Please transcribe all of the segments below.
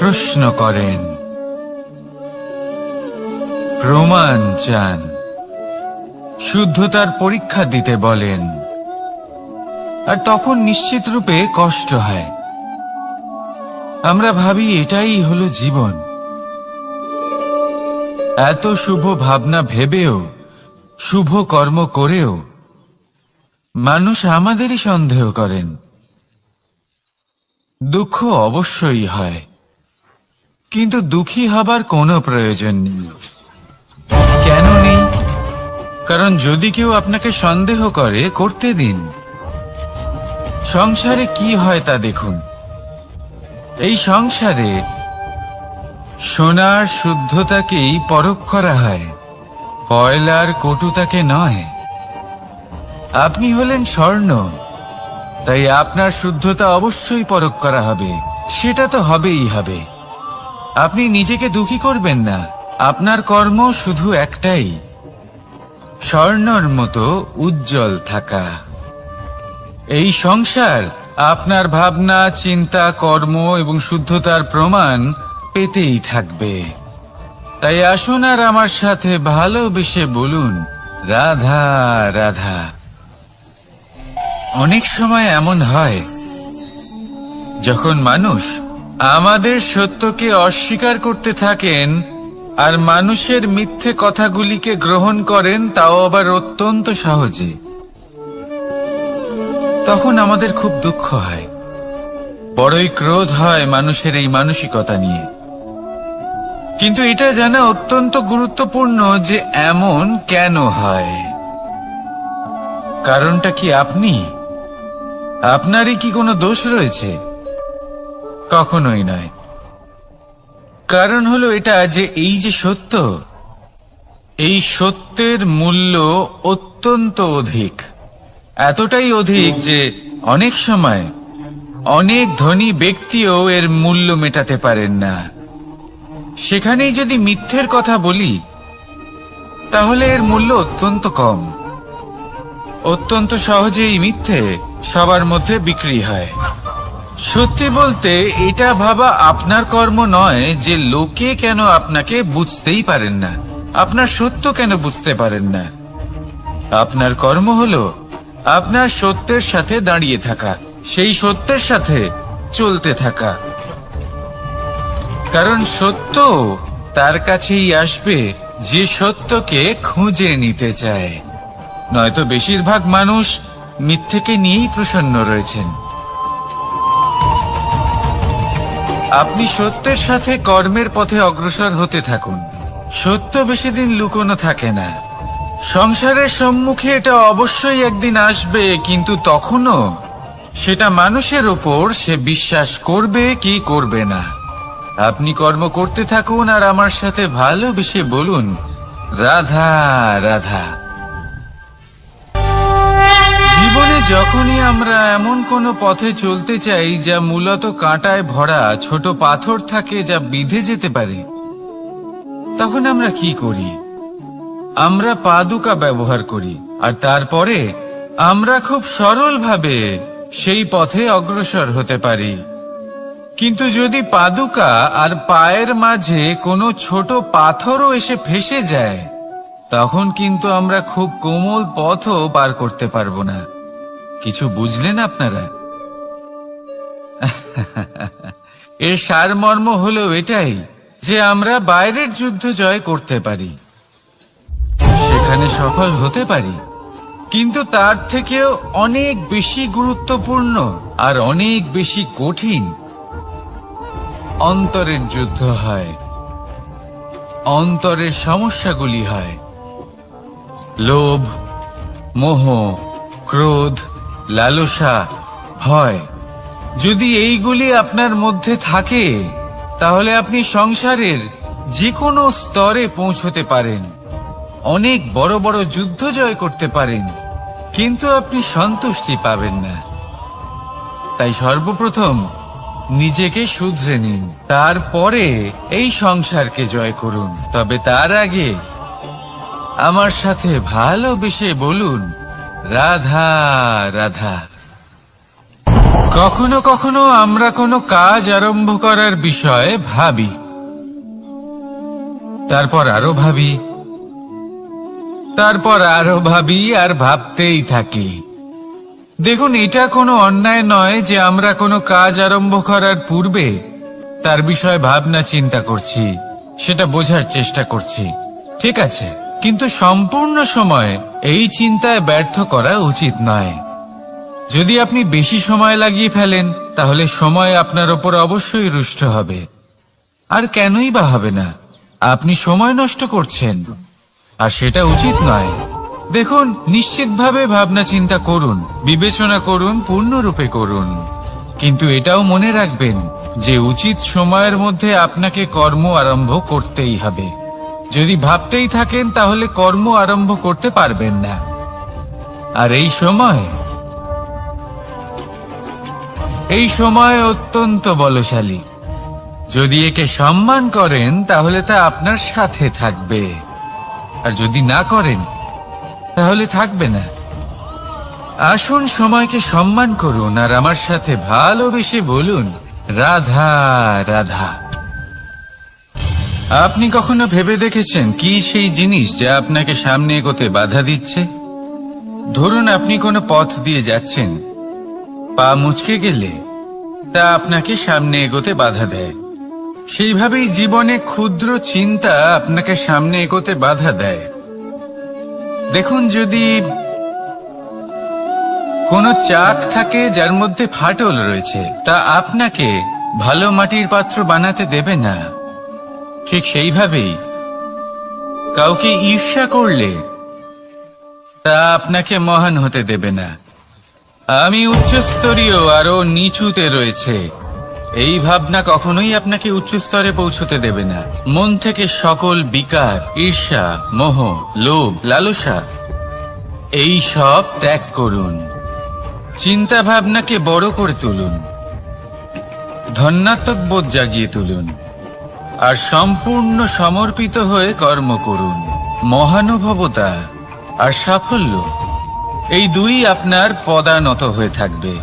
প্রশ্ন করেন, প্রমাণ চান, শুদ্ধতার পরীক্ষা দিতে বলেন, আর তখন নিশ্চিত রূপে কষ্ট হয়। আমরা ভাবি এটাই হলো জীবন। এত শুভ ভাবনা ভেবেও, শুভ কর্ম করেও মানুষ আমাদেরই সন্দেহ করেন। দুঃখ অবশ্যই হয়, কিন্তু দুঃখী হবার কোনো প্রয়োজন নেই। কেন নেই? কারণ যদি কেউ আপনাকে সন্দেহ করে, করতে দিন। সংসারে কি হয় তা দেখুন। এই সংসারে সোনার শুদ্ধতাকেই পরখ করা হয়, কয়লার কটুতাকে নয়। আপনি হলেন স্বর্ণ, তাই আপনার শুদ্ধতা অবশ্যই পরখ করা হবে। সেটা তো হবেই হবে। আপনি নিজেকে দুঃখী করবেন না। আপনার কর্ম শুধু একটাই, স্বর্ণর মতো উজ্জ্বল থাকা। এই সংসার আপনার ভাবনা, চিন্তা, কর্ম এবং শুদ্ধতার প্রমাণ পেতেই থাকবে। তাই আসুন আর আমার সাথে ভালোবেসে বলুন, রাধা রাধা। অনেক সময় এমন হয় যখন মানুষ আমাদের সত্যকে অস্বীকার করতে থাকেন আর মানুষের মিথ্যে কথাগুলিকে গ্রহণ করেন, তাও আবার অত্যন্ত সহজে। তখন আমাদের খুব দুঃখ হয়, বড়ই ক্রোধ হয় মানুষের এই মানসিকতা নিয়ে। কিন্তু এটা জানা অত্যন্ত গুরুত্বপূর্ণ যে এমন কেন হয়। কারণটা কি আপনি? আপনারই কি কোনো দোষ রয়েছে? কখনোই নয়। কারণ হলো এটা যে এই যে সত্য, এই সত্যের মূল্য অত্যন্ত অধিক। এতটাই অধিক যে অনেক সময় অনেক ধনী ব্যক্তিও এর মূল্য মেটাতে পারেন না। সেখানেই যদি মিথ্যের কথা বলি, তাহলে এর মূল্য অত্যন্ত কম। অত্যন্ত সহজেই মিথ্যে সবার মধ্যে বিক্রি হয়। সত্যি বলতে এটা ভাবা আপনার কর্ম নয় যে লোকে কেন আপনাকে বুঝতেই পারেন না, আপনার সত্য কেন বুঝতে পারেন না। আপনার কর্ম হলো আপনার সত্যের সাথে দাঁড়িয়ে থাকা, সেই সত্যের সাথে চলতে থাকা। কারণ সত্য তার কাছেই আসবে যে সত্যকে খুঁজে নিতে চায়। নয়তো বেশিরভাগ মানুষ মিথ্যেকে নিয়েই প্রসন্ন রয়েছেন। আপনি সত্যের সাথে কর্মের পথে অগ্রসর হতে থাকুন। সত্য বেশি দিন লুকোনো থাকে না। সংসারের সম্মুখে এটা অবশ্যই একদিন আসবে, কিন্তু তখনও সেটা মানুষের ওপর সে বিশ্বাস করবে কি করবে না। আপনি কর্ম করতে থাকুন আর আমার সাথে ভালোবেসে বলুন, রাধা রাধা। জীবনে যখনই আমরা এমন কোনো পথে চলতে চাই যা মূলত কাঁটায় ভরা ছোট পাথর থাকে, যা বিঁধে যেতে পারে, তখন আমরা কি করি? আমরা পাদুকা ব্যবহার করি, আর তারপরে আমরা খুব সরলভাবে সেই পথে অগ্রসর হতে পারি। কিন্তু যদি পাদুকা আর পায়ের মাঝে কোনো ছোট পাথরও এসে ফেসে যায়, তখন কিন্তু আমরা খুব কোমল পথও পার করতে পারবো না। কিছু বুঝলেন আপনারা? এর সারমর্ম হলো এটাই যে আমরা বাইরের যুদ্ধ জয় করতে পারি, সেখানে সফল হতে পারি, কিন্তু তার থেকেও অনেক বেশি গুরুত্বপূর্ণ আর অনেক বেশি কঠিন অন্তরের যুদ্ধ হয়। অন্তরের সমস্যাগুলি হয় লোভ, মোহ, ক্রোধ, লালসা, ভয়। যদি এইগুলি আপনার মধ্যে থাকে, তাহলে আপনি সংসারের যে কোনো স্তরে পৌঁছতে পারেন, অনেক বড় বড় যুদ্ধ জয় করতে পারেন, কিন্তু আপনি সন্তুষ্টি পাবেন না। তাই সর্বপ্রথম নিজেকে শুধরে নিন, তারপরে এই সংসারকে জয় করুন। তবে তার আগে আমার সাথে ভালোবেসে বলুন, রাধা রাধা। কখনো কখনো আমরা কোনো কাজ আরম্ভ করার বিষয়ে ভাবি, তারপর আরো ভাবি, তারপর আরো ভাবি, আর ভাবতেই থাকি। দেখুন, এটা কোনো অন্যায় নয় যে আমরা কোনো কাজ আরম্ভ করার পূর্বে তার বিষয়ে ভাবনা চিন্তা করছি, সেটা বোঝার চেষ্টা করছি, ঠিক আছে, কিন্তু সম্পূর্ণ সময় এই চিন্তায় ব্যর্থ করা উচিত নয়। যদি আপনি বেশি সময় লাগিয়ে ফেলেন তাহলে সময় আপনার ওপর অবশ্যই রুষ্ট হবে। আর কেনই বা হবে না? আপনি সময় নষ্ট করছেন, আর সেটা উচিত নয়। দেখুন, নিশ্চিতভাবে ভাবনা চিন্তা করুন, বিবেচনা করুন, পূর্ণরূপে করুন, কিন্তু এটাও মনে রাখবেন যে উচিত সময়ের মধ্যে আপনাকে কর্ম আরম্ভ করতেই হবে। যদি ভাবতেই থাকেন তাহলে কর্ম আরম্ভ করতে পারবেন না। আর এই সময় অত্যন্ত বলশালী। যদি একে সম্মান করেন তাহলে তা আপনার সাথে থাকবে, আর যদি না করেন তাহলে থাকবে না। আসুন সময়কে সম্মান করুন আর আমার সাথে ভালোবেসে বলুন, রাধা রাধা। আপনি কখনো ভেবে দেখেছেন কি সেই জিনিস যা আপনাকে সামনে এগোতে বাধা দিচ্ছে? ধরুন আপনি কোনো পথ দিয়ে যাচ্ছেন, পা মুচকে গেলে তা আপনাকে সামনে এগোতে বাধা দেয়। সেইভাবেই জীবনে ক্ষুদ্র চিন্তা আপনাকে সামনে এগোতে বাধা দেয়। দেখুন, যদি কোনো চাক থাকে যার মধ্যে ফাটল রয়েছে, তা আপনাকে ভালো মাটির পাত্র বানাতে দেবে না। ঠিক সেইভাবেই কাউকে ঈর্ষা করলে তা আপনাকে মহান হতে দেবে না। আমি উচ্চস্তরীয় আরো নিচুতে রয়েছে, এই ভাবনা কখনোই আপনাকে উচ্চ স্তরে পৌঁছতে দেবে না। মন থেকে সকল বিকার, ঈর্ষা, মোহ, লোভ, লালসা এই সব ত্যাগ করুন। চিন্তা ভাবনাকে বড় করে তুলুন, ধন্যাত্মক বোধ জাগিয়ে তুলুন, আর সম্পূর্ণ সমর্পিত হয়ে কর্ম করুন। মহানুভবতা আর সাফল্য এই দুই আপনার পদানত হয়ে থাকবে।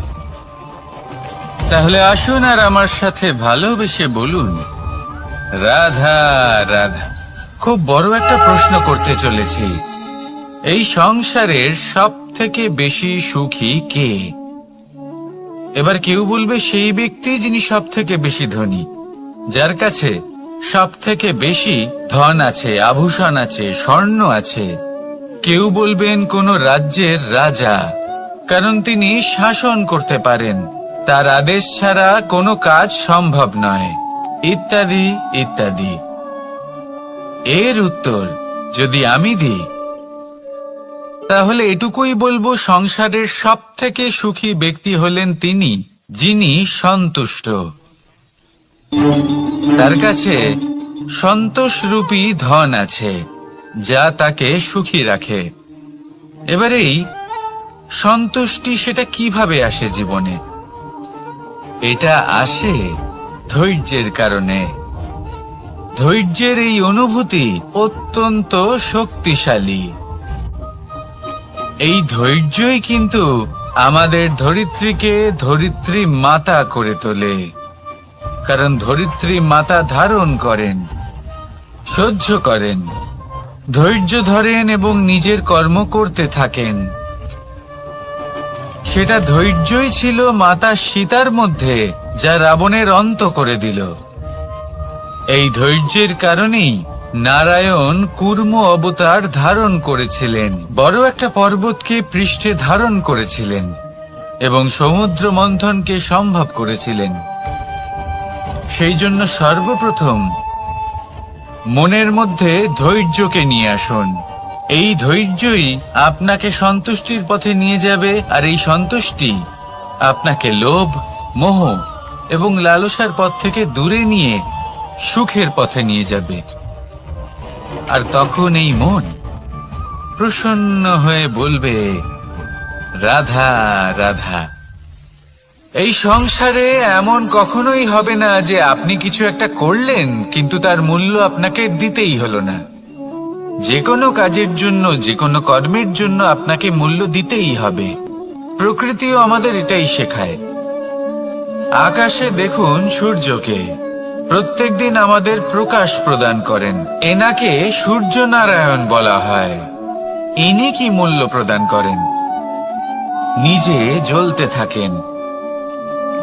তাহলে আসুন আর আমার সাথে ভালোবেসে বলুন, রাধা রাধা। খুব বড় একটা প্রশ্ন করতে চলেছি, এই সংসারের সব থেকে বেশি সুখী কে? এবার কেউ বলবে সেই ব্যক্তি যিনি সব থেকে বেশি ধনী, যার কাছে সব থেকে বেশি ধন আছে, আভূষণ আছে, স্বর্ণ আছে। কেউ বলবেন কোন রাজ্যের রাজা, কারণ তিনি শাসন করতে পারেন, তার আদেশ ছাড়া কোনো কাজ সম্ভব নয়, ইত্যাদি ইত্যাদি। এর উত্তর যদি আমি দিই তাহলে এটুকুই বলবো, সংসারের সব থেকে সুখী ব্যক্তি হলেন তিনি যিনি সন্তুষ্ট। তার কাছে সন্তোষরূপী ধন আছে যা তাকে সুখী রাখে। এবার এই সন্তুষ্টি সেটা কিভাবে আসে জীবনে? এটা আসে ধৈর্যের কারণে। ধৈর্যের এই অনুভূতি অত্যন্ত শক্তিশালী। এই ধৈর্যই কিন্তু আমাদের ধরিত্রীকে ধরিত্রী মাতা করে তোলে, কারণ ধরিত্রী মাতা ধারণ করেন, সহ্য করেন, ধৈর্য ধরেন এবং নিজের কর্ম করতে থাকেন। সেটা ধৈর্যই ছিল মাতা সীতার মধ্যে, যা রাবণের অন্ত করে দিল। এই ধৈর্যের কারণেই নারায়ণ কুর্ম অবতার ধারণ করেছিলেন, বড় একটা পর্বতকে পৃষ্ঠে ধারণ করেছিলেন এবং সমুদ্র মন্থনকে সম্ভব করেছিলেন। সেই জন্য সর্বপ্রথম মনের মধ্যে ধৈর্যকে নিয়ে আসুন। এই ধৈর্যই আপনাকে সন্তুষ্টির পথে নিয়ে যাবে, আর এই সন্তুষ্টি আপনাকে লোভ, মোহ এবং লালসার পথ থেকে দূরে নিয়ে সুখের পথে নিয়ে যাবে। আর তখন এই মন প্রসন্ন হয়ে বলবে, রাধা রাধা। এই সংসারে এমন কখনোই হবে না যে আপনি কিছু একটা করলেন কিন্তু তার মূল্য আপনাকে দিতেই হলো না। যে কোনো কাজের জন্য, যে কোনো কর্মের জন্য আপনাকে মূল্য দিতেই হবে। প্রকৃতিও আমাদের এটাই শেখায়। আকাশে দেখুন সূর্যকে, প্রত্যেকদিন আমাদের প্রকাশ প্রদান করেন। এনাকে সূর্য নারায়ণ বলা হয়। ইনি কি মূল্য প্রদান করেন? নিজে জ্বলতে থাকেন।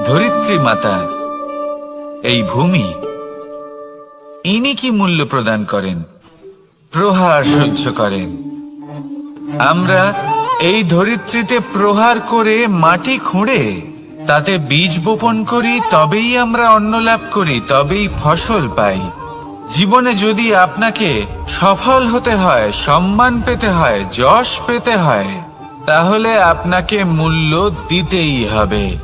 ধরিত্রী মাতা, এই ভূমি, ইনি কি মূল্য প্রদান করেন? প্রহার সহ্য করেন। আমরা এই ধরিত্রীতে প্রহার করে মাটি খুঁড়ে তাতে বীজ বপন করি, তবেই আমরা অন্ন লাভ করি, তবেই ফসল পাই। জীবনে যদি আপনাকে সফল হতে হয়, সম্মান পেতে হয়, যশ পেতে হয়, তাহলে আপনাকে মূল্য দিতেই হবে।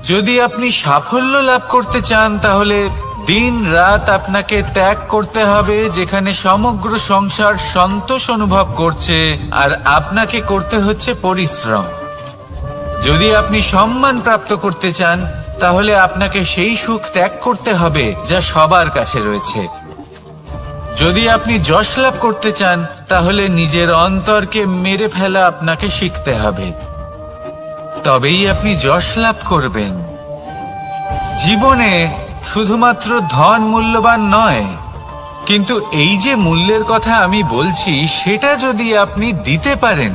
যদি আপনি সাফল্য লাভ করতে চান, তাহলে দিন রাত আপনাকে ত্যাগ করতে হবে, যেখানে সমগ্র সংসার সন্তোষ অনুভব করছে আর আপনাকে করতে হচ্ছে পরিশ্রম। যদি আপনি সম্মান প্রাপ্ত করতে চান, তাহলে আপনাকে সেই সুখ ত্যাগ করতে হবে যা সবার কাছে রয়েছে। যদি আপনি যশ লাভ করতে চান, তাহলে নিজের অন্তরকে মেরে ফেলা আপনাকে শিখতে হবে, তবেই আপনি যশ লাভ করবেন। জীবনে শুধুমাত্র ধন মূল্যবান নয়, কিন্তু এই যে মূল্যের কথা আমি বলছি, সেটা যদি আপনি দিতে পারেন,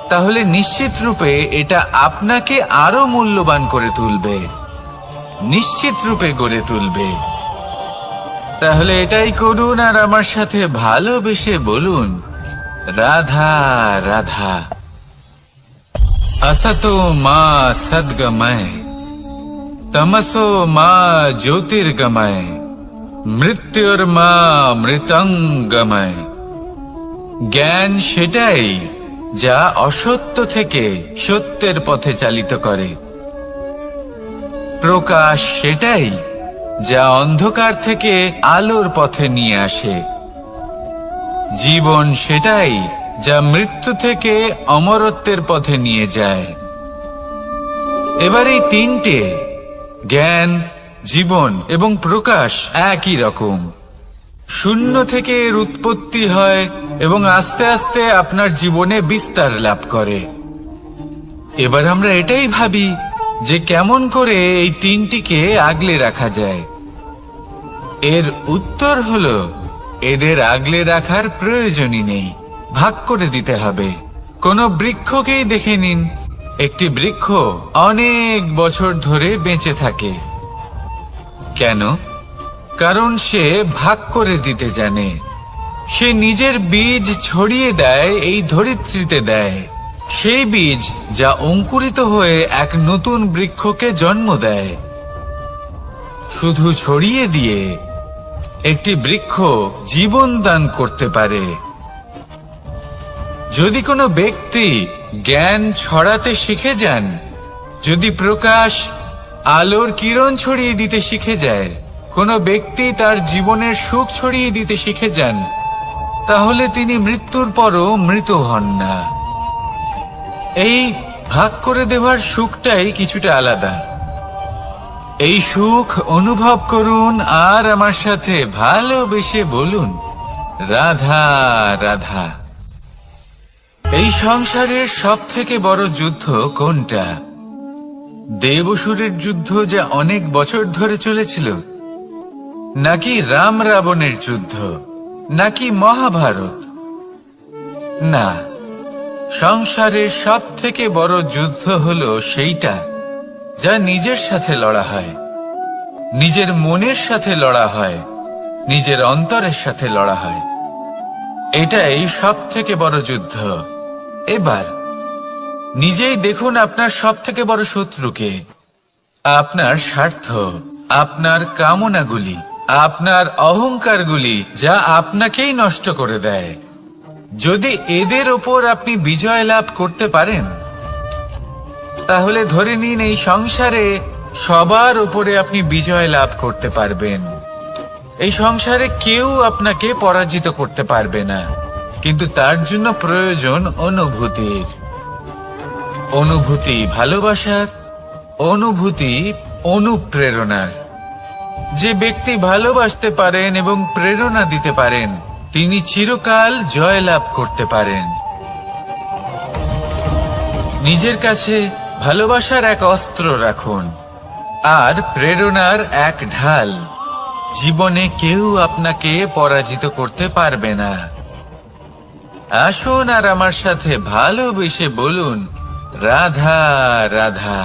তাহলে নিশ্চিত রূপে এটা আপনাকে আরো মূল্যবান করে তুলবে, নিশ্চিত রূপে গড়ে তুলবে। তাহলে এটাই করুন আর আমার সাথে ভালোবেসে বলুন, রাধা রাধা। असतो मा सद्गमय, तमसो मा ज्योतिर्गमय, मृत्युर्मा মৃতঙ্গময়। জ্ঞান সেটাই যা অসত্য থেকে সত্যের পথে চালিত করে। প্রকাশ সেটাই যা অন্ধকার থেকে আলোর পথে নিয়ে আসে। জীবন সেটাই যা মৃত্যু থেকে অমরত্বের পথে নিয়ে যায়। এবার এই তিনটে, জ্ঞান, জীবন এবং প্রকাশ, একই রকম। শূন্য থেকে এর উৎপত্তি হয় এবং আস্তে আস্তে আপনার জীবনে বিস্তার লাভ করে। এবার আমরা এটাই ভাবি যে কেমন করে এই তিনটিকে আগলে রাখা যায়। এর উত্তর হলো, এদের আগলে রাখার প্রয়োজনই নেই, ভাগ করে দিতে হবে। কোনো বৃক্ষকেই দেখে নিন, একটি বৃক্ষ অনেক বছর ধরে বেঁচে থাকে। কেন? কারণ সে ভাগ করে দিতে জানে। সে নিজের বীজ ছড়িয়ে দেয়, এই ধরিত্রীতে দেয়, সেই বীজ যা অঙ্কুরিত হয়ে এক নতুন বৃক্ষকে জন্ম দেয়। শুধু ছড়িয়ে দিয়ে একটি বৃক্ষ জীবন দান করতে পারে। যদি কোনো ব্যক্তি জ্ঞান ছড়াতে শিখে যান, যদি প্রকাশ, আলোর কিরণ ছড়িয়ে দিতে শিখে যায়, কোনো ব্যক্তি তার জীবনের সুখ ছড়িয়ে দিতে শিখে যান, তাহলে তিনি মৃত্যুর পরও মৃত হন না। এই ভাগ করে দেওয়ার সুখটাই কিছুটা আলাদা। এই সুখ অনুভব করুন আর আমার সাথে ভালোবেসে বলুন, রাধা রাধা। এই সংসারের সব থেকে বড় যুদ্ধ কোনটা? দেব-অসুরের যুদ্ধ যা অনেক বছর ধরে চলেছিল, নাকি রাম রাবণের যুদ্ধ, নাকি মহাভারত? না, সংসারের সব থেকে বড় যুদ্ধ হলো সেইটা যা নিজের সাথে লড়া হয়, নিজের মনের সাথে লড়া হয়, নিজের অন্তরের সাথে লড়া হয়। এটাই সব থেকে বড় যুদ্ধ। এবার নিজেই দেখুন আপনার সব থেকে বড় শত্রুকে। আপনার স্বার্থ, আপনার কামনাগুলি, আপনার অহংকারগুলি, যা আপনাকেই নষ্ট করে দেয়। যদি এদের ওপর আপনি বিজয় লাভ করতে পারেন, তাহলে ধরে নিন এই সংসারে সবার উপরে আপনি বিজয় লাভ করতে পারবেন। এই সংসারে কেউ আপনাকে পরাজিত করতে পারবে না, কিন্তু তার জন্য প্রয়োজন অনুভূতির। অনুভূতি ভালোবাসার, অনুভূতি অনুপ্রেরণার। যে ব্যক্তি ভালোবাসতে পারেন এবং প্রেরণা দিতে পারেন, তিনি চিরকাল জয় লাভ করতে পারেন। নিজের কাছে ভালোবাসার এক অস্ত্র রাখুন, আর প্রেরণার এক ঢাল। জীবনে কেউ আপনাকে পরাজিত করতে পারবে না। আসুন আর আমার সাথে ভালোবেসে বলুন, রাধা রাধা।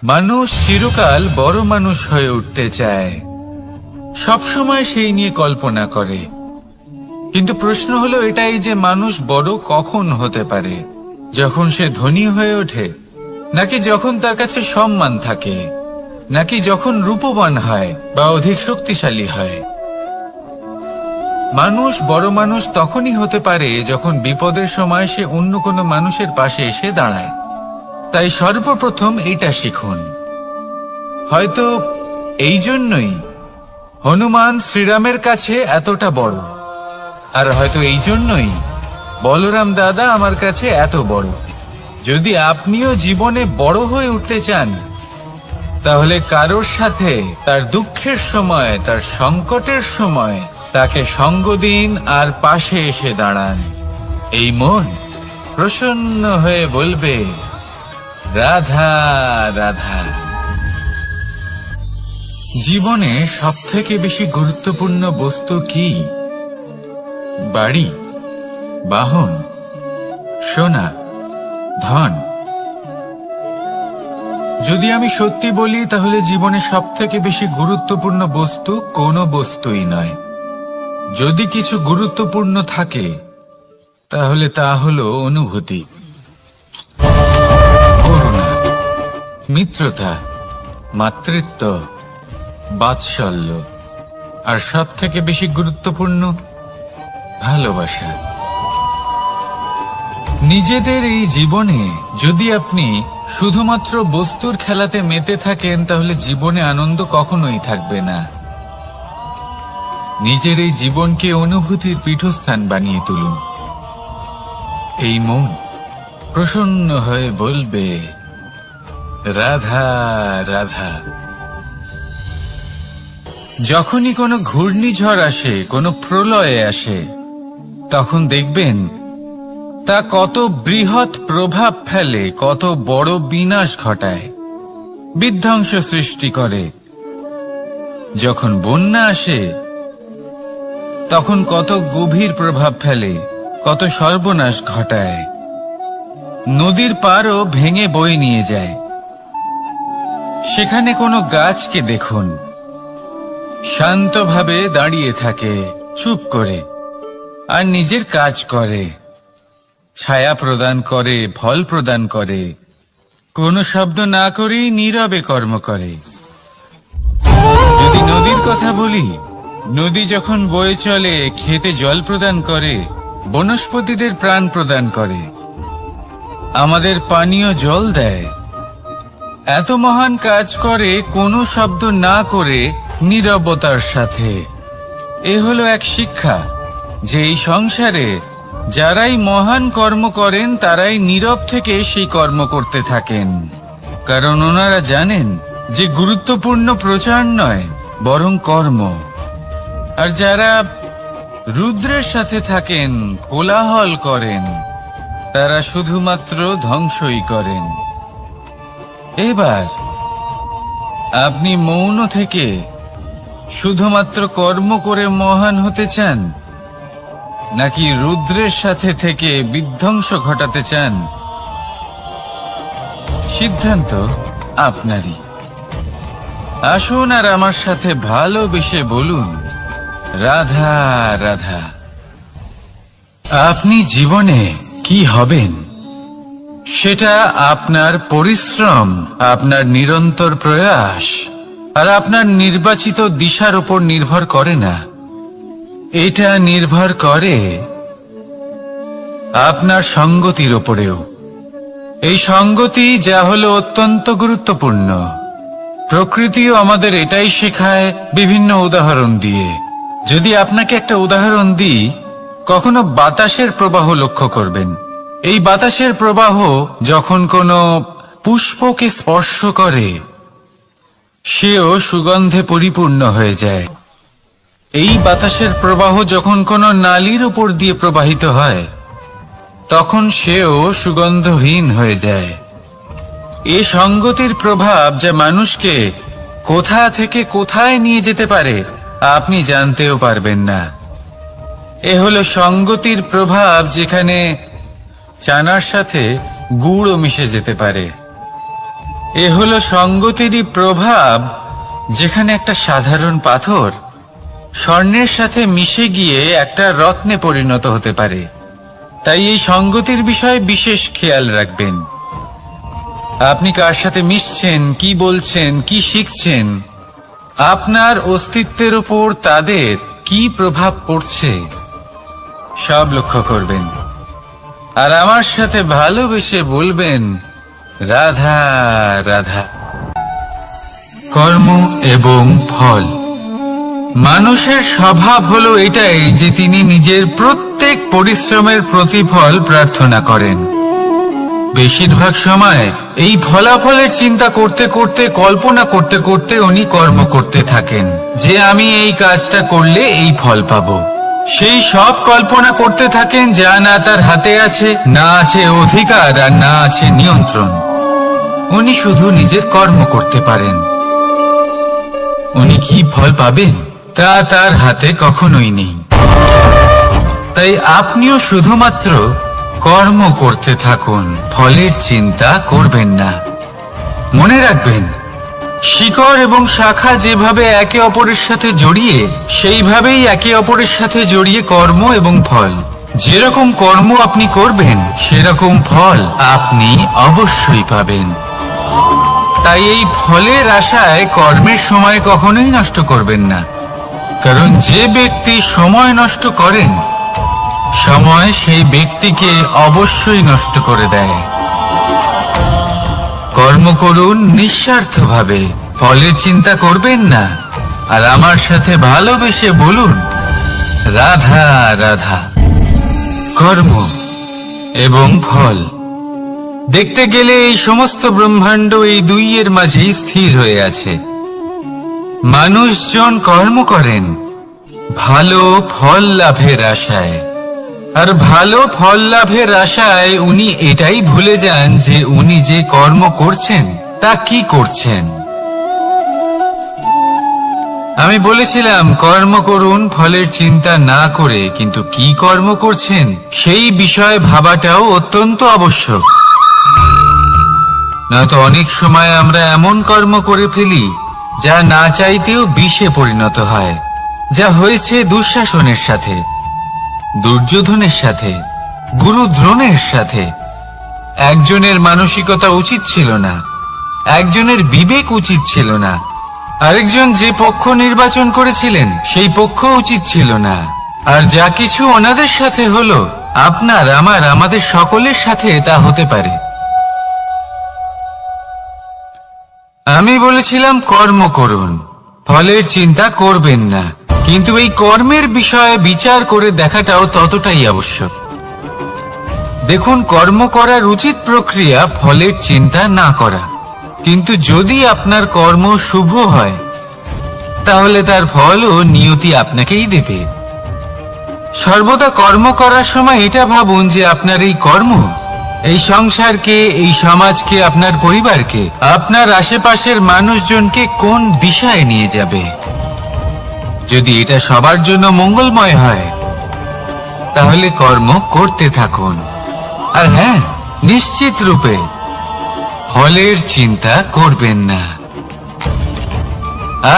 মানুষ চিরকাল বড় মানুষ হয়ে উঠতে চায়, সবসময় সেই নিয়ে কল্পনা করে। কিন্তু প্রশ্ন হলো এটাই যে মানুষ বড় কখন হতে পারে? যখন সে ধনী হয়ে ওঠে, নাকি যখন তার কাছে সম্মান থাকে, নাকি যখন রূপবান হয় বা অধিক শক্তিশালী হয়? মানুষ বড় মানুষ তখনই হতে পারে যখন বিপদের সময় সে অন্য কোনো মানুষের পাশে এসে দাঁড়ায়। তাই সর্বপ্রথম এটা শিখুন। হয়তো এই জন্যই হনুমান শ্রীরামের কাছে এতটা বড়, আর হয়তো এই জন্যই বলরাম দাদা আমার কাছে এত বড়। যদি আপনিও জীবনে বড় হয়ে উঠতে চান, তাহলে কারোর সাথে তার দুঃখের সময়, তার সংকটের সময় তাকে সঙ্গ দিন আর পাশে এসে দাঁড়ান। এই মন প্রসন্ন হয়ে বলবে, রাধা রাধা। জীবনে সবথেকে বেশি গুরুত্বপূর্ণ বস্তু কি? বাড়ি, বাহন, সোনা, ধন? যদি আমি সত্যি বলি, তাহলে জীবনে সবথেকে বেশি গুরুত্বপূর্ণ বস্তু কোনো বস্তুই নয়। যদি কিছু গুরুত্বপূর্ণ থাকে, তাহলে তা হলো অনুভূতি, করুণা, মিত্রতা, মাতৃত্ব, বাৎসল্য, আর সবথেকে বেশি গুরুত্বপূর্ণ ভালোবাসা। নিজেদের এই জীবনে যদি আপনি শুধুমাত্র বস্তুর খেলাতে মেতে থাকেন, তাহলে জীবনে আনন্দ কখনোই থাকবে না। নিজের এই জীবনকে অনুভূতির পীঠস্থান বানিয়ে তুলুন। এই মন প্রসন্ন হয়ে বলবে, রাধা রাধা। যখনই কোনো ঘূর্ণিঝড় আসে, কোনো প্রলয়ে আসে, তখন দেখবেন তা কত বৃহৎ প্রভাব ফেলে, কত বড় বিনাশ ঘটায়, বিধ্বংস সৃষ্টি করে। যখন বন্যা আসে, তখন কত গভীর প্রভাব ফেলে, কত সর্বনাশ ঘটায়। নদীর পাড়ও ভেঙে বয়ে নিয়ে যায়। সেখানে কোনো গাছকে দেখুন, শান্তভাবে দাঁড়িয়ে থাকে, চুপ করে, আর নিজের কাজ করে, ছায়া প্রদান করে, ফল প্রদান করে, কোনো শব্দ না করেই নীরবে কর্ম করে। যদি নদীর কথা বলি, নদী যখন বয়ে চলে, খেতে জল প্রদান করে, বনস্পতিদের প্রাণ প্রদান করে, আমাদের পানীয় জল দেয়। এত মহান কাজ করে কোনো শব্দ না করে, নীরবতার সাথে। এ হলো এক শিক্ষা যে এই সংসারে যারাই মহান কর্ম করেন, তারাই নীরব থেকে সেই কর্ম করতে থাকেন। কারণ ওনারা জানেন যে গুরুত্বপূর্ণ প্রচার নয়, বরং কর্ম। আর যারা রুদ্রের সাথে থাকেন, কোলাহল করেন, তারা শুধুমাত্র ধ্বংসই করেন। এবার আপনি মৌন থেকে শুধুমাত্র কর্ম করে মহান হতে চান, নাকি রুদ্রের সাথে থেকে বিধ্বংস ঘটাতে চান? সিদ্ধান্ত আপনারই। আসুন আর আমার সাথে ভালোবেসে বলুন, রাধা রাধা। আপনি জীবনে কি হবেন, সেটা আপনার পরিশ্রম, আপনার নিরন্তর প্রয়াস আর আপনার নির্বাচিত দিশার উপর নির্ভর করে না। এটা নির্ভর করে আপনার সঙ্গতির ওপরেও। এই সঙ্গতি যা হলো অত্যন্ত গুরুত্বপূর্ণ। প্রকৃতিও আমাদের এটাই শেখায় বিভিন্ন উদাহরণ দিয়ে। যদি আপনাকে একটা উদাহরণ দিই, কখনো বাতাসের প্রবাহ লক্ষ্য করবেন। এই বাতাসের প্রবাহ যখন কোনো পুষ্পকে স্পর্শ করে, সেও সুগন্ধে পরিপূর্ণ হয়ে যায়। এই বাতাসের প্রবাহ যখন কোনো নালীর উপর দিয়ে প্রবাহিত হয়, তখন সেও সুগন্ধহীন হয়ে যায়। এ সঙ্গতির প্রভাব যা মানুষকে কোথা থেকে কোথায় নিয়ে যেতে পারে আপনি জানতেও পারবেন না। এ হলো সঙ্গতির প্রভাব, যেখানে চানার সাথে গুড়ও মিশে যেতে পারে। এ হলো সঙ্গতিরই প্রভাব, যেখানে একটা সাধারণ পাথর স্বর্ণের সাথে মিশে গিয়ে একটা রত্নে পরিণত হতে পারে। তাই এই সঙ্গতির বিষয়ে বিশেষ খেয়াল রাখবেন। আপনি কার সাথে মিশছেন, কি বলছেন, কি শিখছেন, আপনার অস্তিত্বের উপর তাদের কি প্রভাব পড়ছে সব লক্ষ্য করবেন। আর আমার সাথে ভালোবেসে বলবেন, রাধা রাধা। কর্ম এবং ফল। মানুষের স্বভাব হলো এটাই যে তিনি নিজের প্রত্যেক পরিশ্রমের প্রতিফল প্রার্থনা করেন। বেশিরভাগ সময় এই ফলাফলের চিন্তা করতে করতে, কল্পনা করতে করতে উনি কর্ম করতে থাকেন, যে আমি এই কাজটা করলে এই ফল পাবো। সেই সব কল্পনা করতে থাকেন যা না তার হাতে আছে, না আছে অধিকার, আর না আছে নিয়ন্ত্রণ। উনি শুধু নিজের কর্ম করতে পারেন। উনি কি ফল পাবেন তা তার হাতে কখনোই নেই। তাই আপনিও শুধুমাত্র কর্ম করতে থাকুন, ফলের চিন্তা করবেন না। মনে রাখবেন, শিকড় এবং শাখা যেভাবে একে অপরের সাথে জড়িয়ে, সেইভাবেই একে অপরের সাথে জড়িয়ে কর্ম এবং ফল। যেরকম কর্ম আপনি করবেন সেরকম ফল আপনি অবশ্যই পাবেন। তাই এই ফলের আশায় কর্মের সময় কখনোই নষ্ট করবেন না, কারণ যে ব্যক্তি সময় নষ্ট করেন, সময় সেই ব্যক্তিকে অবশ্যই নষ্ট করে দেয়। কর্ম করুন নিঃস্বার্থভাবে, ফলের চিন্তা করবেন না। আর আমার সাথে ভালোবেসে বলুন, রাধা রাধা। কর্ম এবং ফল। দেখতে গেলে এই সমস্ত ব্রহ্মাণ্ড এই দুইয়ের মাঝেই স্থির হয়ে আছে। মানুষজন কর্ম করেন ভালো ফল লাভের আশায়, আর ভালো ফল লাভের আশায় উনি এটাই ভুলে যান যে উনি যে কর্ম করছেন তা কি করছেন। আমি বলেছিলাম কর্ম করুন ফলের চিন্তা না করে, কিন্তু কি কর্ম করছেন সেই বিষয়ে ভাবাটাও অত্যন্ত আবশ্যক। নয়তো অনেক সময় আমরা এমন কর্ম করে ফেলি যা না চাইতেও বিষে পরিণত হয়, যা হয়েছে দুঃশাসনের সাথে, দুর্যোধনের সাথে, গুরু দ্রোণের সাথে। একজনের মানসিকতা উচিত ছিল না, একজনের বিবেক উচিত ছিল না, আরেকজন যে পক্ষ নির্বাচন করেছিলেন সেই পক্ষ উচিত ছিল না। আর যা কিছু ওনাদের সাথে হলো, আপনার, আমার, আমাদের সকলের সাথে তা হতে পারে। আমি বলেছিলাম কর্ম করুন, ফলের চিন্তা করবেন না, কিন্তু এই কর্মের বিষয়ে বিচার করে দেখাটাও ততটাই আবশ্যক। দেখুন, কর্ম করার উচিত প্রক্রিয়া ফলের চিন্তা না করা, কিন্তু যদি আপনার কর্ম শুভ হয় তাহলে তার ফলও নিয়তি আপনাকেই দেবে। সর্বদা কর্ম করার সময় এটা ভাবুন যে আপনার এই কর্ম এই সংসারকে, এই সমাজকে, আপনার পরিবারকে, আপনার আশেপাশের মানুষজনকে কোন দিশায় নিয়ে যাবে। যদি এটা সবার জন্য মঙ্গলময় হয় তাহলে কর্ম করতে থাকুন। আর হ্যাঁ, নিশ্চিত রূপে ফলের চিন্তা করবেন না।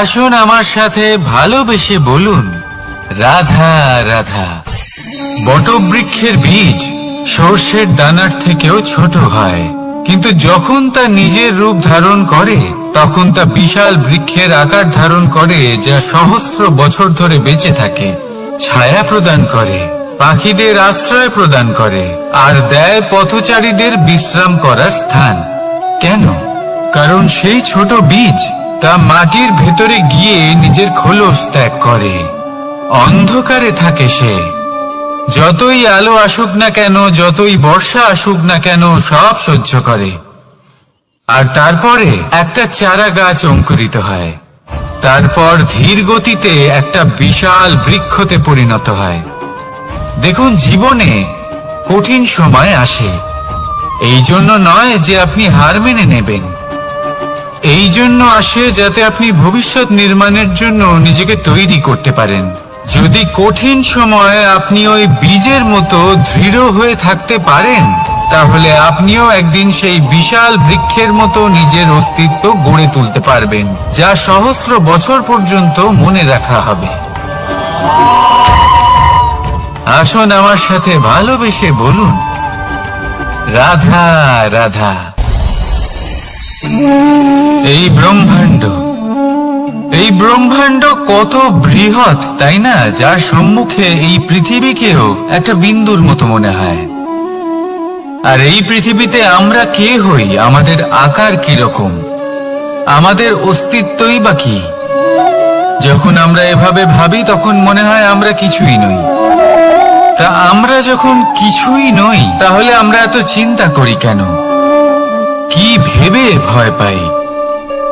আসুন আমার সাথে ভালোবেসে বলুন, রাধা রাধা। বটবৃক্ষের বীজ সর্ষের দানার থেকেও ছোট হয়, কিন্তু যখন তা নিজের রূপ ধারণ করে তখন তা বিশাল বৃক্ষের আকার ধারণ করে, যা সহস্র বছর ধরে বেঁচে থাকে, ছায়া প্রদান করে, পাখিদের আশ্রয় প্রদান করে, আর দেয় পথচারীদের বিশ্রাম করার স্থান। কেন? কারণ সেই ছোট বীজ তা মাটির ভেতরে গিয়ে নিজের খোলস ত্যাগ করে। অন্ধকারে থাকে সে, যতই আলো আসুক না কেন, যতই বর্ষা আসুক না কেন, সব সহ্য করে। আর তারপরে একটা চারা গাছ অঙ্কুরিত হয়, তারপর ধীর গতিতে একটা বিশাল বৃক্ষতে পরিণত হয়। দেখুন, জীবনে কঠিন সময় আসে, এই জন্য নয় যে আপনি হার মেনে নেবেন, এই জন্য আসে যাতে আপনি ভবিষ্যৎ নির্মাণের জন্য নিজেকে তৈরি করতে পারেন। যদি কঠিন সময়ে আপনি ওই বীজের মতো দৃঢ় হয়ে থাকতে পারেন, তাহলে আপনিও একদিন সেই বিশাল বৃক্ষের মতো নিজের অস্তিত্ব গড়ে তুলতে পারবেন, যা সহস্র বছর পর্যন্ত মনে রাখা হবে। আসুন আমার সাথে ভালোবেসে বলুন, রাধা রাধা। এই ব্রহ্মাণ্ড কত বৃহৎ, তাই না? যার সম্মুখে এই পৃথিবীকেও একটা বিন্দুর মতো মনে হয়। আর এই পৃথিবীতে আমরা কে হই, আমাদের আকার কিরকম, আমাদের অস্তিত্বই বা কি? যখন আমরা এভাবে ভাবি তখন মনে হয় আমরা কিছুই নই। তা আমরা যখন কিছুই নই, তাহলে আমরা এত চিন্তা করি কেন? কি ভেবে ভয় পাই?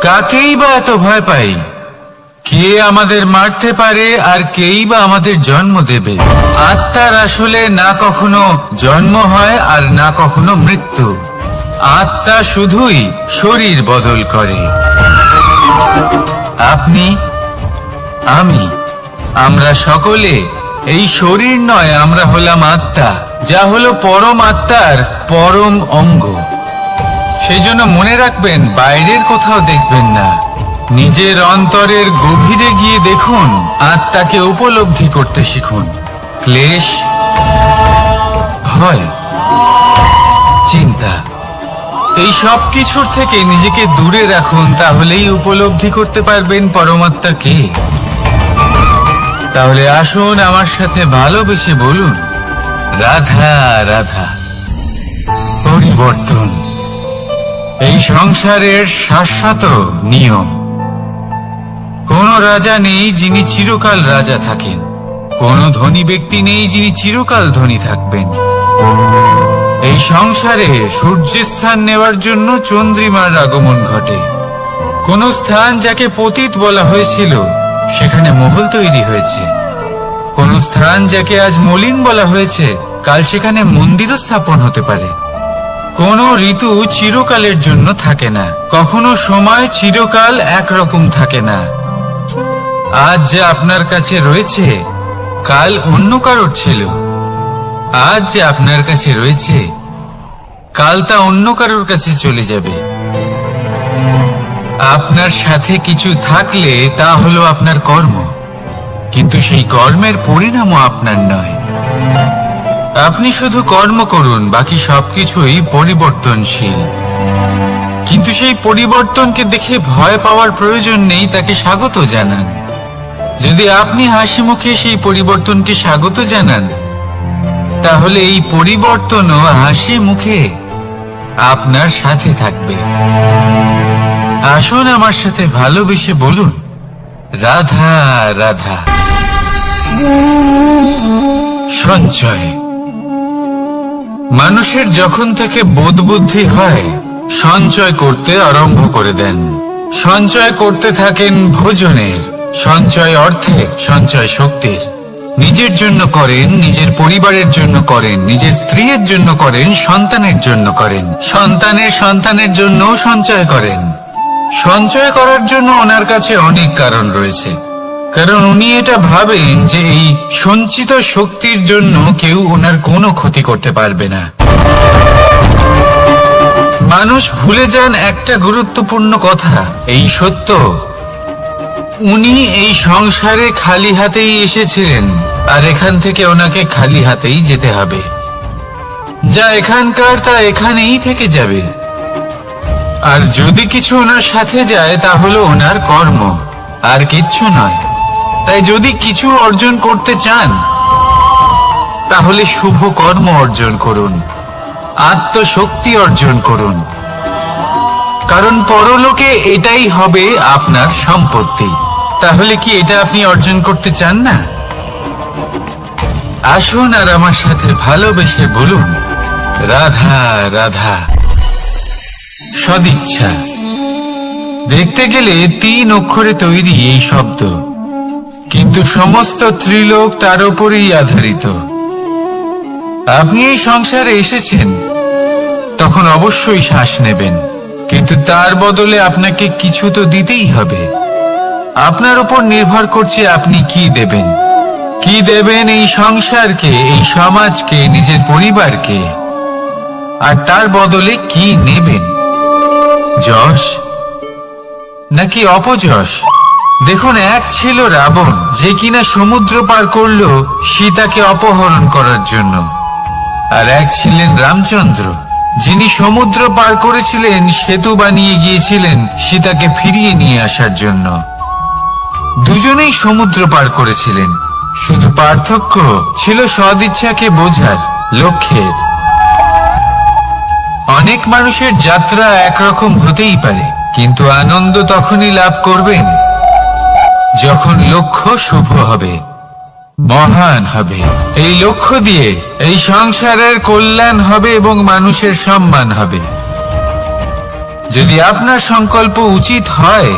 কাকেই বা এত ভয় পাই? কে আমাদের মারতে পারে আর কেই বা আমাদের জন্ম দেবে? আত্মার আসলে না কখনো জন্ম হয় আর না কখনো মৃত্যু। আত্মা শুধুই শরীর বদল করে। আপনি, আমি, আমরা সকলে এই শরীর নয়, আমরা হলাম আত্মা, যা হলো পরম আত্মার পরম অঙ্গ। সেই জন্য মনে রাখবেন, বাইরের কোথাও দেখবেন না, নিজের অন্তরের গভীরে গিয়ে দেখুন, আত্মাকে উপলব্ধি করতে শিখুন। ক্লেশ, ভয়, চিন্তা, এই সব কিছুর থেকে নিজেকে দূরে রাখুন, তাহলেই উপলব্ধি করতে পারবেন পরমাত্মা কে। তাহলে আসুন আমার সাথে ভালোবেসে বলুন, রাধা রাধা। পরিবর্তন এই সংসারের শাশ্বত নিয়ম। কোন রাজা নেই যিনি চিরকাল রাজা থাকেন, কোন ধনী ব্যক্তি নেই যিনি চিরকাল ধনী থাকবেন। এই সংসারে সূর্যের স্থান নেওয়ার জন্য চন্দ্রিমার আগমন ঘটে। কোন স্থান যাকে পতিত বলা হয়েছিল, সেখানে মহল তৈরি হয়েছে। কোন স্থান যাকে আজ মলিন বলা হয়েছে, কাল সেখানে মন্দিরও স্থাপন হতে পারে। কোন ঋতু চিরকালের জন্য থাকে না, কখনো সময় চিরকাল একরকম থাকে না। আজ যে আপনার কাছে রয়েছে, কাল অন্য কারোর ছিল। আজ যে আপনার কাছে রয়েছে, কাল তা অন্য কারোর কাছে চলে যাবে। আপনার সাথে কিছু থাকলে তা হলো আপনার কর্ম, কিন্তু সেই কর্মের পরিণামও আপনার নয়। আপনি শুধু কর্ম করুন, বাকি সবকিছুই পরিবর্তনশীল। কিন্তু সেই পরিবর্তনকে দেখে ভয় পাওয়ার প্রয়োজন নেই, তাকে স্বাগত জানান। যদি আপনি হাসি মুখে সেই পরিবর্তনকে স্বাগত জানান, তাহলে এই পরিবর্তনও হাসি মুখে আপনার সাথে থাকবে। আসুন আমার সাথে ভালোবেসে বলুন, রাধা রাধা। সঞ্চয় মানুষের যখন থেকে বোধ বুদ্ধি হয়, সঞ্চয় করতে আরম্ভ করে দেন। সঞ্চয় করতে থাকেন ভোজনের, সঞ্চয় অর্থের, সঞ্চয় শক্তির। নিজের জন্য করেন, নিজের পরিবারের জন্য করেন, নিজের স্ত্রীর জন্য করেন, সন্তানের জন্য করেন, সন্তানের সন্তানের জন্য সঞ্চয় করেন। সঞ্চয় করার জন্য ওনার কাছে অনেক কারণ রয়েছে, কারণ উনি এটা ভাবেন যে এই সঞ্চিত শক্তির জন্য কেউ ওনার কোনো ক্ষতি করতে পারবে না। মানুষ ভুলে যান একটা গুরুত্বপূর্ণ কথা, এই সত্য, উনি এই সংসারে খালি হাতেই এসেছিলেন, আর এখান থেকে ওনাকে খালি হাতেই যেতে হবে। যা এখানকার তা এখানেই থেকে যাবে। আর যদি কিছু ওনার সাথে যায়, তা হলো ওনার কর্ম, আর কিচ্ছু নয়। তাই যদি কিছু অর্জন করতে চান, তাহলে শুভ কর্ম অর্জন করুন, আত্মশক্তি অর্জন করুন, কারণ পরলোকে এটাই হবে আপনার সম্পত্তি। তাহলে কি এটা আপনি অর্জন করতে চান না? আসুন আর আমার সাথে ভালোবেসে বলুন, রাধা রাধা। সদিচ্ছা দেখতে গেলে 3 অক্ষরে তৈরি এই শব্দ, কিন্তু সমস্ত ত্রিলোক তার উপরেই আধারিত। আপনি এই সংসারে এসেছেন তখন অবশ্যই শ্বাস নেবেন, কিন্তু তার বদলে আপনাকে কিছু তো দিতেই হবে। আপনার উপর নির্ভর করছে আপনি কি দেবেন। কি দেবেন এই সংসারকে, এই সমাজকে, নিজের পরিবারকে, আর তার বদলে কি নেবেন? যশ নাকি অপযশ? দেখুন, এক ছিল রাবণ, যে কিনা সমুদ্র পার করল সীতাকে অপহরণ করার জন্য, আর এক ছিলেন রামচন্দ্র, যিনি সমুদ্র পার করেছিলেন, সেতু বানিয়ে গিয়েছিলেন সীতাকে ফিরিয়ে নিয়ে আসার জন্য। দুজনেই সমুদ্র পার করেছিলেন, শুধু পার্থক্য ছিল সদিচ্ছাকে বোঝার, লক্ষ্যের। অনেক মানুষের যাত্রা একরকম হতেই পারে, কিন্তু আনন্দ তখনই লাভ করবেন যখন লক্ষ্য শুভ হবে, মহান হবে। এই লক্ষ্য দিয়ে এই সংসারের কল্যাণ হবে এবং মানুষের সম্মান হবে। যদি আপনার সংকল্প উচিত হয়,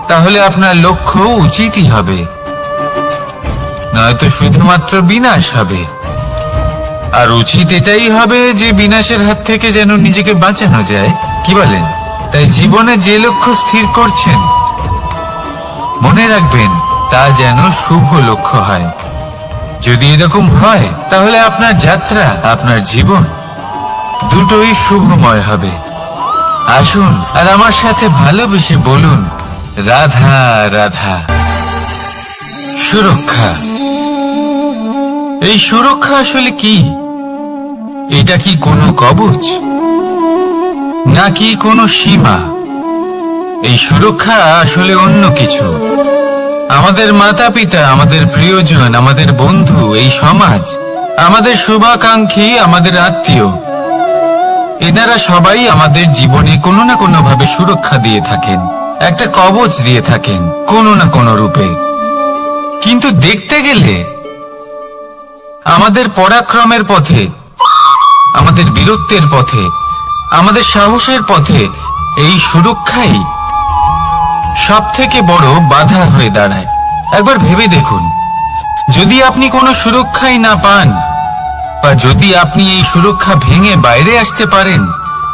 তাহলে আপনার লক্ষ্য উচিতই হবে, নয়তো শুধুমাত্র বিনাশ হবে। আর উচিত এটাই হবে যে বিনাশের হাত থেকে যেন নিজেকে বাঁচানো যায়, কি বলেন? তাই জীবনে যে লক্ষ্য স্থির করছেন, মনে রাখবেন তা যেন শুভ লক্ষ্য হয়। যদি এরকম হয়, তাহলে আপনার যাত্রা, আপনার জীবন দুটোই শুভময় হবে। আসুন আর আমার সাথে ভালোবেসে বলুন, রাধা রাধা। সুরক্ষা। এই সুরক্ষা আসলে কি? এটা কি কোনো কবচ নাকি কোনো সীমা? এই সুরক্ষা আসলে অন্য কিছু। আমাদের মাতা পিতা, আমাদের প্রিয়জন, আমাদের বন্ধু, এই সমাজ, আমাদের শুভাকাঙ্ক্ষী, আমাদের আত্মীয়, এনারা সবাই আমাদের জীবনে কোনো না কোনো ভাবে সুরক্ষা দিয়ে থাকেন, একটা কবচ দিয়ে থাকেন কোনো না কোনো রূপে। কিন্তু দেখতে গেলে আমাদের পরাক্রমের পথে, আমাদের বীরত্বের পথে, আমাদের সাহসের পথে এই সুরক্ষাই সব থেকে বড় বাধা হয়ে দাঁড়ায়। একবার ভেবে দেখুন, যদি আপনি কোনো সুরক্ষাই না পান, বা যদি আপনি এই সুরক্ষা ভেঙে বাইরে আসতে পারেন,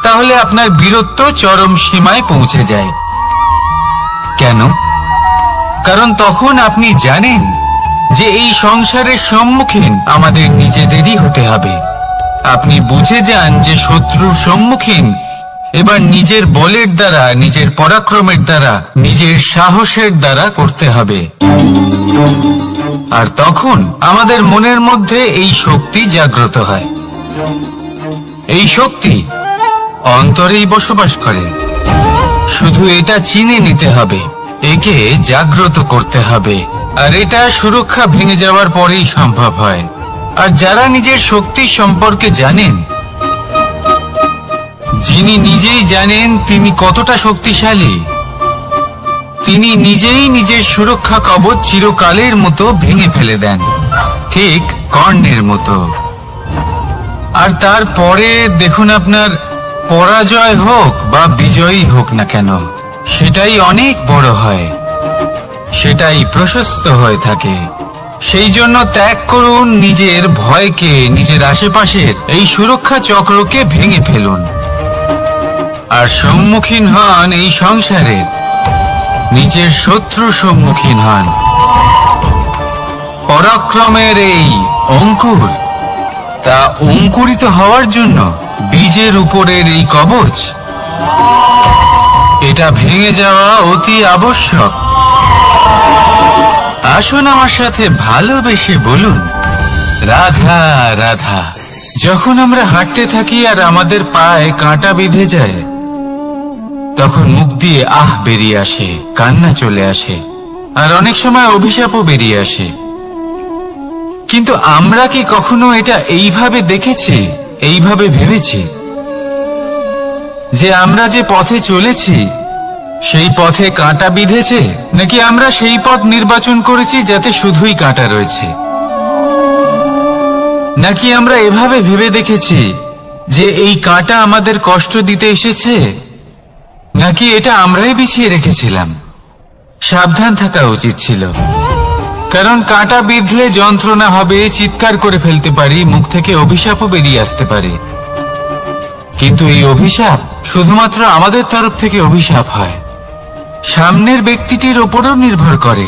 তাহলে আপনার বীরত্ব চরম সীমায় পৌঁছে যায়। কেন? কারণ তখন আপনি জানেন যে এই সংসারের সম্মুখীন আমাদের নিজেদেরই হতে হবে। আপনি বুঝে যান যে শত্রুর সম্মুখীন এবার নিজের বলের দ্বারা, নিজের পরাক্রমের দ্বারা, নিজের সাহসের দ্বারা করতে হবে। আর তখন আমাদের মনের মধ্যে এই শক্তি জাগ্রত হয়। এই শক্তি অন্তরেই বসবাস করে। শুধু এটা চিনে নিতে হবে, একে জাগ্রত করতে হবে। আর এটা সুরক্ষা ভেঙে যাওয়ার পরেই সম্ভব হয়। আর যারা নিজের শক্তি সম্পর্কে জানেন, যিনি নিজেই জানেন তিনি কতটা শক্তিশালী, তিনি নিজেই নিজের সুরক্ষা কবচ চিরকালের মতো ভেঙে ফেলে দেন, ঠিক কর্ণের মতো। আর তারপরে দেখুন, আপনার পরাজয় হোক বা বিজয়ী হোক না কেন, সেটাই অনেক বড় হয়, সেটাই প্রশস্ত হয়ে থাকে। সেই জন্য ত্যাগ করুন নিজের ভয়কে, নিজের আশেপাশের এই সুরক্ষা চক্রকে ভেঙে ফেলুন, আর সম্মুখীন হন এই সংসারের নিজের শত্রু সম্মুখীন হন। পরাক্রমের এই অঙ্কুর, তা অঙ্কুরিত হওয়ার জন্য বীজের উপরের এই কবচ, এটা ভেঙে যাওয়া অতি আবশ্যক। আসুন আমার সাথে ভালোবেসে বলুন, রাধা রাধা। যখন আমরা হাঁটতে থাকি আর আমাদের পায়ে কাঁটা বেঁধে যায়, তখন মুখ দিয়ে আহ বেরিয়ে আসে, কান্না চলে আসে, আর অনেক সময় অভিশাপও বেরিয়ে আসে। কিন্তু আমরা কি কখনো এটা এইভাবে দেখেছি, এইভাবে ভেবেছি যে আমরা যে পথে চলেছি সেই পথে কাঁটা বিঁধেছে, নাকি আমরা সেই পথ নির্বাচন করেছি যাতে শুধুই কাঁটা রয়েছে? নাকি আমরা এভাবে ভেবে দেখেছি যে এই কাঁটা আমাদের কষ্ট দিতে এসেছে, নাকি এটা আমরাই বিছিয়ে রেখেছিলাম? সাবধান থাকা উচিত ছিল, কারণ কাঁটা বিঁধলে যন্ত্রণা হবে, চিৎকার করে ফেলতে পারি, মুখ থেকে অভিশাপও বেরিয়ে আসতে পারে। কিন্তু এই অভিশাপ শুধুমাত্র আমাদের তরফ থেকে অভিশাপ হয়, সামনের ব্যক্তিটির ওপরও নির্ভর করে।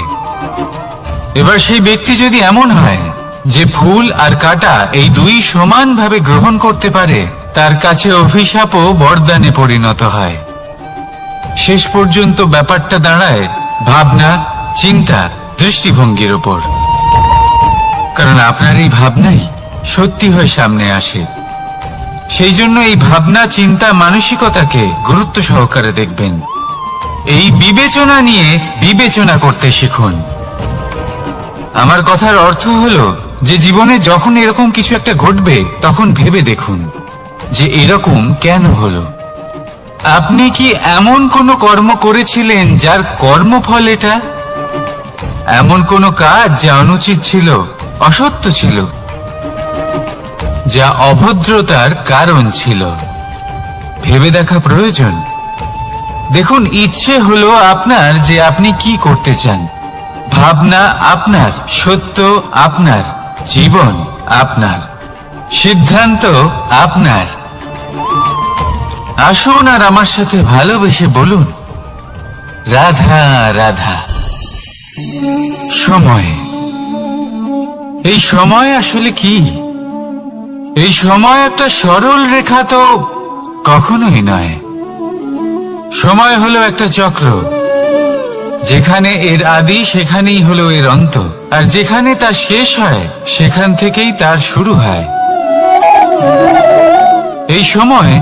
এবার সেই ব্যক্তি যদি এমন হয় যে ফুল আর কাঁটা এই দুই সমানভাবে গ্রহণ করতে পারে, তার কাছে অভিশাপও বরদানে পরিণত হয়। শেষ পর্যন্ত ব্যাপারটা দাঁড়ায় ভাবনা, চিন্তা, দৃষ্টিভঙ্গির ওপর। কারণ আপনার এই ভাবনাই সত্যি হয়ে সামনে আসে। সেই জন্য এই ভাবনা, চিন্তা, মানসিকতাকে গুরুত্ব সহকারে দেখবেন। এই বিবেচনা নিয়ে বিবেচনা করতে শিখুন। আমার কথার অর্থ হলো যে জীবনে যখন এরকম কিছু একটা ঘটবে, তখন ভেবে দেখুন যে এরকম কেন হলো। আপনি কি এমন কোনো কর্ম করেছিলেন যার কর্মফল এটা? এমন কোনো কাজ যা অনুচিত ছিল, অসত্য ছিল, যা অভদ্রতার কারণ ছিল? ভেবে দেখা প্রয়োজন। দেখুন, ইচ্ছে হলো আপনার যে আপনি কি করতে চান, ভাবনা আপনার, সত্য আপনার, জীবন আপনার, সিদ্ধান্ত আপনার। আসুন আর আমার সাথে ভালোবেসে বলুন, রাধা রাধা। সময়, এই সময় আসলে কি? এই সময় একটা সরল রেখা তো কখনোই নয়। সময় হলো একটা চক্র, যেখানে এর আদি সেখানেই হলো এর অন্ত, আর যেখানে তা শেষ হয় সেখান থেকেই তার শুরু হয়। এই সময়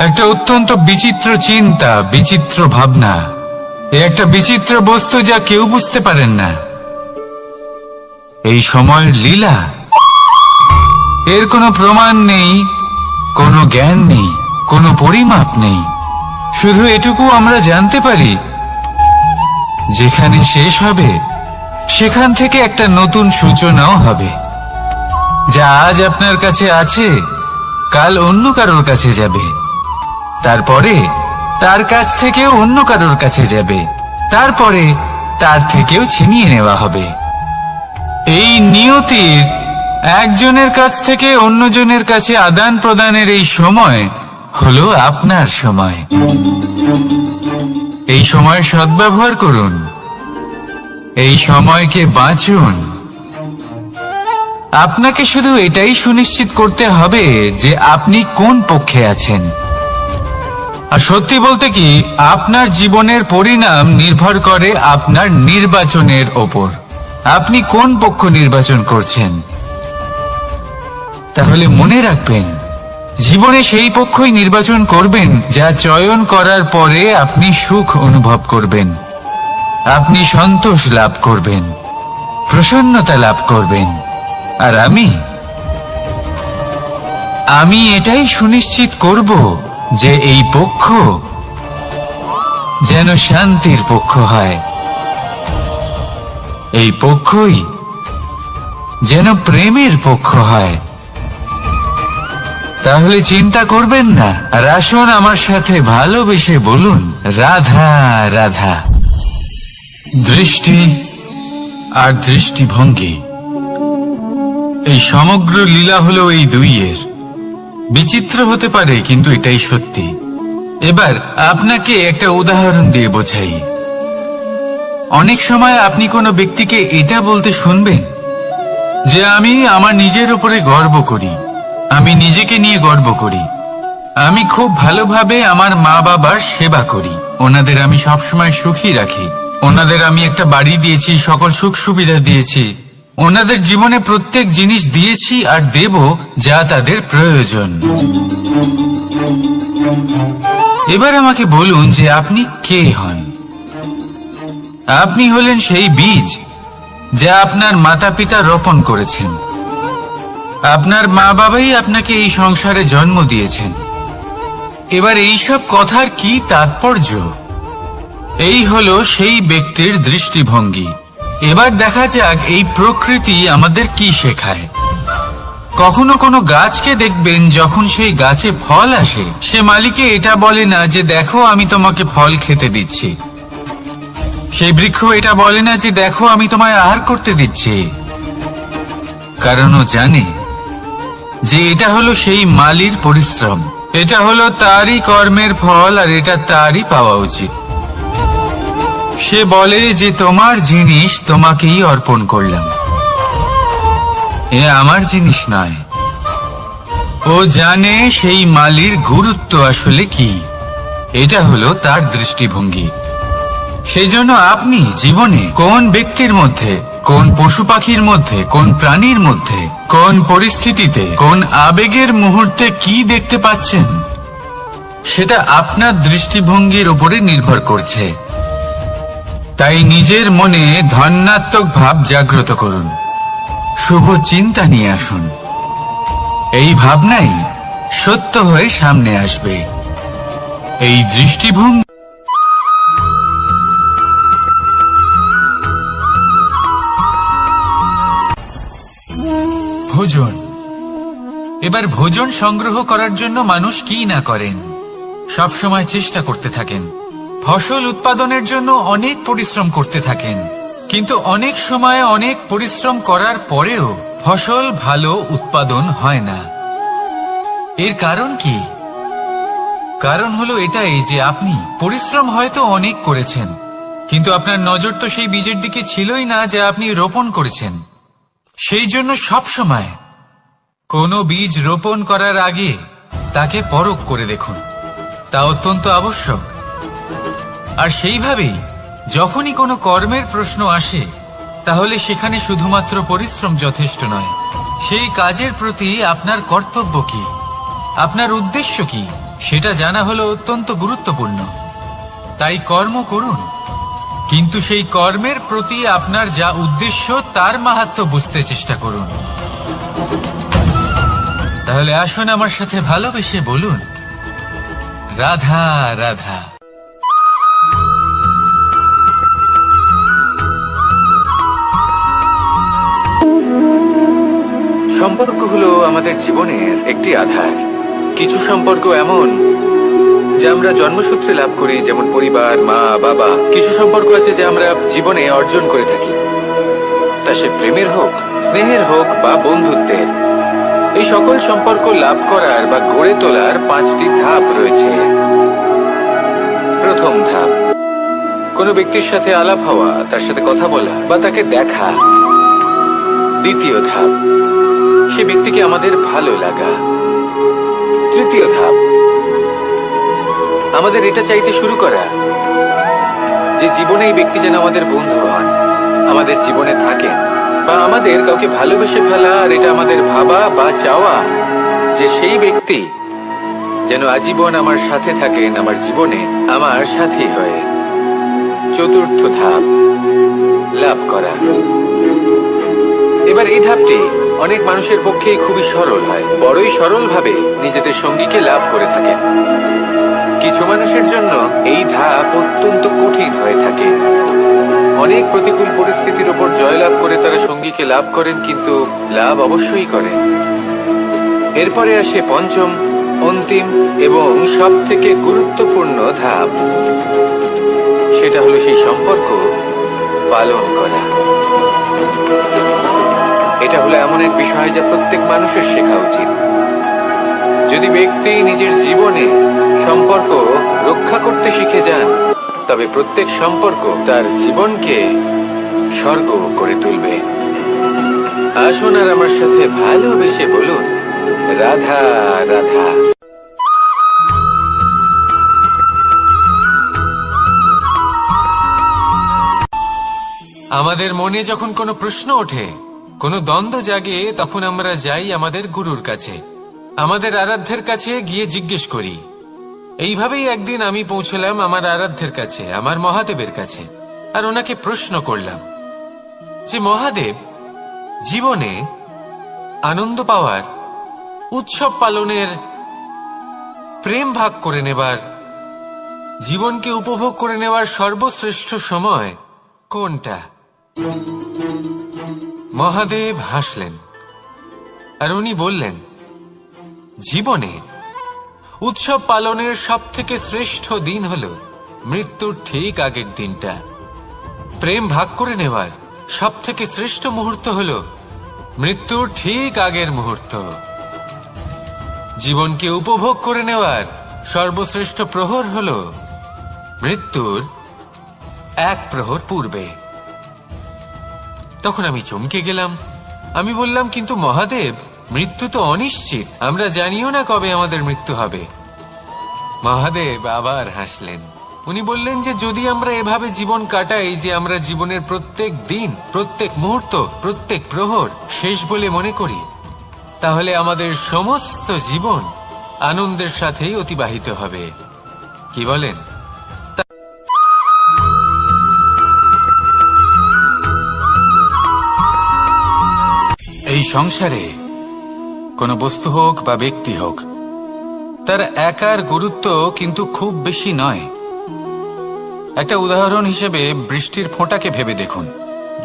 একটা অত্যন্ত বিচিত্র চিন্তা, বিচিত্র ভাবনা, একটা বিচিত্র বস্তু যা কেউ বুঝতে পারেন না। এই সময়ের লীলা, এর কোনো প্রমাণ নেই, কোনো জ্ঞান নেই, কোনো পরিমাপ নেই। শুধু এটুকু আমরা জানতে পারি, যেখানে শেষ হবে সেখান থেকে একটা নতুন সূচনাও হবে। যা আজ আপনার কাছে আছে, কাল অন্য কারোর কাছে যাবে, তারপরে তার কাছ থেকেও অন্য কারোর কাছে যাবে, তারপরে তার থেকেও ছিনিয়ে নেওয়া হবে। এই নিয়তির একজনের কাছ থেকে অন্যজনের কাছে আদান প্রদানের এই সময় হলো আপনার সময়। এই সময় সদ্ব্যবহার করুন, এই সময়কে বাঁচুন। আপনাকে শুধু এটাই সুনিশ্চিত করতে হবে যে আপনি কোন পক্ষে আছেন। আর সত্যি বলতে কি, আপনার জীবনের পরিণাম নির্ভর করে আপনার নির্বাচনের ওপর। আপনি কোন পক্ষ নির্বাচন করছেন? তাহলে মনে রাখবেন, জীবনে সেই পক্ষই নির্বাচন করবেন যা চয়ন করার পরে আপনি সুখ অনুভব করবেন, আপনি সন্তোষ লাভ করবেন, প্রসন্নতা লাভ করবেন। আর আমি এটাই সুনিশ্চিত করব যে এই পক্ষ যেন শান্তির পক্ষ হয়, এই পক্ষই যেন প্রেমের পক্ষ হয়। তাহলে চিন্তা করবেন না, আর আসুন আমার সাথে ভালোবেসে বলুন, রাধা রাধা। দৃষ্টি আর দৃষ্টিভঙ্গি, এই সমগ্র লীলা হলো এই দুইয়ের। বিচিত্র হতে পারে, কিন্তু এটাই সত্যি। এবার আপনাকে একটা উদাহরণ দিয়ে বোঝাই। অনেক সময় আপনি কোনো ব্যক্তিকে এটা বলতে শুনবেন যে আমি আমার নিজের উপরে গর্ব করি, আমি নিজেকে নিয়ে গর্ব করি, আমি খুব ভালোভাবে আমার মা বাবার সেবা করি, ওনাদের আমি সবসময় সুখী রাখি, ওনাদের আমি একটা বাড়ি দিয়েছি, সকল সুখ সুবিধা দিয়েছি, ওনাদের জীবনে প্রত্যেক জিনিস দিয়েছি আর দেব যা তাদের প্রয়োজন। এবার আমাকে বলুন যে আপনি কে হন? আপনি হলেন সেই বীজ যা আপনার মাতা পিতা রোপণ করেছেন। আপনার মা বাবাই আপনাকে এই সংসারে জন্ম দিয়েছেন। এবার এইসব কথার কি তাৎপর্য? এই হলো সেই ব্যক্তির দৃষ্টিভঙ্গি। এবার দেখা যাক এই প্রকৃতি আমাদের কি শেখায়। কখনো কোনো গাছকে দেখবেন, যখন সেই গাছে ফল আসে, সে মালিকে এটা বলে না যে দেখো আমি তোমাকে ফল খেতে দিচ্ছি। সেই বৃক্ষ এটা বলে না যে দেখো আমি তোমায় আহার করতে দিচ্ছি। কারণ ও জানে যে এটা হলো সেই মালির পরিশ্রম, এটা হলো তারই কর্মের ফল, আর এটা তারই পাওয়া উচিত। সে বলে যে তোমার জিনিস তোমাকেই অর্পণ করলাম, এ আমার জিনিস নয়। ও জানে সেই মালির গুরুত্ব আসলে কি, এটা হলো তার দৃষ্টিভঙ্গি। সেই জন্য আপনি জীবনে কোন ব্যক্তির মধ্যে, কোন পশু পাখির মধ্যে, কোন প্রাণীর মধ্যে, কোন পরিস্থিতিতে, কোন আবেগের মুহূর্তে কি দেখতে পাচ্ছেন, সেটা আপনার দৃষ্টিভঙ্গির উপরে নির্ভর করছে। তাই নিজের মনে ধনাত্মক ভাব জাগ্রত করুন, শুভ চিন্তা নিয়ে আসুন। এই ভাবনাই সত্য হয়ে সামনে আসবে। এই দৃষ্টিভঙ্গি। ভোজন। এবার ভোজন সংগ্রহ করার জন্য মানুষ কি না করেন, সব সময় চেষ্টা করতে থাকেন। ফসল উৎপাদনের জন্য অনেক পরিশ্রম করতে থাকেন, কিন্তু অনেক সময় অনেক পরিশ্রম করার পরেও ফসল ভালো উৎপাদন হয় না। এর কারণ কি? কারণ হলো এটাই যে আপনি পরিশ্রম হয়তো অনেক করেছেন, কিন্তু আপনার নজর তো সেই বীজের দিকে ছিলই না যা আপনি রোপণ করেছেন। সেই জন্য সব সময় কোনো বীজ রোপণ করার আগে তাকে পরখ করে দেখুন, তা অত্যন্ত আবশ্যক। আর সেইভাবেই যখনই কোনো কর্মের প্রশ্ন আসে, তাহলে সেখানে শুধুমাত্র পরিশ্রম যথেষ্ট নয়। সেই কাজের প্রতি আপনার কর্তব্য কি, আপনার উদ্দেশ্য কি, সেটা জানা হলো অত্যন্ত গুরুত্বপূর্ণ। তাই কর্ম করুন, কিন্তু সেই কর্মের প্রতি আপনার যা উদ্দেশ্য তার মাহাত্ম্য বুঝতে চেষ্টা করুন। তাহলে আসুন আমার সাথে ভালোবেসে বলুন, রাধা রাধা। সম্পর্ক হলো আমাদের জীবনের একটি আধার। কিছু সম্পর্ক এমন যা আমরা জন্মসূত্রে লাভ করি, যেমন পরিবার, মা, বাবা। কিছু সম্পর্ক আছে যা আমরা জীবনে অর্জন করে থাকি, তা সে প্রেমের হোক, স্নেহের হোক বা বন্ধুত্বের। এই সকল সম্পর্ক লাভ করার বা গড়ে তোলার 5টি ধাপ রয়েছে। প্রথম ধাপ, কোনো ব্যক্তির সাথে আলাপ হওয়া, তার সাথে কথা বলা বা তাকে দেখা। দ্বিতীয় ধাপ, সে ব্যক্তিকে আমাদের ভালো লাগা। তৃতীয় ধাপ, আমাদের এটা চাইতে শুরু করা যে জীবনে এই ব্যক্তি যেন আমাদের বন্ধু হন, আমাদের জীবনে থাকেন, বা আমাদের কাউকে ভালোবেসে ফেলা। আর এটা আমাদের ভাবা বা চাওয়া যে সেই ব্যক্তি যেন আজীবন আমার সাথে থাকেন, আমার জীবনে আমার সাথী হয়ে। চতুর্থ ধাপ, লাভ করা। এবার এই ধাপটি অনেক মানুষের পক্ষেই খুবই সরল হয়, বড়ই সরলভাবে নিজেদের সঙ্গীকে লাভ করে থাকেন। কিছু মানুষের জন্য এই ধাপ অত্যন্ত কঠিন হয়ে থাকে। অনেক প্রতিকূল পরিস্থিতির উপর জয়লাভ করে তারা সঙ্গীকে লাভ করেন, কিন্তু লাভ অবশ্যই করেন। এরপরে আসে পঞ্চম, অন্তিম এবং সব থেকে গুরুত্বপূর্ণ ধাপ। সেটা হলো সেই সম্পর্ক পালন করা। এটা হলো এমন এক বিষয় যা প্রত্যেক মানুষের শেখা উচিত। যদি ব্যক্তি নিজের জীবনে সম্পর্ক রক্ষা করতে শিখে যান, তবে প্রত্যেক সম্পর্ক তার জীবনকে স্বর্গ করে তুলবে। আসুন আর আমার সাথে ভালোবেসে বলুন, রাধা রাধা। আমাদের মনে যখন কোনো প্রশ্ন ওঠে, কোনো দ্বন্দ্ব জাগে, তখন আমরা যাই আমাদের গুরুর কাছে, আমাদের আরাধ্যের কাছে গিয়ে জিজ্ঞেস করি। এইভাবেই একদিন আমি পৌঁছলাম আমার আরাধ্যের কাছে, আমার মহাদেবের কাছে, আর ওনাকে প্রশ্ন করলাম যে মহাদেব, জীবনে আনন্দ পাওয়ার, উৎসব পালনের, প্রেম ভাগ করে নেবার, জীবনকে উপভোগ করে নেওয়ার সর্বশ্রেষ্ঠ সময় কোনটা? মহাদেব হাসলেন আর উনি বললেন, জীবনে উৎসব পালনের সব থেকে শ্রেষ্ঠ দিন হলো মৃত্যুর ঠিক আগের দিনটা। প্রেম ভাগ করে নেওয়ার সব থেকে শ্রেষ্ঠ মুহূর্ত হলো মৃত্যুর ঠিক আগের মুহূর্ত। জীবনকে উপভোগ করে নেওয়ার সর্বশ্রেষ্ঠ প্রহর হল মৃত্যুর এক প্রহর পূর্বে। তখন আমি চমকে গেলাম। আমি বললাম, কিন্তু মহাদেব, মৃত্যু তো অনিশ্চিত, আমরা জানিও না কবে আমাদের মৃত্যু হবে। মহাদেব আবার হাসলেন। উনি বললেন যে যদি আমরা এভাবে জীবন কাটাই যে আমরা জীবনের প্রত্যেক দিন, প্রত্যেক মুহূর্ত, প্রত্যেক প্রহর শেষ বলে মনে করি, তাহলে আমাদের সমস্ত জীবন আনন্দের সাথেই অতিবাহিত হবে। কি বলেন? এই সংসারে কোনো বস্তু হোক বা ব্যক্তি হোক, তার একার গুরুত্ব কিন্তু খুব বেশি নয়। একটা উদাহরণ হিসেবে বৃষ্টির ফোঁটাকে ভেবে দেখুন।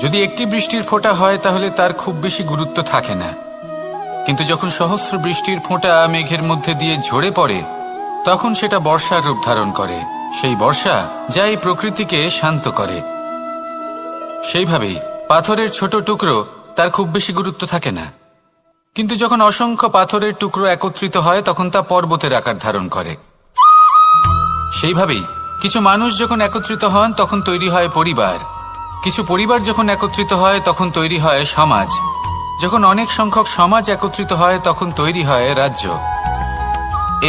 যদি একটি বৃষ্টির ফোঁটা হয় তাহলে তার খুব বেশি গুরুত্ব থাকে না, কিন্তু যখন সহস্র বৃষ্টির ফোঁটা মেঘের মধ্যে দিয়ে ঝরে পড়ে, তখন সেটা বর্ষার রূপ ধারণ করে। সেই বর্ষা যা এই প্রকৃতিকে শান্ত করে। সেইভাবেই পাথরের ছোট টুকরো, তার খুব বেশি গুরুত্ব থাকে না, কিন্তু যখন অসংখ্য পাথরের টুকরো একত্রিত হয় তখন তা পর্বতের আকার ধারণ করে। সেইভাবেই কিছু মানুষ যখন একত্রিত হন তখন তৈরি হয় পরিবার, কিছু পরিবার যখন একত্রিত হয় তখন তৈরি হয় সমাজ, যখন অনেক সংখ্যক সমাজ একত্রিত হয় তখন তৈরি হয় রাজ্য।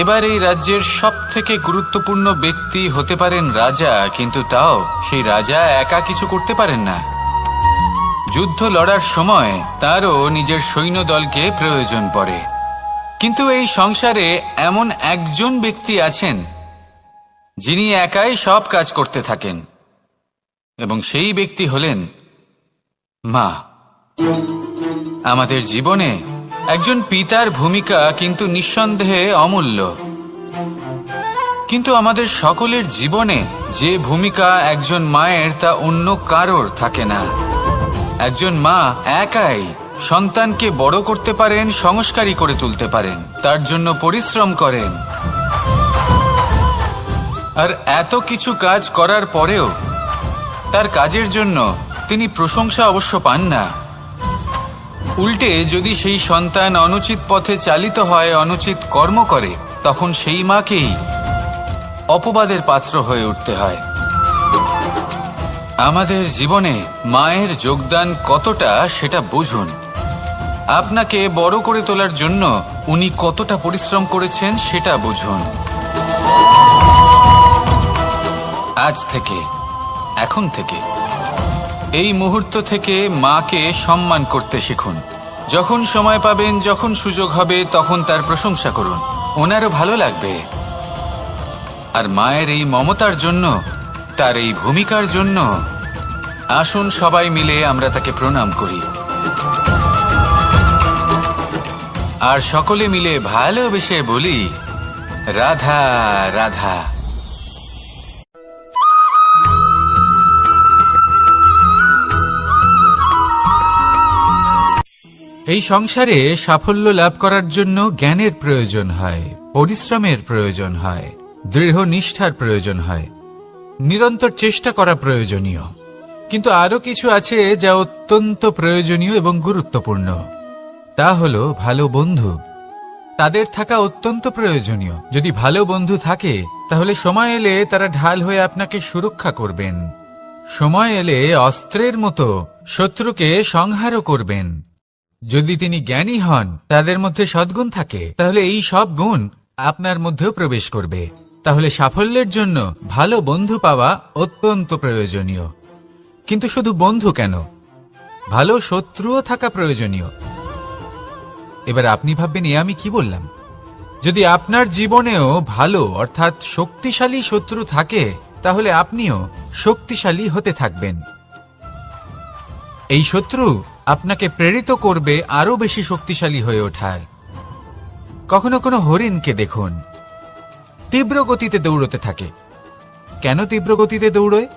এবার এই রাজ্যের সবথেকে গুরুত্বপূর্ণ ব্যক্তি হতে পারেন রাজা, কিন্তু তাও সেই রাজা একা কিছু করতে পারেন না। যুদ্ধ লড়ার সময় তারও নিজের সৈন্যদলকে প্রয়োজন পড়ে। কিন্তু এই সংসারে এমন একজন ব্যক্তি আছেন যিনি একাই সব কাজ করতে থাকেন, এবং সেই ব্যক্তি হলেন মা। আমাদের জীবনে একজন পিতার ভূমিকা কিন্তু নিঃসন্দেহে অমূল্য, কিন্তু আমাদের সকলের জীবনে যে ভূমিকা একজন মায়ের তা অন্য কারোর থাকে না। একজন মা একাই সন্তানকে বড় করতে পারেন, সংস্কারী করে তুলতে পারেন, তার জন্য পরিশ্রম করেন। আর এত কিছু কাজ করার পরেও তার কাজের জন্য তিনি প্রশংসা অবশ্য পান না। উল্টে যদি সেই সন্তান অনুচিত পথে চালিত হয়, অনুচিত কর্ম করে, তখন সেই মাকেই অপবাদের পাত্র হয়ে উঠতে হয়। আমাদের জীবনে মায়ের যোগদান কতটা সেটা বুঝুন। আপনাকে বড় করে তোলার জন্য উনি কতটা পরিশ্রম করেছেন সেটা বুঝুন। আজ থেকে, এখন থেকে, এই মুহূর্ত থেকে মাকে সম্মান করতে শিখুন। যখন সময় পাবেন, যখন সুযোগ হবে, তখন তার প্রশংসা করুন, ওনারও ভালো লাগবে। আর মায়ের এই মমতার জন্য, তার এই ভূমিকার জন্য আসুন সবাই মিলে আমরা তাকে প্রণাম করি, আর সকলে মিলে ভালোবেসে বলি, রাধা রাধা। এই সংসারে সাফল্য লাভ করার জন্য জ্ঞানের প্রয়োজন হয়, পরিশ্রমের প্রয়োজন হয়, দৃঢ় নিষ্ঠার প্রয়োজন হয়, নিরন্তর চেষ্টা করা প্রয়োজনীয়। কিন্তু আরো কিছু আছে যা অত্যন্ত প্রয়োজনীয় এবং গুরুত্বপূর্ণ। তা হলো ভালো বন্ধু। তাদের থাকা অত্যন্ত প্রয়োজনীয়। যদি ভালো বন্ধু থাকে তাহলে সময় এলে তারা ঢাল হয়ে আপনাকে সুরক্ষা করবেন। সময় এলে অস্ত্রের মতো শত্রুকে সংহারও করবেন। যদি তিনি জ্ঞানী হন, তাদের মধ্যে সদ্গুণ থাকে, তাহলে এই সব গুণ আপনার মধ্যেও প্রবেশ করবে। তাহলে সাফল্যের জন্য ভালো বন্ধু পাওয়া অত্যন্ত প্রয়োজনীয়। কিন্তু শুধু বন্ধু কেন, ভালো শত্রুও থাকা প্রয়োজনীয়। এবার আপনি ভাববেন, আমি কি বললাম? যদি আপনার জীবনেও ভালো অর্থাৎ শক্তিশালী শত্রু থাকে, তাহলে আপনিও শক্তিশালী হতে থাকবেন। এই শত্রু আপনাকে প্রেরিত করবে আরো বেশি শক্তিশালী হয়ে ওঠার। কখনো কোনো হরিণকে দেখুন, তীব্র গতিতে দৌড়তে থাকে। কেন তীব্র গতিতে দৌড়য়?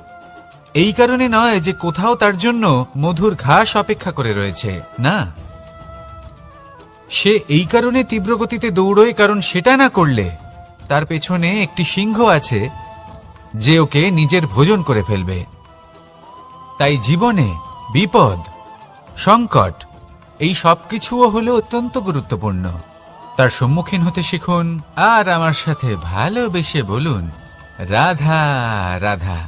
এই কারণে নয় যে কোথাও তার জন্য মধুর ঘাস অপেক্ষা করে রয়েছে, না। সে এই কারণে তীব্র গতিতে দৌড়য় কারণ সেটা না করলে তার পেছনে একটি সিংহ আছে যে ওকে নিজের ভোজন করে ফেলবে। তাই জীবনে বিপদ, সংকট, এই সবকিছুও হলো অত্যন্ত গুরুত্বপূর্ণ। তার সম্মুখীন হতে শিখুন আর আমার সাথে ভালোবেসে বলুন, রাধা রাধা।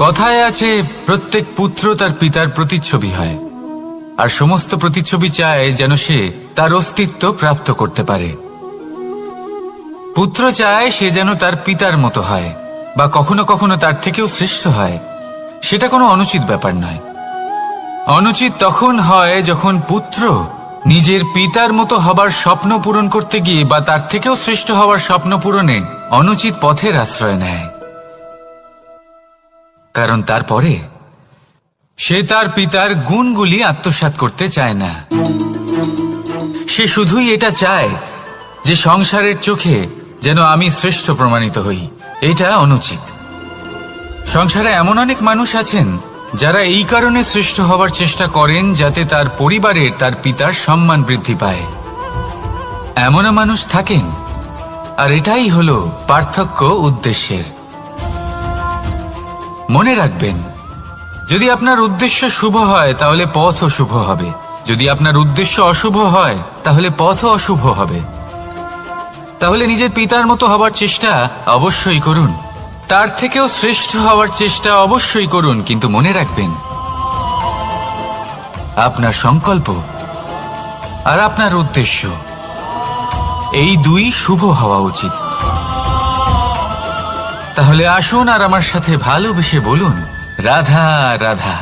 কথায় আছে, প্রত্যেক পুত্র তার পিতার প্রতিচ্ছবি হয়, আর সমস্ত প্রতিচ্ছবি চায় যেন সে তার অস্তিত্ব প্রাপ্ত করতে পারে। পুত্র চায় সে যেন তার পিতার মতো হয়, বা কখনো কখনো তার থেকেও শ্রেষ্ঠ হয়। সেটা কোনো অনুচিত ব্যাপার নয়। অনুচিত তখন হয় যখন পুত্র নিজের পিতার মতো হবার স্বপ্ন পূরণ করতে গিয়ে বা তার থেকেও শ্রেষ্ঠ হওয়ার স্বপ্ন পূরণে অনুচিত পথের আশ্রয় নেয়। কারণ তারপরে সে তার পিতার গুণগুলি আত্মসাৎ করতে চায় না। সে শুধুই এটা চায় যে সংসারের চোখে যেন আমি শ্রেষ্ঠ প্রমাণিত হই। এটা অনুচিত। সংসারে এমন অনেক মানুষ আছেন যারা এই কারণে শ্রেষ্ঠ হবার চেষ্টা করেন যাতে তার পরিবারের তার পিতার সম্মান বৃদ্ধি পায়। এমনও মানুষ থাকেন, আর এটাই হলো পার্থক্য উদ্দেশ্যের। মনে রাখবেন, যদি আপনার উদ্দেশ্য শুভ হয় তাহলে পথও শুভ হবে, যদি আপনার উদ্দেশ্য অশুভ হয় তাহলে পথও অশুভ হবে। তাহলে নিজের পিতার মতো হবার চেষ্টা অবশ্যই করুন, তার থেকেও শ্রেষ্ঠ হওয়ার চেষ্টা অবশ্যই করুন, কিন্তু মনে রাখবেন আপনার সংকল্প আর আপনার উদ্দেশ্য এই দুই শুভ হওয়া উচিত। তাহলে আসুন আর আমার সাথে ভালোবেসে বলুন, রাধা রাধা।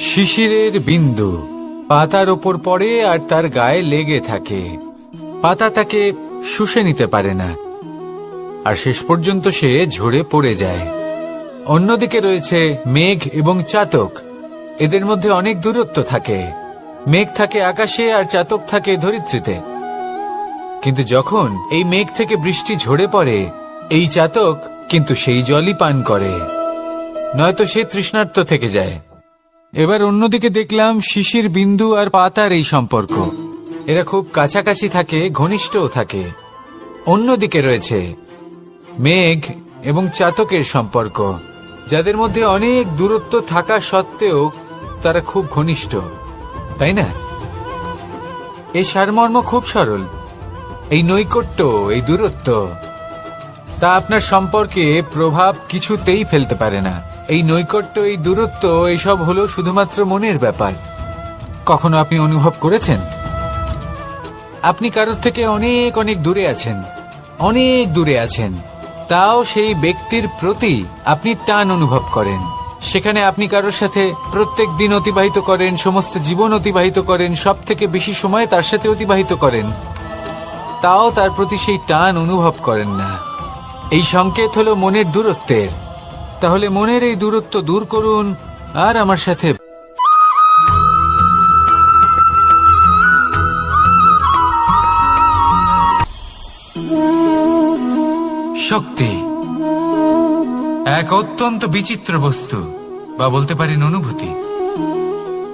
শিশিরের বিন্দু পাতার ওপর পড়ে আর তার গায়ে লেগে থাকে। পাতা তাকে শুষে নিতে পারে না, আর শেষ পর্যন্ত সে ঝরে পড়ে যায়। অন্যদিকে রয়েছে মেঘ এবং চাতক। এদের মধ্যে অনেক দূরত্ব থাকে। মেঘ থাকে আকাশে আর চাতক থাকে ধরিত্রীতে। কিন্তু যখন এই মেঘ থেকে বৃষ্টি ঝরে পড়ে, এই চাতক কিন্তু সেই জলই পান করে, নয়তো সে তৃষ্ণার্ত থেকে যায়। এবার অন্যদিকে দেখলাম শিশির বিন্দু আর পাতার এই সম্পর্ক। এরা খুব কাছাকাছি থাকে, ঘনিষ্ঠও থাকে। অন্যদিকে রয়েছে মেঘ এবং চাতকের সম্পর্ক, যাদের মধ্যে অনেক দূরত্ব থাকা সত্ত্বেও তারা খুব ঘনিষ্ঠ, তাই না? এই সারমর্ম খুব সরল। এই নৈকট্য, এই দূরত্ব, তা আপনার সম্পর্কে প্রভাব কিছুতেই ফেলতে পারে না। এই নৈকট্য, এই দূরত্ব, এইসব হলো শুধুমাত্র মনের ব্যাপার। কখনো আপনি অনুভব করেছেন আপনি কারোর থেকে অনেক অনেক দূরে আছেন, অনেক দূরে আছেন, তাও সেই ব্যক্তির প্রতি আপনি টান অনুভব করেন। সেখানে আপনি কারোর সাথে প্রত্যেক দিন অতিবাহিত করেন, সমস্ত জীবন অতিবাহিত করেন, সব থেকে বেশি সময় তার সাথে অতিবাহিত করেন, তাও তার প্রতি সেই টান অনুভব করেন না। এই সংকেত হলো মনের দূরত্বের। তাহলে মনের এই দূরত্ব দূর করুন আর আমার সাথে শক্তি এক অত্যন্ত বিচিত্র বস্তু, বা বলতে পারেন অনুভূতি।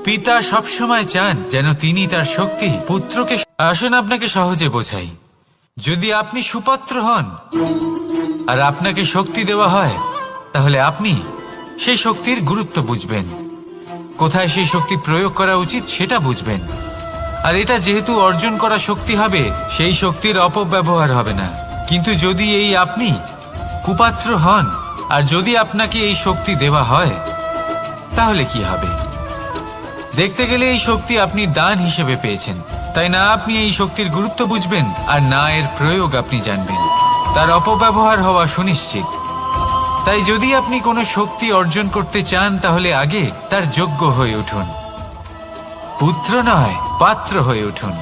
পিতা সবসময় চান যেন তিনি তার শক্তি পুত্রকে। আসুন আপনাকে সহজে বোঝাই। যদি আপনি সুপাত্র হন আর আপনাকে শক্তি দেওয়া হয়, তাহলে আপনি সেই শক্তির গুরুত্ব বুঝবেন, কোথায় সেই শক্তি প্রয়োগ করা উচিত সেটা বুঝবেন। আর এটা যেহেতু অর্জন করা শক্তি হবে, সেই শক্তির অপব্যবহার হবে না। কিন্তু যদি এই আপনি কুপাত্র হন আর যদি আপনাকে এই শক্তি দেওয়া হয়, তাহলে কি হবে? দেখতে গেলে এই শক্তি আপনি দান হিসেবে পেয়েছেন, তাই না আপনি এই শক্তির গুরুত্ব বুঝবেন আর না এর প্রয়োগ আপনি জানবেন। তার অপব্যবহার হওয়া সুনিশ্চিত। তাই যদি আপনি কোনো শক্তি অর্জন করতে চান, তাহলে আগে তার যোগ্য হয়ে উঠুন। পুত্র নয়, পাত্র হয়ে উঠুন।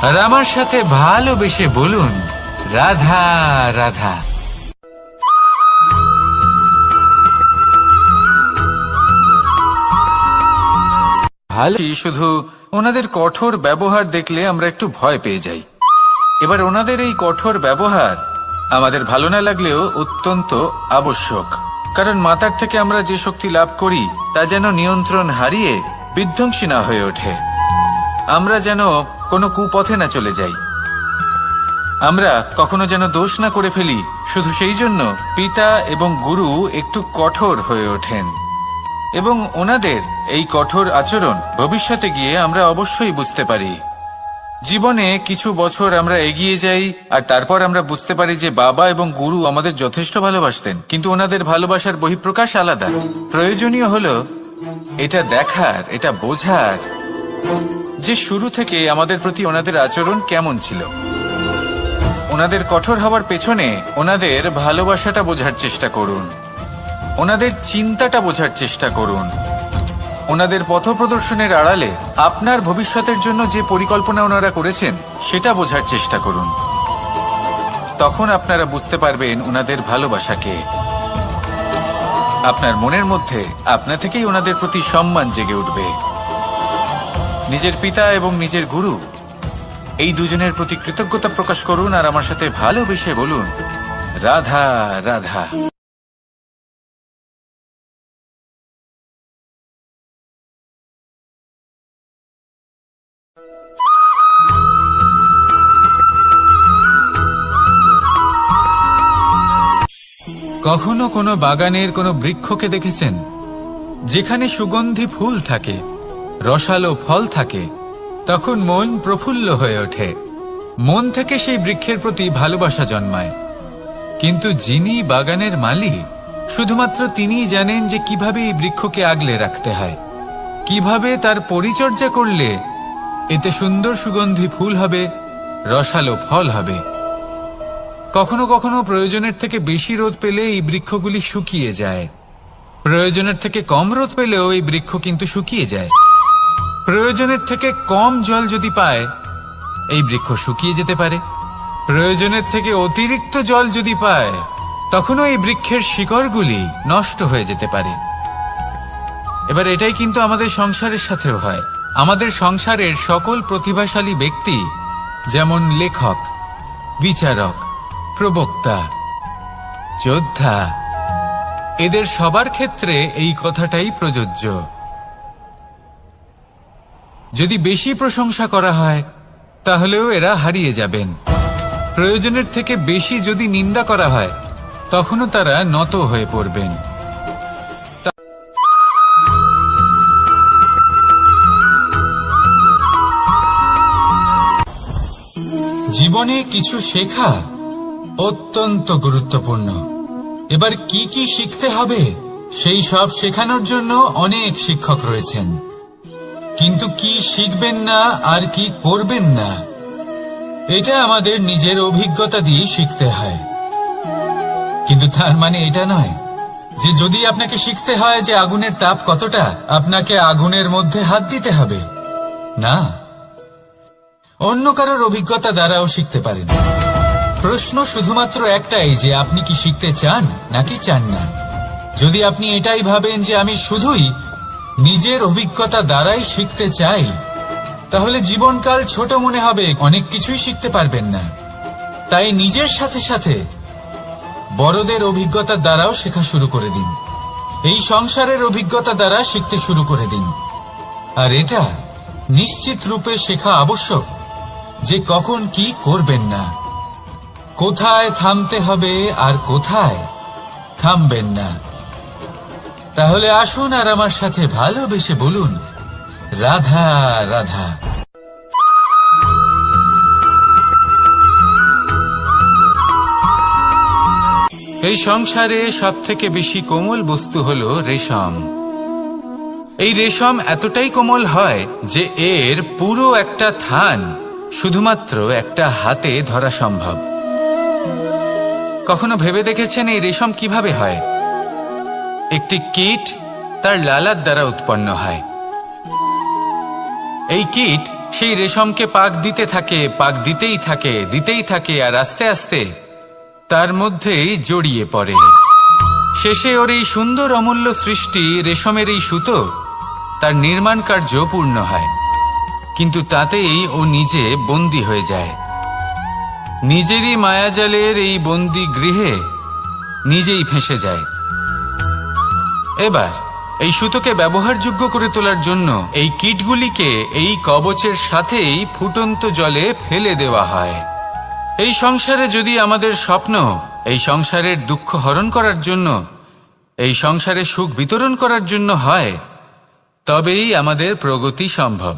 আর আমার সাথে ভালোবেসে বলুন, রাধা রাধা। ভালো, শুধু ওনাদের কঠোর ব্যবহার দেখলে আমরা একটু ভয় পেয়ে যাই। এবার ওনাদের এই কঠোর ব্যবহার আমাদের ভালো না লাগলেও অত্যন্ত আবশ্যক, কারণ মাতার থেকে আমরা যে শক্তি লাভ করি তা যেন নিয়ন্ত্রণ হারিয়ে বিধ্বংসী না হয়ে ওঠে। আমরা যেন কোনো কুপথে না চলে যাই। আমরা কখনো যেন দোষ না করে ফেলি, শুধু সেই জন্য পিতা এবং গুরু একটু কঠোর হয়ে ওঠেন, এবং ওনাদের এই কঠোর আচরণ ভবিষ্যতে গিয়ে আমরা অবশ্যই বুঝতে পারি। জীবনে কিছু বছর আমরা এগিয়ে যাই আর তারপর আমরা বুঝতে পারি যে বাবা এবং গুরু আমাদের যথেষ্ট ভালোবাসতেন, কিন্তু ওনাদের ভালোবাসার বহিঃপ্রকাশ আলাদা। প্রয়োজনীয় হলো এটা দেখার, এটা বোঝার যে শুরু থেকে আমাদের প্রতি ওনাদের আচরণ কেমন ছিল। ওনাদের কঠোর হওয়ার পেছনে ওনাদের ভালোবাসাটা বোঝার চেষ্টা করুন, ওনাদের চিন্তাটা বোঝার চেষ্টা করুন, ওনাদের পথপ্রদর্শনের আড়ালে আপনার ভবিষ্যতের জন্য যে পরিকল্পনা ওনারা করেছেন সেটা বোঝার চেষ্টা করুন। তখন আপনারা বুঝতে পারবেন ওনাদের ভালোবাসাকে। আপনার মনের মধ্যে আপনা থেকেই ওনাদের প্রতি সম্মান জেগে উঠবে। নিজের পিতা এবং নিজের গুরু এই দুজনের প্রতি কৃতজ্ঞতা প্রকাশ করুন আর আমার সাথে ভালোবেসে বলুন, রাধা রাধা। কখনো কোনো বাগানের কোনো বৃক্ষকে দেখেছেন যেখানে সুগন্ধি ফুল থাকে, রসালো ফল থাকে? তখন মন প্রফুল্ল হয়ে ওঠে, মন থেকে সেই বৃক্ষের প্রতি ভালোবাসা জন্মায়। কিন্তু যিনি বাগানের মালিক, শুধুমাত্র তিনিই জানেন যে কিভাবে এই বৃক্ষকে আগলে রাখতে হয়, কিভাবে তার পরিচর্যা করলে এতে সুন্দর সুগন্ধি ফুল হবে, রসালো ফল হবে। কখনো কখনো প্রয়োজনের থেকে বেশি রোদ পেলে এই বৃক্ষগুলি শুকিয়ে যায়, প্রয়োজনের থেকে কম রোদ পেলেও এই বৃক্ষ কিন্তু শুকিয়ে যায়। প্রয়োজনের থেকে কম জল যদি পায় এই বৃক্ষ শুকিয়ে যেতে পারে, প্রয়োজনের থেকে অতিরিক্ত জল যদি পায় তখনও এই বৃক্ষের শিকড়গুলি নষ্ট হয়ে যেতে পারে। এবার এটাই কিন্তু আমাদের সংসারের সাথেও হয়। আমাদের সংসারের সকল প্রতিভাশালী ব্যক্তি, যেমন লেখক, বিচারক, প্রবক্তা, যোদ্ধা, এদের সবার ক্ষেত্রে এই কথাটাই প্রযোজ্য। যদি বেশি প্রশংসা করা হয় তাহলেও এরা হারিয়ে যাবেন। প্রয়োজনের থেকে বেশি যদি নিন্দা করা হয় তখনও তারা নত হয়ে পড়বেন। জীবনে কিছু শেখা অত্যন্ত গুরুত্বপূর্ণ। এবার কি কি শিখতে হবে সেই সব শেখানোর জন্য অনেক শিক্ষক রয়েছেন, কিন্তু কি শিখবেন না আর কি করবেন না এটা আমাদের নিজের অভিজ্ঞতা দিয়ে শিখতে হয়। কিন্তু তার মানে এটা নয় যে যদি আপনাকে শিখতে হয় যে আগুনের তাপ কতটা, আপনাকে আগুনের মধ্যে হাত দিতে হবে। না, অন্য কারোর অভিজ্ঞতা দ্বারাও শিখতে পারেন। প্রশ্ন শুধুমাত্র একটাই যে আপনি কি শিখতে চান নাকি চান না। যদি আপনি এটাই ভাবেন যে আমি শুধুই নিজের অভিজ্ঞতা দ্বারাই শিখতে চাই, তাহলে জীবনকাল ছোট মনে হবে, অনেক কিছুই শিখতে পারবেন না। তাই নিজের সাথে সাথে বড়দের অভিজ্ঞতা দ্বারাও শেখা শুরু করে দিন। এই সংসারের অভিজ্ঞতা দ্বারা শিখতে শুরু করে দিন। আর এটা নিশ্চিত রূপে শেখা আবশ্যক যে কখন কি করবেন না, কোথায় থামতে হবে আর কোথায় থামবেন না। তাহলে আসুন আর আমার সাথে ভালোবেসে বলুন, রাধা রাধা। এই সংসারে সবথেকে বেশি কোমল বস্তু হলো রেশম। এই রেশম এতটাই কোমল হয় যে এর পুরো একটা থান শুধুমাত্র একটা হাতে ধরা সম্ভব। কখনো ভেবে দেখেছেন এই রেশম কিভাবে হয়? একটি কীট তার লালার দ্বারা উৎপন্ন হয়। এই কীট সেই রেশমকে পাক দিতে থাকে, পাক দিতেই থাকে আর আস্তে আস্তে তার মধ্যেই জড়িয়ে পড়ে। শেষে ওর এই সুন্দর অমূল্য সৃষ্টি রেশমের এই সুতো তার নির্মাণ কার্য পূর্ণ হয়, কিন্তু তাতেই ও নিজে বন্দী হয়ে যায়। নিজেরই মায়াজালের এই বন্দী গৃহে নিজেই ফেঁসে যায়। এবার এই সুতোকে ব্যবহারযোগ্য করে তোলার জন্য এই কীটগুলিকে এই কবচের সাথেই ফুটন্ত জলে ফেলে দেওয়া হয়। এই সংসারে যদি আমাদের স্বপ্ন এই সংসারের দুঃখ হরণ করার জন্য, এই সংসারে সুখ বিতরণ করার জন্য হয়, তবেই আমাদের প্রগতি সম্ভব।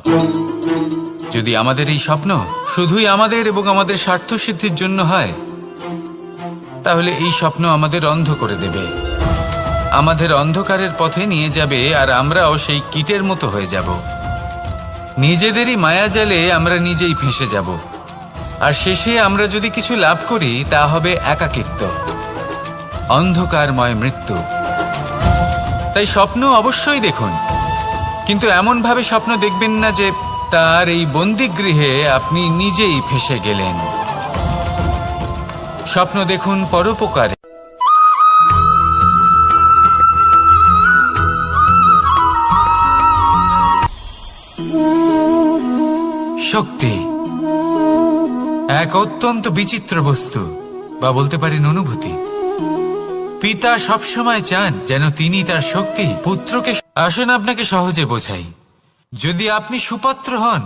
যদি আমাদের এই স্বপ্ন শুধুই আমাদের এবং আমাদের স্বার্থ সিদ্ধির জন্য হয়, তাহলে এই স্বপ্ন আমাদের অন্ধ করে দেবে, আমাদের অন্ধকারের পথে নিয়ে যাবে, আর আমরাও সেই কীটের মতো হয়ে যাব। নিজেদেরই মায়াজালে আমরা নিজেই ফেঁসে যাব, আর শেষে আমরা যদি কিছু লাভ করি তা হবে একাকিত্ব, অন্ধকারময় মৃত্যু। তাই স্বপ্ন অবশ্যই দেখুন, কিন্তু এমন ভাবে স্বপ্ন দেখবেন না যে তার এই বন্দিগৃহে আপনি নিজেই ফেঁসে গেলেন। স্বপ্ন দেখুন পরোপকারে। শক্তি এক অত্যন্ত বিচিত্র বস্তু, বা বলতে পারেন অনুভূতি। পিতা সবসময় চান যেন তিনি তার শক্তি পুত্রকে। আসুন আপনাকে সহজে বোঝাই। যদি আপনি সুপাত্র হন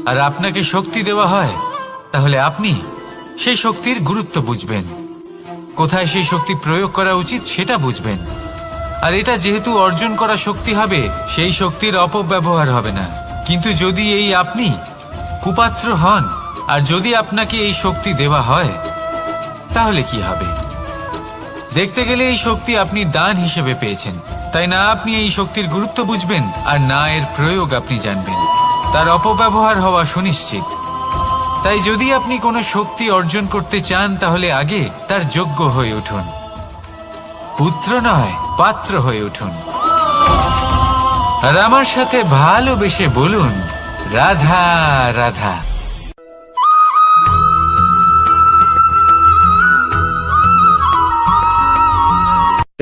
আর আপনাকে শক্তি দেওয়া হয়, তাহলে আপনি সেই শক্তির গুরুত্ব বুঝবেন, কোথায় সেই শক্তি প্রয়োগ করা উচিত সেটা বুঝবেন। আর এটা যেহেতু অর্জন করা শক্তি হবে, সেই শক্তির অপব্যবহার হবে না। কিন্তু যদি এই আপনি কুপাত্র হন আর যদি আপনাকে এই শক্তি দেওয়া হয়, তাহলে কি হবে? দেখতে গেলে এই শক্তি আপনি দান হিসেবে পেয়েছেন, তাই না আপনি এই শক্তির গুরুত্ব বুঝবেন, আর না এর প্রয়োগ আপনি জানবেন। তার অপব্যবহার হওয়া সুনিশ্চিত। তাই যদি আপনি কোনো শক্তি অর্জন করতে চান, তাহলে আগে তার যোগ্য হয়ে উঠুন, পুত্র নয় পাত্র হয়ে উঠুন। আর আমার সাথে ভালোবেসে বলুন, রাধা রাধা।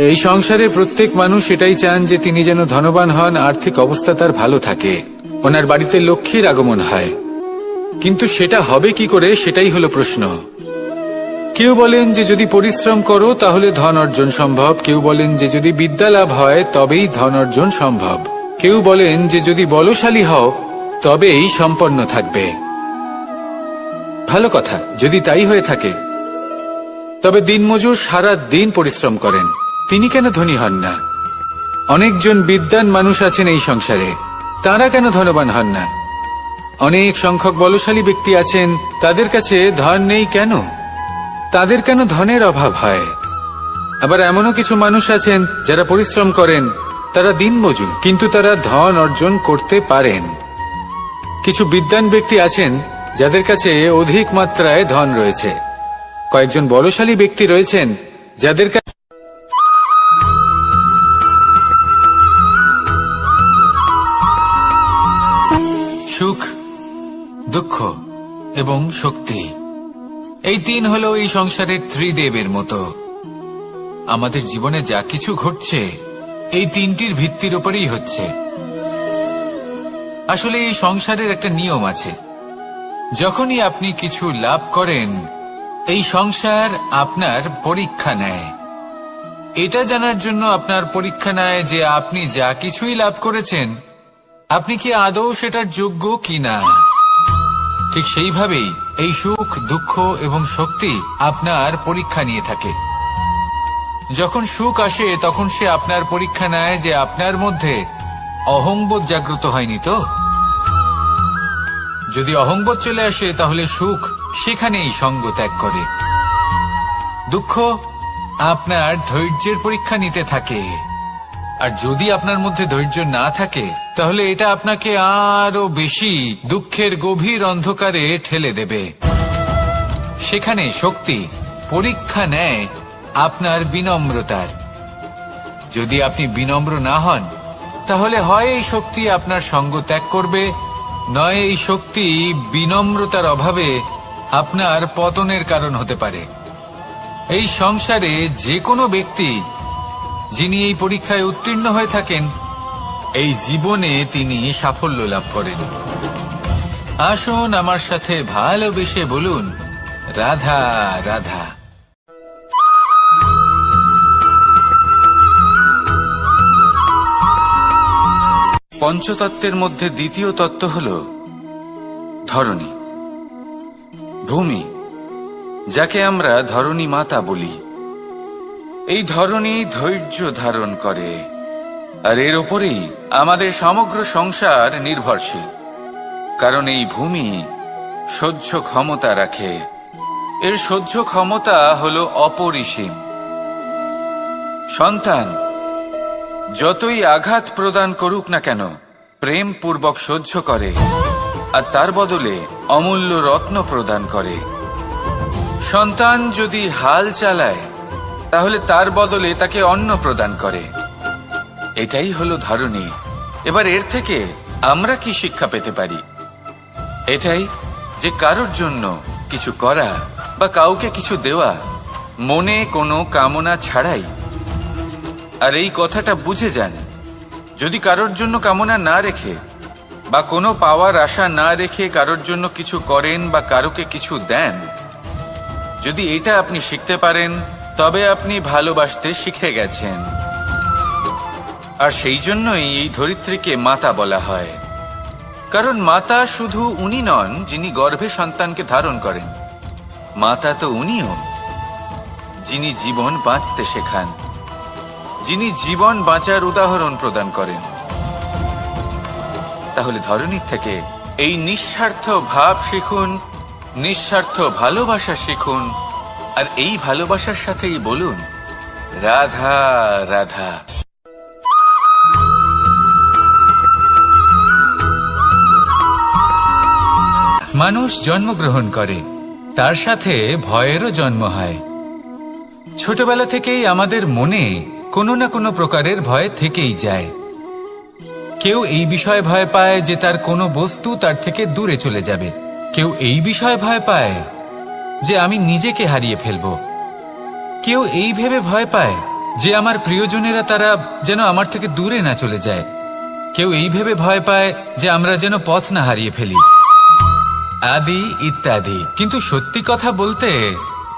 এই সংসারে প্রত্যেক মানুষ এটাই চান যে তিনি যেন ধনবান হন, আর্থিক অবস্থা তার ভালো থাকে, ওনার বাড়িতে লক্ষ্মীর আগমন হয়। কিন্তু সেটা হবে কি করে, সেটাই হলো প্রশ্ন। কেউ বলেন যে যদি পরিশ্রম করো তাহলে ধন অর্জন সম্ভব, কেউ বলেন যে যদি বিদ্যা লাভ হয় তবেই ধন অর্জন সম্ভব, কেউ বলেন যে যদি বলশালী হও তবেই সম্পন্ন থাকবে। ভালো কথা, যদি তাই হয়ে থাকে, তবে দিনমজুর সারা দিন পরিশ্রম করেন, তিনি কেন ধনী হন না? অনেকজন বিদ্বান মানুষ আছেন এই সংসারে, তারা কেন ধনবান হন না? অনেক সংখ্যক বলশালী ব্যক্তি আছেন, তাদের কাছে ধন নেই কেন? তাদের কেন ধনের অভাব হয়? আবার এমনও কিছু মানুষ আছেন যারা পরিশ্রম করেন, তারা দিনমজুর, কিন্তু তারা ধন অর্জন করতে পারেন। কিছু বিদ্বান ব্যক্তি আছেন যাদের কাছে অধিক মাত্রায় ধন রয়েছে, কয়েকজন বলশালী ব্যক্তি রয়েছেন যাদের কাছে সুখ, দুঃখ এবং শক্তি, এই তিন হলো এই সংসারের ত্রিদেবের মতো। আমাদের জীবনে যা কিছু ঘটছে এই তিনটির ভিত্তির উপরেই হচ্ছে। আসলে এই সংসারের একটা নিয়ম আছে, যখনই আপনি কিছু লাভ করেন, এই সংসার আপনার পরীক্ষা নেয়। এটা জানার জন্য আপনার পরীক্ষা নেয় যে আপনি যা কিছুই লাভ করেছেন, আপনি কি আদৌ সেটার যোগ্য কিনা। ঠিক সেইভাবেই এই সুখ, দুঃখ এবং শক্তি আপনার পরীক্ষা নিয়ে থাকে। যখন সুখ আসে তখন সে আপনার পরীক্ষা নেয় যে আপনার মধ্যে অহংবোধ জাগ্রত হয়নি তো। যদি অহংবোধ চলে আসে তাহলে সুখ সেখানেই সঙ্গ ত্যাগ করে। দুঃখ আপনার ধৈর্যের পরীক্ষা নিতে থাকে, আর যদি আপনার মধ্যে ধৈর্য না থাকে তাহলে এটা আপনাকে আরো বেশি দুঃখের গভীর অন্ধকারে ঠেলে দেবে। সেখানে শক্তি পরীক্ষা নেয় আপনার বিনম্রতার। যদি আপনি বিনম্র না হন, তাহলে হয় এই শক্তি আপনার সঙ্গ ত্যাগ করবে, নয় এই শক্তি বিনম্রতার অভাবে আপনার পতনের কারণ হতে পারে। এই সংসারে যে কোনো ব্যক্তি যিনি এই পরীক্ষায় উত্তীর্ণ হয়ে থাকেন, এই জীবনে তিনি সাফল্য লাভ করেন। আসুন আমার সাথে ভালোবেসে বলুন, রাধা রাধা। পঞ্চতত্ত্বের মধ্যে দ্বিতীয় তত্ত্ব হল ধরণী, ভূমি, যাকে আমরা ধরণী মাতা বলি। এই ধরণী ধৈর্য ধারণ করে, আর এর ওপরেই আমাদের সমগ্র সংসার নির্ভরশীল। কারণ এই ভূমি সহ্য ক্ষমতা রাখে, এর সহ্য ক্ষমতা হলো অপরিসীম। সন্তান যতই আঘাত প্রদান করুক না কেন, প্রেম পূর্বক সহ্য করে, আর তার বদলে অমূল্য রত্ন প্রদান করে। সন্তান যদি হাল চালায়, তাহলে তার বদলে তাকে অন্ন প্রদান করে। এটাই হলো ধরণী। এবার এর থেকে আমরা কি শিক্ষা পেতে পারি? এটাই যে কারোর জন্য কিছু করা বা কাউকে কিছু দেওয়া মনে কোনো কামনা ছাড়াই। আর এই কথাটা বুঝে যান, যদি কারোর জন্য কামনা না রেখে বা কোনো পাওয়ার আশা না রেখে কারোর জন্য কিছু করেন বা কারোকে কিছু দেন, যদি এটা আপনি শিখতে পারেন, তবে আপনি ভালোবাসতে শিখে গেছেন। আর সেই জন্যই এই ধরিত্রীকে মাতা বলা হয়। কারণ মাতা শুধু উনি নন যিনি গর্ভে সন্তানকে ধারণ করেন, মাতা তো উনিও যিনি জীবন বাঁচতে শেখান, যিনি জীবন বাঁচার উদাহরণ প্রদান করেন। তাহলে ধরণীর থেকে এই নিঃস্বার্থ ভাব শিখুন, নিঃস্বার্থ ভালোবাসা শিখুন, আর এই ভালোবাসার সাথেই বলুন রাধা রাধা। মানুষ জন্মগ্রহণ করে, তার সাথে ভয়েরও জন্ম হয়। ছোটবেলা থেকেই আমাদের মনে কোনো না কোনো প্রকারের ভয় থেকেই যায়। কেউ এই বিষয়ে ভয় পায় যে তার কোনো বস্তু তার থেকে দূরে চলে যাবে, কেউ এই বিষয়ে ভয় পায় যে আমি নিজেকে হারিয়ে ফেলব, কেউ এই ভেবে ভয় পায় যে আমার প্রিয়জনেরা তারা যেন আমার থেকে দূরে না চলে যায়, কেউ এই ভেবে ভয় পায় যে আমরা যেন পথ না হারিয়ে ফেলি, আদি ইত্যাদি। কিন্তু সত্যি কথা বলতে,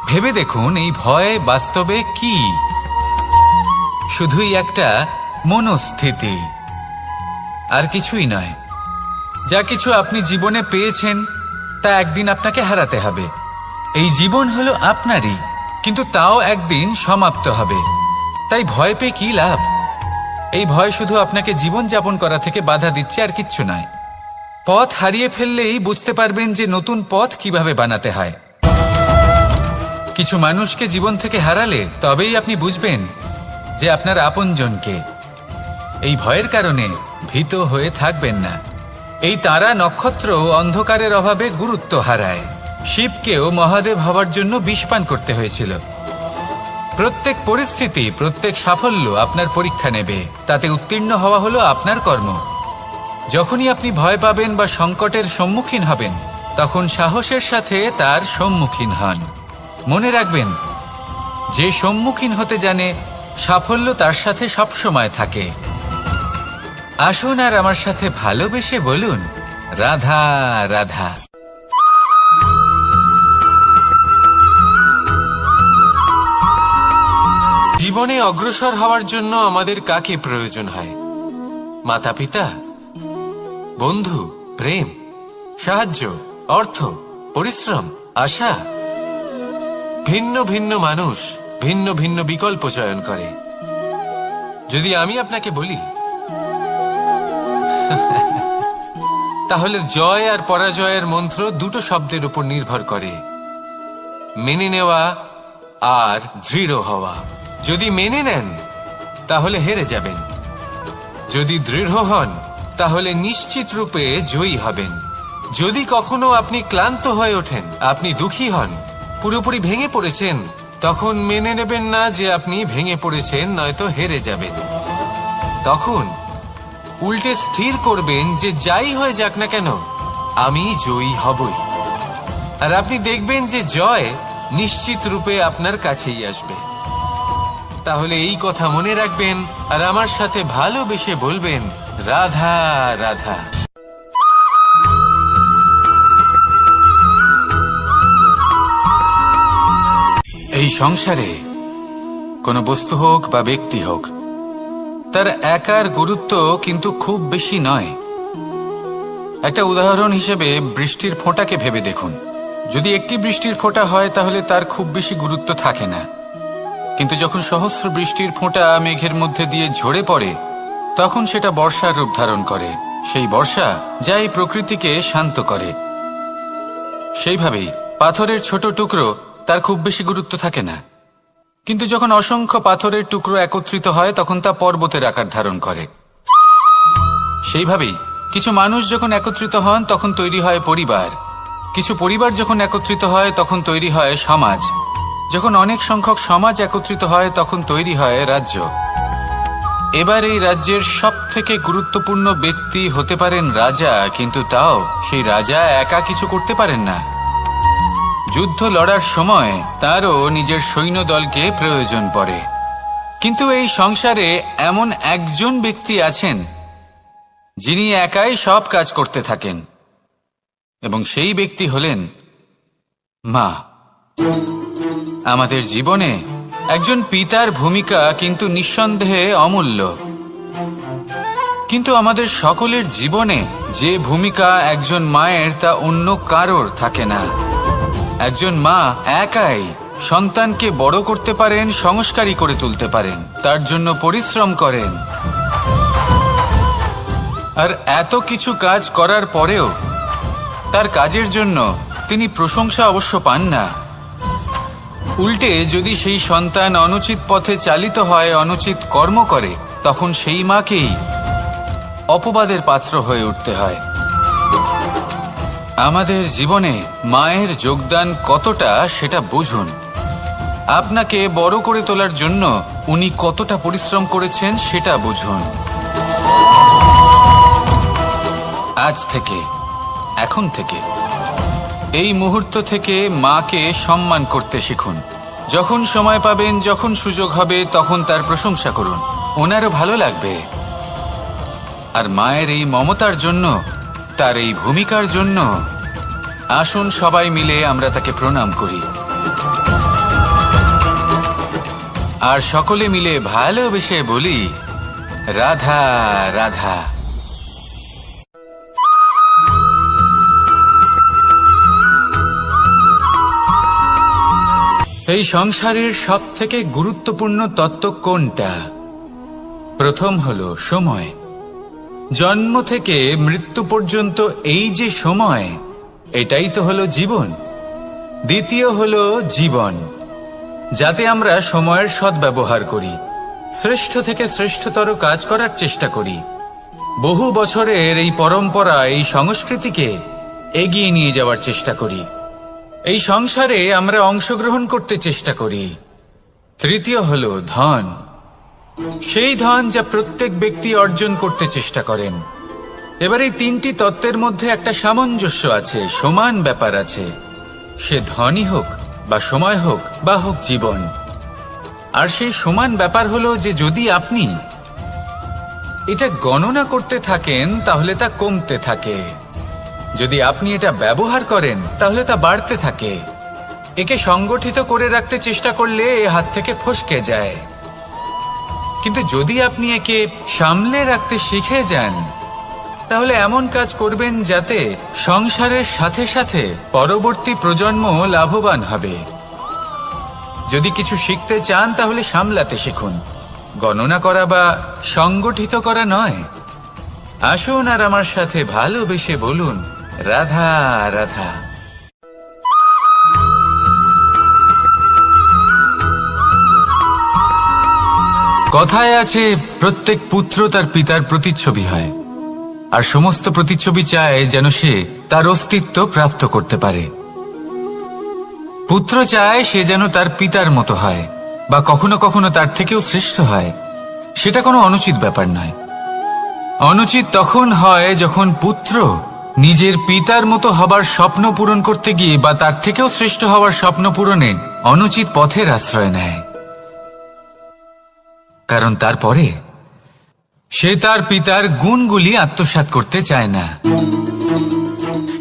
ভেবে দেখুন এই ভয় বাস্তবে কি? শুধুই একটা মনস্থিতি, আর কিছুই নয়। যা কিছু আপনি জীবনে পেয়েছেন তা একদিন আপনাকে হারাতে হবে। এই জীবন হলো আপনারই, কিন্তু তাও একদিন সমাপ্ত হবে। তাই ভয় পেয়ে কি লাভ? এই ভয় শুধু আপনাকে জীবন যাপন করা থেকে বাধা দিচ্ছে, আর কিচ্ছু নয়। পথ হারিয়ে ফেললেই বুঝতে পারবেন যে নতুন পথ কিভাবে বানাতে হয়। কিছু মানুষকে জীবন থেকে হারালে তবেই আপনি বুঝবেন যে আপনার আপনজনকে। এই ভয়ের কারণে ভীত হয়ে থাকবেন না। এই তারা নক্ষত্র অন্ধকারের অভাবে গুরুত্ব হারায়। শিবকেও মহাদেব হওয়ার জন্য বিষপান করতে হয়েছিল। প্রত্যেক পরিস্থিতি, প্রত্যেক সাফল্য আপনার পরীক্ষা নেবে, তাতে উত্তীর্ণ হওয়া হলো আপনার কর্ম। যখনই আপনি ভয় পাবেন বা সংকটের সম্মুখীন হবেন, তখন সাহসের সাথে তার সম্মুখীন হন। মনে রাখবেন, যে সম্মুখীন হতে জানে, সাফল্য তার সাথে সবসময় থাকে। আসুন আর আমার সাথে ভালোবেসে বলুন রাধা রাধা। জীবনে অগ্রসর হওয়ার জন্য আমাদের কাকে প্রয়োজন হয়? মাতা পিতা, বন্ধু, প্রেম, সাহায্য, অর্থ, পরিশ্রম, আশা। ভিন্ন ভিন্ন মানুষ ভিন্ন ভিন্ন বিকল্প চয়ন করে। যদি আমি আপনাকে বলি, তাহলে জয় আর পরাজয়ের মন্ত্র দুটো শব্দের উপর নির্ভর করে, মেনে নেওয়া আর দৃঢ় হওয়া। যদি মেনে নেন তাহলে হেরে যাবেন, যদি দৃঢ় হন তাহলে নিশ্চিত রূপে জয়ী হবেন। যদি কখনো আপনি ক্লান্ত হয়ে ওঠেন, আপনি দুঃখী হন, পুরোপুরি ভেঙে পড়েছেন, তখন মেনে নেবেন না যে আপনি ভেঙে পড়েছেন, নয়তো হেরে যাবেন। তখন উল্টে স্থির করবেন যে যাই হয়ে যাক না কেন, আমি জয়ী হবই। আর আপনি দেখবেন যে জয় নিশ্চিত রূপে আপনার কাছেই আসবে। তাহলে এই কথা মনে রাখবেন আর আমার সাথে ভালোবেসে বলবেন রাধা রাধা। এই সংসারে কোনো বস্তু হোক বা ব্যক্তি হোক, তার একার গুরুত্ব কিন্তু খুব বেশি নয়। একটা উদাহরণ হিসেবে বৃষ্টির ফোঁটাকে ভেবে দেখুন। যদি একটি বৃষ্টির ফোঁটা হয় তাহলে তার খুব বেশি গুরুত্ব থাকে না, কিন্তু যখন সহস্র বৃষ্টির ফোঁটা মেঘের মধ্যে দিয়ে ঝরে পড়ে তখন সেটা বর্ষার রূপ ধারণ করে। সেই বর্ষা যা এই প্রকৃতিকে শান্ত করে। সেইভাবেই পাথরের ছোট টুকরো, তার খুব বেশি গুরুত্ব থাকে না, কিন্তু যখন অসংখ্য পাথরের টুকরো একত্রিত হয় তখন তা পর্বতের আকার ধারণ করে। সেইভাবেই কিছু মানুষ যখন একত্রিত হন তখন তৈরি হয় পরিবার, কিছু পরিবার যখন একত্রিত হয় তখন তৈরি হয় সমাজ, যখন অনেক সংখ্যক সমাজ একত্রিত হয় তখন তৈরি হয় রাজ্য। এবার এই রাজ্যের সবথেকে গুরুত্বপূর্ণ ব্যক্তি হতে পারেন রাজা, কিন্তু তাও সেই রাজা একা কিছু করতে পারেন না। যুদ্ধ লড়ার সময় তারও নিজের সৈন্যদলকে প্রয়োজন পড়ে। কিন্তু এই সংসারে এমন একজন ব্যক্তি আছেন যিনি একাই সব কাজ করতে থাকেন, এবং সেই ব্যক্তি হলেন মা। আমাদের জীবনে একজন পিতার ভূমিকা কিন্তু নিঃসন্দেহে অমূল্য, কিন্তু আমাদের সকলের জীবনে যে ভূমিকা একজন মায়ের তা অন্য কারোর থাকে না। একজন মা একাই সন্তানকে বড় করতে পারেন, সংস্কারী করে তুলতে পারেন, তার জন্য পরিশ্রম করেন। আর এত কিছু কাজ করার পরেও তার কাজের জন্য তিনি প্রশংসা অবশ্য পান না। উল্টে যদি সেই সন্তান অনুচিত পথে চালিত হয়, অনুচিত কর্ম করে, তখন সেই মাকেই অপবাদের পাত্র হয়ে উঠতে হয়। আমাদের জীবনে মায়ের যোগদান কতটা সেটা বুঝুন। আপনাকে বড় করে তোলার জন্য উনি কতটা পরিশ্রম করেছেন সেটা বুঝুন। আজ থেকে, এখন থেকে, এই মুহূর্ত থেকে মাকে সম্মান করতে শিখুন। যখন সময় পাবেন, যখন সুযোগ হবে, তখন তার প্রশংসা করুন, ওনারও ভালো লাগবে। আর মায়ের এই মমতার জন্য, তার এই ভূমিকার জন্য আসুন সবাই মিলে আমরা তাকে প্রণাম করি, আর সকলে মিলে ভালোবেসে বলি, রাধা রাধা। এই সংসারের সব থেকে গুরুত্বপূর্ণ তত্ত্ব কোনটা? প্রথম হলো সময়। জন্ম থেকে মৃত্যু পর্যন্ত এই যে সময়, এটাই তো হলো জীবন। দ্বিতীয় হলো জীবন, যাতে আমরা সময়ের সদ্ব্যবহার করি, শ্রেষ্ঠ থেকে শ্রেষ্ঠতর কাজ করার চেষ্টা করি। বহু বছরের এই পরম্পরা, এই সংস্কৃতিকে এগিয়ে নিয়ে যাওয়ার চেষ্টা করি। এই সংসারে আমরা অংশগ্রহণ করতে চেষ্টা করি। তৃতীয় হলো ধন, সেই ধন যা প্রত্যেক ব্যক্তি অর্জন করতে চেষ্টা করেন। এবার এই তিনটি তত্ত্বের মধ্যে একটা সামঞ্জস্য আছে, সমান ব্যাপার আছে। সে ধনই হোক বা সময় হোক বা হোক জীবন। আর সেই সমান ব্যাপার হলো যে যদি আপনি এটা গণনা করতে থাকেন তাহলে তা কমতে থাকে, যদি আপনি এটা ব্যবহার করেন তাহলে তা বাড়তে থাকে। একে সংগঠিত করে রাখতে চেষ্টা করলে এ হাত থেকে ফসকে যায়, কিন্তু যদি আপনি একে সামলে রাখতে শিখে যান তাহলে এমন কাজ করবেন যাতে সংসারের সাথে সাথে পরবর্তী প্রজন্ম লাভবান হবে। যদি কিছু শিখতে চান তাহলে সামলাতে শিখুন, গণনা করা বা সংগঠিত করা নয়। আসুন আর আমার সাথে ভালোবেসে বলুন, রাধা রাধা। কথায় আছে, প্রত্যেক পুত্র তার পিতার প্রতিচ্ছবি হয়, আর সমস্ত প্রতিচ্ছবি চায় যেন সে তার অস্তিত্ব প্রাপ্ত করতে পারে। পুত্র চায় সে যেন তার পিতার মতো হয়, বা কখনো কখনো তার থেকেও শ্রেষ্ঠ হয়। সেটা কোনো অনুচিত ব্যাপার নয়। অনুচিত তখন হয় যখন পুত্র নিজের পিতার মতো হবার স্বপ্ন পূরণ করতে গিয়ে বা তার থেকেও শ্রেষ্ঠ হওয়ার স্বপ্ন পূরণে অনুচিত পথের আশ্রয় নেয়। কারণ তারপরে সে তার পিতার গুণগুলি আত্মসাৎ করতে চায় না।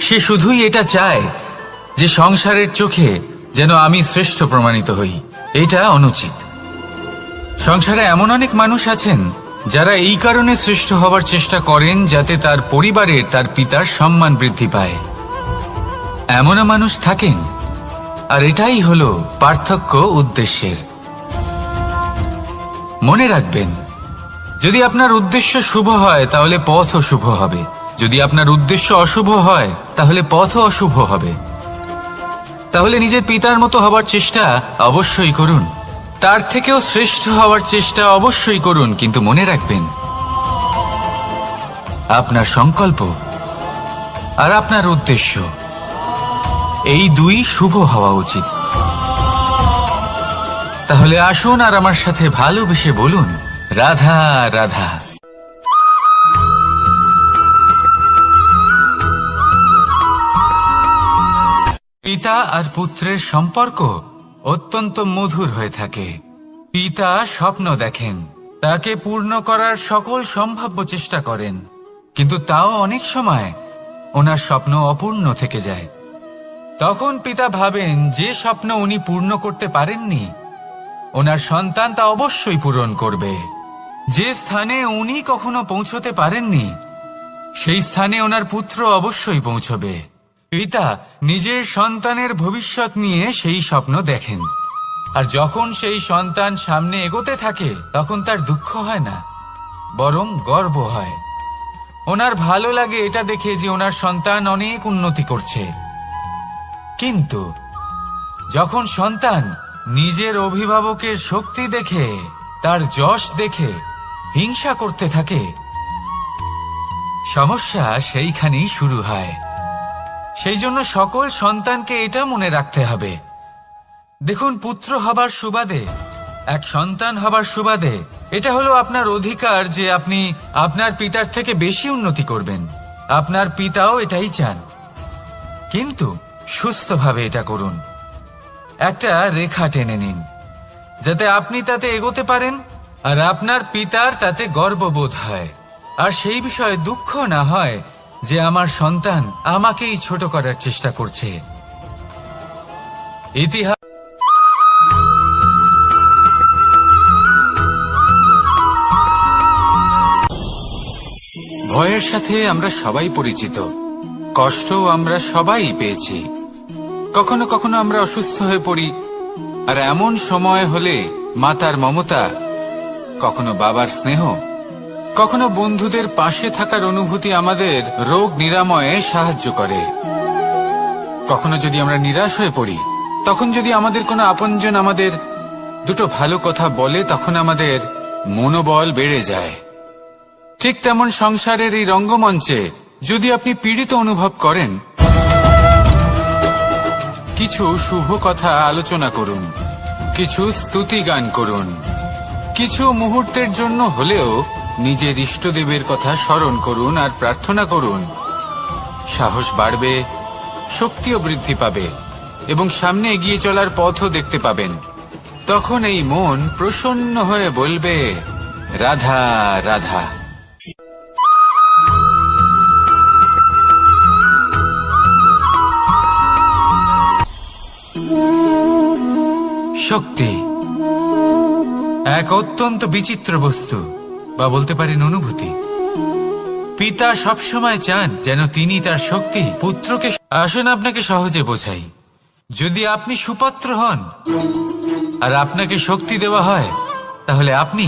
সে শুধুই এটা চায় যে সংসারের চোখে যেন আমি শ্রেষ্ঠ প্রমাণিত হই। এটা অনুচিত। সংসারে এমন অনেক মানুষ আছেন যারা এই কারণে শ্রেষ্ঠ হবার চেষ্টা করেন যাতে তার পরিবারের, তার পিতার সম্মান বৃদ্ধি পায়। এমনও মানুষ থাকেন, আর এটাই হলো পার্থক্য উদ্দেশ্যের। মনে রাখবেন, যদি আপনার উদ্দেশ্য শুভ হয় তাহলে পথও শুভ হবে, যদি আপনার উদ্দেশ্য অশুভ হয় তাহলে পথও অশুভ হবে। তাহলে নিজের পিতার মতো হবার চেষ্টা অবশ্যই করুন, তার থেকেও শ্রেষ্ঠ হওয়ার চেষ্টা অবশ্যই করুন, কিন্তু মনে রাখবেন আপনার সংকল্প আর আপনার উদ্দেশ্য এই দুই শুভ হওয়া উচিত। তাহলে আসুন আর আমার সাথে ভালোবেসে বলুন, রাধা রাধা। পিতা আর পুত্রের সম্পর্ক অত্যন্ত মধুর হয়ে থাকে। পিতা স্বপ্ন দেখেন, তাকে পূর্ণ করার সকল সম্ভাব্য চেষ্টা করেন, কিন্তু তাও অনেক সময় ওনার স্বপ্ন অপূর্ণ থেকে যায়। তখন পিতা ভাবেন যে স্বপ্ন উনি পূর্ণ করতে পারেননি, ওনার সন্তান তা অবশ্যই পূরণ করবে। যে স্থানে উনি কখনো পৌঁছতে পারেননি, সেই স্থানে ওনার পুত্র অবশ্যই পৌঁছবে। পিতা নিজের সন্তানের ভবিষ্যৎ নিয়ে সেই স্বপ্ন দেখেন, আর যখন সেই সন্তান সামনে এগোতে থাকে তখন তার দুঃখ হয় না, বরং গর্ব হয়। ওনার ভালো লাগে এটা দেখে যে ওনার সন্তান অনেক উন্নতি করছে। কিন্তু যখন সন্তান নিজের অভিভাবকের শক্তি দেখে, তার যশ দেখে হিংসা করতে থাকে, সমস্যা সেইখানেই শুরু হয়। সেই জন্য সকল সন্তানকে এটা মনে রাখতে হবে, দেখুন, পুত্র হবার সুবাদে, এক সন্তান হবার সুবাদে এটা হলো আপনার অধিকার যে আপনি আপনার পিতার থেকে বেশি উন্নতি করবেন। আপনার পিতাও এটাই চান, কিন্তু সুস্থভাবে এটা করুন। একটা রেখা টেনে নিন যাতে আপনি তাতে এগোতে পারেন আর আপনার পিতার তাতে গর্ববোধ হয়, আর সেই বিষয়ে দুঃখ না হয় যে আমার সন্তান আমাকেই ছোট করার চেষ্টা করছে। ইতিহাস ভয়ের সাথে আমরা সবাই পরিচিত, কষ্টও আমরা সবাই পেয়েছি। কখনো কখনো আমরা অসুস্থ হয়ে পড়ি, আর এমন সময় হলে মাতার মমতা, কখনো বাবার স্নেহ, কখনো বন্ধুদের পাশে থাকার অনুভূতি আমাদের রোগ নিরাময়ে সাহায্য করে। কখনো যদি আমরা নিরাশ হয়ে পড়ি, তখন যদি আমাদের কোনো আপনজন আমাদের দুটো ভালো কথা বলে, তখন আমাদের মনোবল বেড়ে যায়। ঠিক তেমন সংসারের এই রঙ্গমঞ্চে যদি আপনি পীড়িত অনুভব করেন, কিছু শুভ কথা আলোচনা করুন, কিছু স্তুতি গান করুন, কিছু মুহূর্তের জন্য হলেও নিজের ইষ্টদেবের কথা স্মরণ করুন আর প্রার্থনা করুন। সাহস বাড়বে, শক্তিও বৃদ্ধি পাবে এবং সামনে এগিয়ে চলার পথও দেখতে পাবেন। তখন এই মন প্রসন্ন হয়ে বলবে, রাধা রাধা। শক্তি এক অত্যন্ত বিচিত্র বস্তু, বা বলতে পারেন অনুভূতি। পিতা সবসময় চান যেন তিনি তার শক্তি পুত্রকে। আসুন আপনাকে সহজে বোঝাই, যদি আপনি সুপাত্র হন আর আপনাকে শক্তি দেওয়া হয়, তাহলে আপনি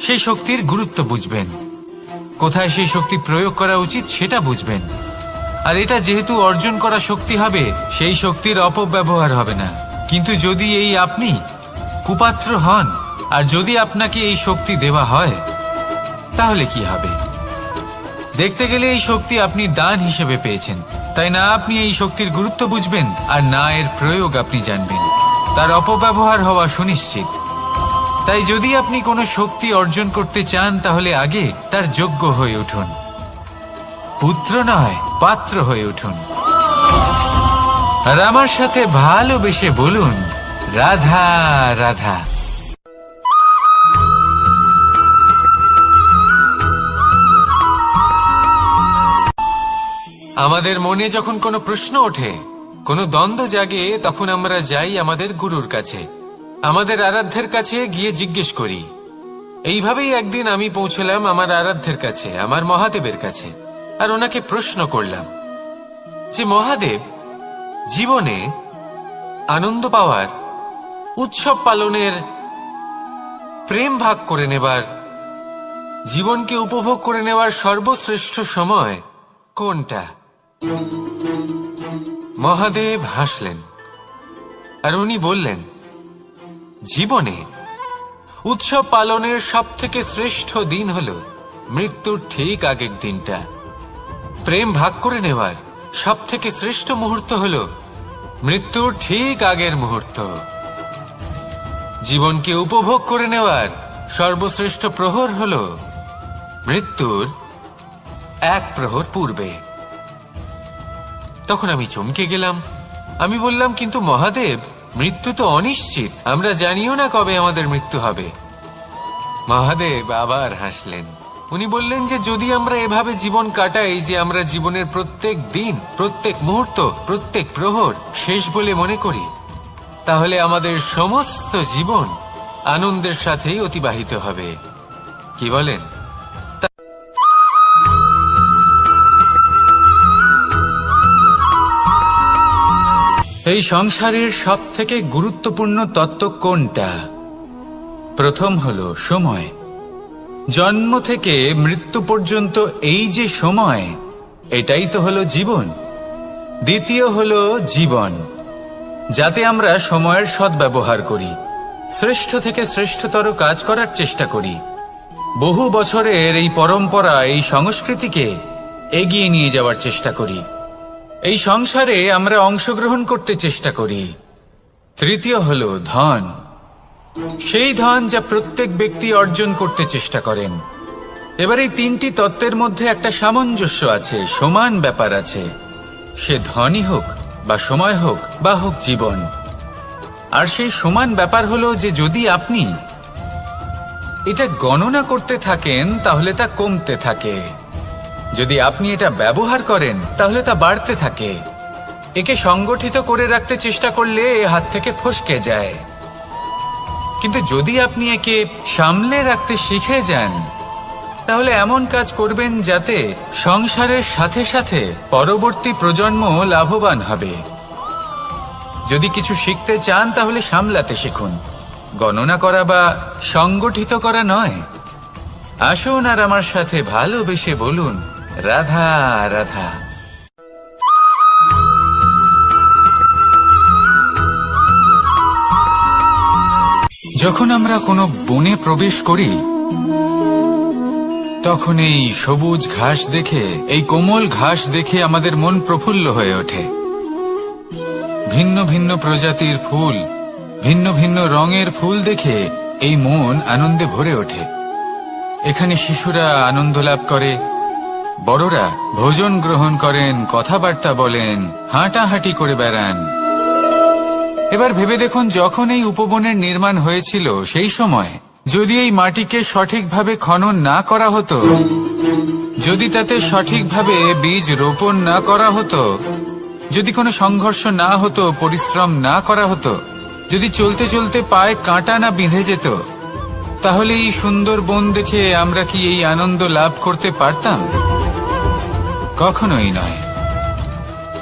সেই শক্তির গুরুত্ব বুঝবেন, কোথায় সেই শক্তি প্রয়োগ করা উচিত সেটা বুঝবেন। আর এটা যেহেতু অর্জন করা শক্তি হবে, সেই শক্তির অপব্যবহার হবে না। কিন্তু যদি এই আপনি কুপাত্র হন আর যদি আপনাকে এই শক্তি দেওয়া হয়, তাহলে কি হবে? দেখতে গেলে এই শক্তি আপনি দান হিসেবে পেয়েছেন, তাই না আপনি এই শক্তির গুরুত্ব বুঝবেন আর না এর প্রয়োগ আপনি জানবেন। তার অপব্যবহার হওয়া সুনিশ্চিত। তাই যদি আপনি কোনো শক্তি অর্জন করতে চান, তাহলে আগে তার যোগ্য হয়ে উঠুন, পুত্র নয় পাত্র হয়ে উঠুন। আর আমার সাথে ভালোবেসে বলুন, রাধা রাধা। আমাদের মনে যখন কোনো প্রশ্ন ওঠে, কোনো দ্বন্দ্ব জাগে, তখন আমরা যাই আমাদের গুরুর কাছে, আমাদের আরাধ্যের কাছে গিয়ে জিজ্ঞেস করি। এইভাবেই একদিন আমি পৌঁছলাম আমার আরাধ্যের কাছে, আমার মহাদেবের কাছে, আর ওনাকে প্রশ্ন করলাম যে মহাদেব, জীবনে আনন্দ পাওয়ার, উৎসব পালনের, প্রেম ভাগ করে নেবার, জীবনকে উপভোগ করে নেওয়ার সর্বশ্রেষ্ঠ সময় কোনটা? মহাদেব হাসলেন আর উনি বললেন, জীবনে উৎসব পালনের সবথেকে শ্রেষ্ঠ দিন হল মৃত্যুর ঠিক আগের দিনটা। প্রেম ভাগ করে নেওয়ার সবথেকে শ্রেষ্ঠ মুহূর্ত হল মৃত্যুর ঠিক আগের মুহূর্ত। জীবনকে উপভোগ করে নেওয়ার সর্বশ্রেষ্ঠ প্রহর হল মৃত্যুর এক প্রহর পূর্বে। তখন আমি চমকে গেলাম। আমি বললাম, কিন্তু মহাদেব, মৃত্যু তো অনিশ্চিত, আমরা জানিও না কবে আমাদের মৃত্যু হবে। মহাদেব আবার হাসলেন। উনি বললেন যে যদি আমরা এভাবে জীবন কাটাই যে আমরা জীবনের প্রত্যেক দিন, প্রত্যেক মুহূর্ত, প্রত্যেক প্রহর শেষ বলে মনে করি, তাহলে আমাদের সমস্ত জীবন আনন্দের সাথেই অতিবাহিত হবে। কি বলেন? এই সংসারের সব থেকে গুরুত্বপূর্ণ তত্ত্ব কোনটা? প্রথম হলো সময়। জন্ম থেকে মৃত্যু পর্যন্ত এই যে সময়, এটাই তো হলো জীবন। দ্বিতীয় হলো জীবন, যাতে আমরা সময়ের সদ্ব্যবহার করি, শ্রেষ্ঠ থেকে শ্রেষ্ঠতর কাজ করার চেষ্টা করি, বহু বছরের এই পরম্পরা, এই সংস্কৃতিকে এগিয়ে নিয়ে যাওয়ার চেষ্টা করি, এই সংসারে আমরা অংশগ্রহণ করতে চেষ্টা করি। তৃতীয় হলো ধন, সেই ধন যা প্রত্যেক ব্যক্তি অর্জন করতে চেষ্টা করেন। এবার এই তিনটি তত্ত্বের মধ্যে একটা সামঞ্জস্য আছে, সমান ব্যাপার আছে, সে ধনই হোক বা সময় হোক বা হোক জীবন। আর সেই সমান ব্যাপার হলো যে যদি আপনি এটা গণনা করতে থাকেন তাহলে তা কমতে থাকে, যদি আপনি এটা ব্যবহার করেন তাহলে তা বাড়তে থাকে। একে সংগঠিত করে রাখতে চেষ্টা করলে এ হাত থেকে ফসকে যায়, কিন্তু যদি আপনি একে সামলে রাখতে শিখে যান তাহলে এমন কাজ করবেন যাতে সংসারের সাথে সাথে পরবর্তী প্রজন্ম লাভবান হবে। যদি কিছু শিখতে চান তাহলে সামলাতে শিখুন, গণনা করা বা সংগঠিত করা নয়। আসুন আর আমার সাথে ভালোবেসে বলুন, রাধা রাধা। যখন আমরা কোনো বনে প্রবেশ করি তখন এই সবুজ ঘাস দেখে, এই কোমল ঘাস দেখে আমাদের মন প্রফুল্ল হয়ে ওঠে। ভিন্ন ভিন্ন প্রজাতির ফুল, ভিন্ন ভিন্ন রঙের ফুল দেখে এই মন আনন্দে ভরে ওঠে। এখানে শিশুরা আনন্দ লাভ করে, বড়রা ভোজন গ্রহণ করেন, কথাবার্তা বলেন, হাঁটাহাঁটি করে বেড়ান। এবার ভেবে দেখুন, যখন এই উপবনের নির্মাণ হয়েছিল সেই সময় যদি এই মাটিকে সঠিকভাবে খনন না করা হতো, যদি তাতে সঠিকভাবে বীজ রোপণ না করা হতো, যদি কোনো সংঘর্ষ না হতো, পরিশ্রম না করা হতো, যদি চলতে চলতে পায়ে কাঁটা না বিঁধে যেত, তাহলে এই সুন্দর বন দেখে আমরা কি এই আনন্দ লাভ করতে পারতাম? কখনোই নয়।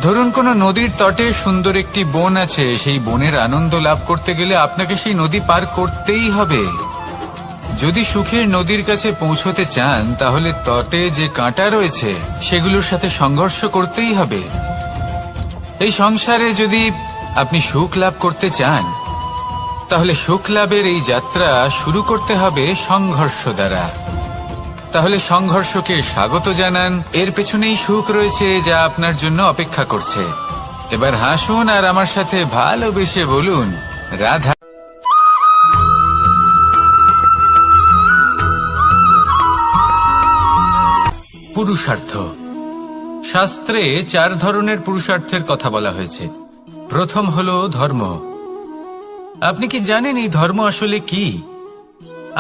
ধরুন কোনো নদীর তটে সুন্দর একটি বন আছে, সেই বনের আনন্দ লাভ করতে গেলে আপনাকে সেই নদী পার করতেই হবে। যদি সুখের নদীর কাছে পৌঁছতে চান তাহলে তটে যে কাঁটা রয়েছে সেগুলোর সাথে সংঘর্ষ করতেই হবে। এই সংসারে যদি আপনি সুখ লাভ করতে চান তাহলে সুখ লাভের এই যাত্রা শুরু করতে হবে সংঘর্ষ দ্বারা। তাহলে সংঘর্ষকে স্বাগত জানান, এর পেছনেই সুখ রয়েছে যা আপনার জন্য অপেক্ষা করছে। এবার হাসুন আর আমার সাথে ভালোবেসে বলুন, রাধা। পুরুষার্থ। শাস্ত্রে 4 ধরনের পুরুষার্থের কথা বলা হয়েছে। প্রথম হলো ধর্ম। আপনি কি জানেন এই ধর্ম আসলে কি?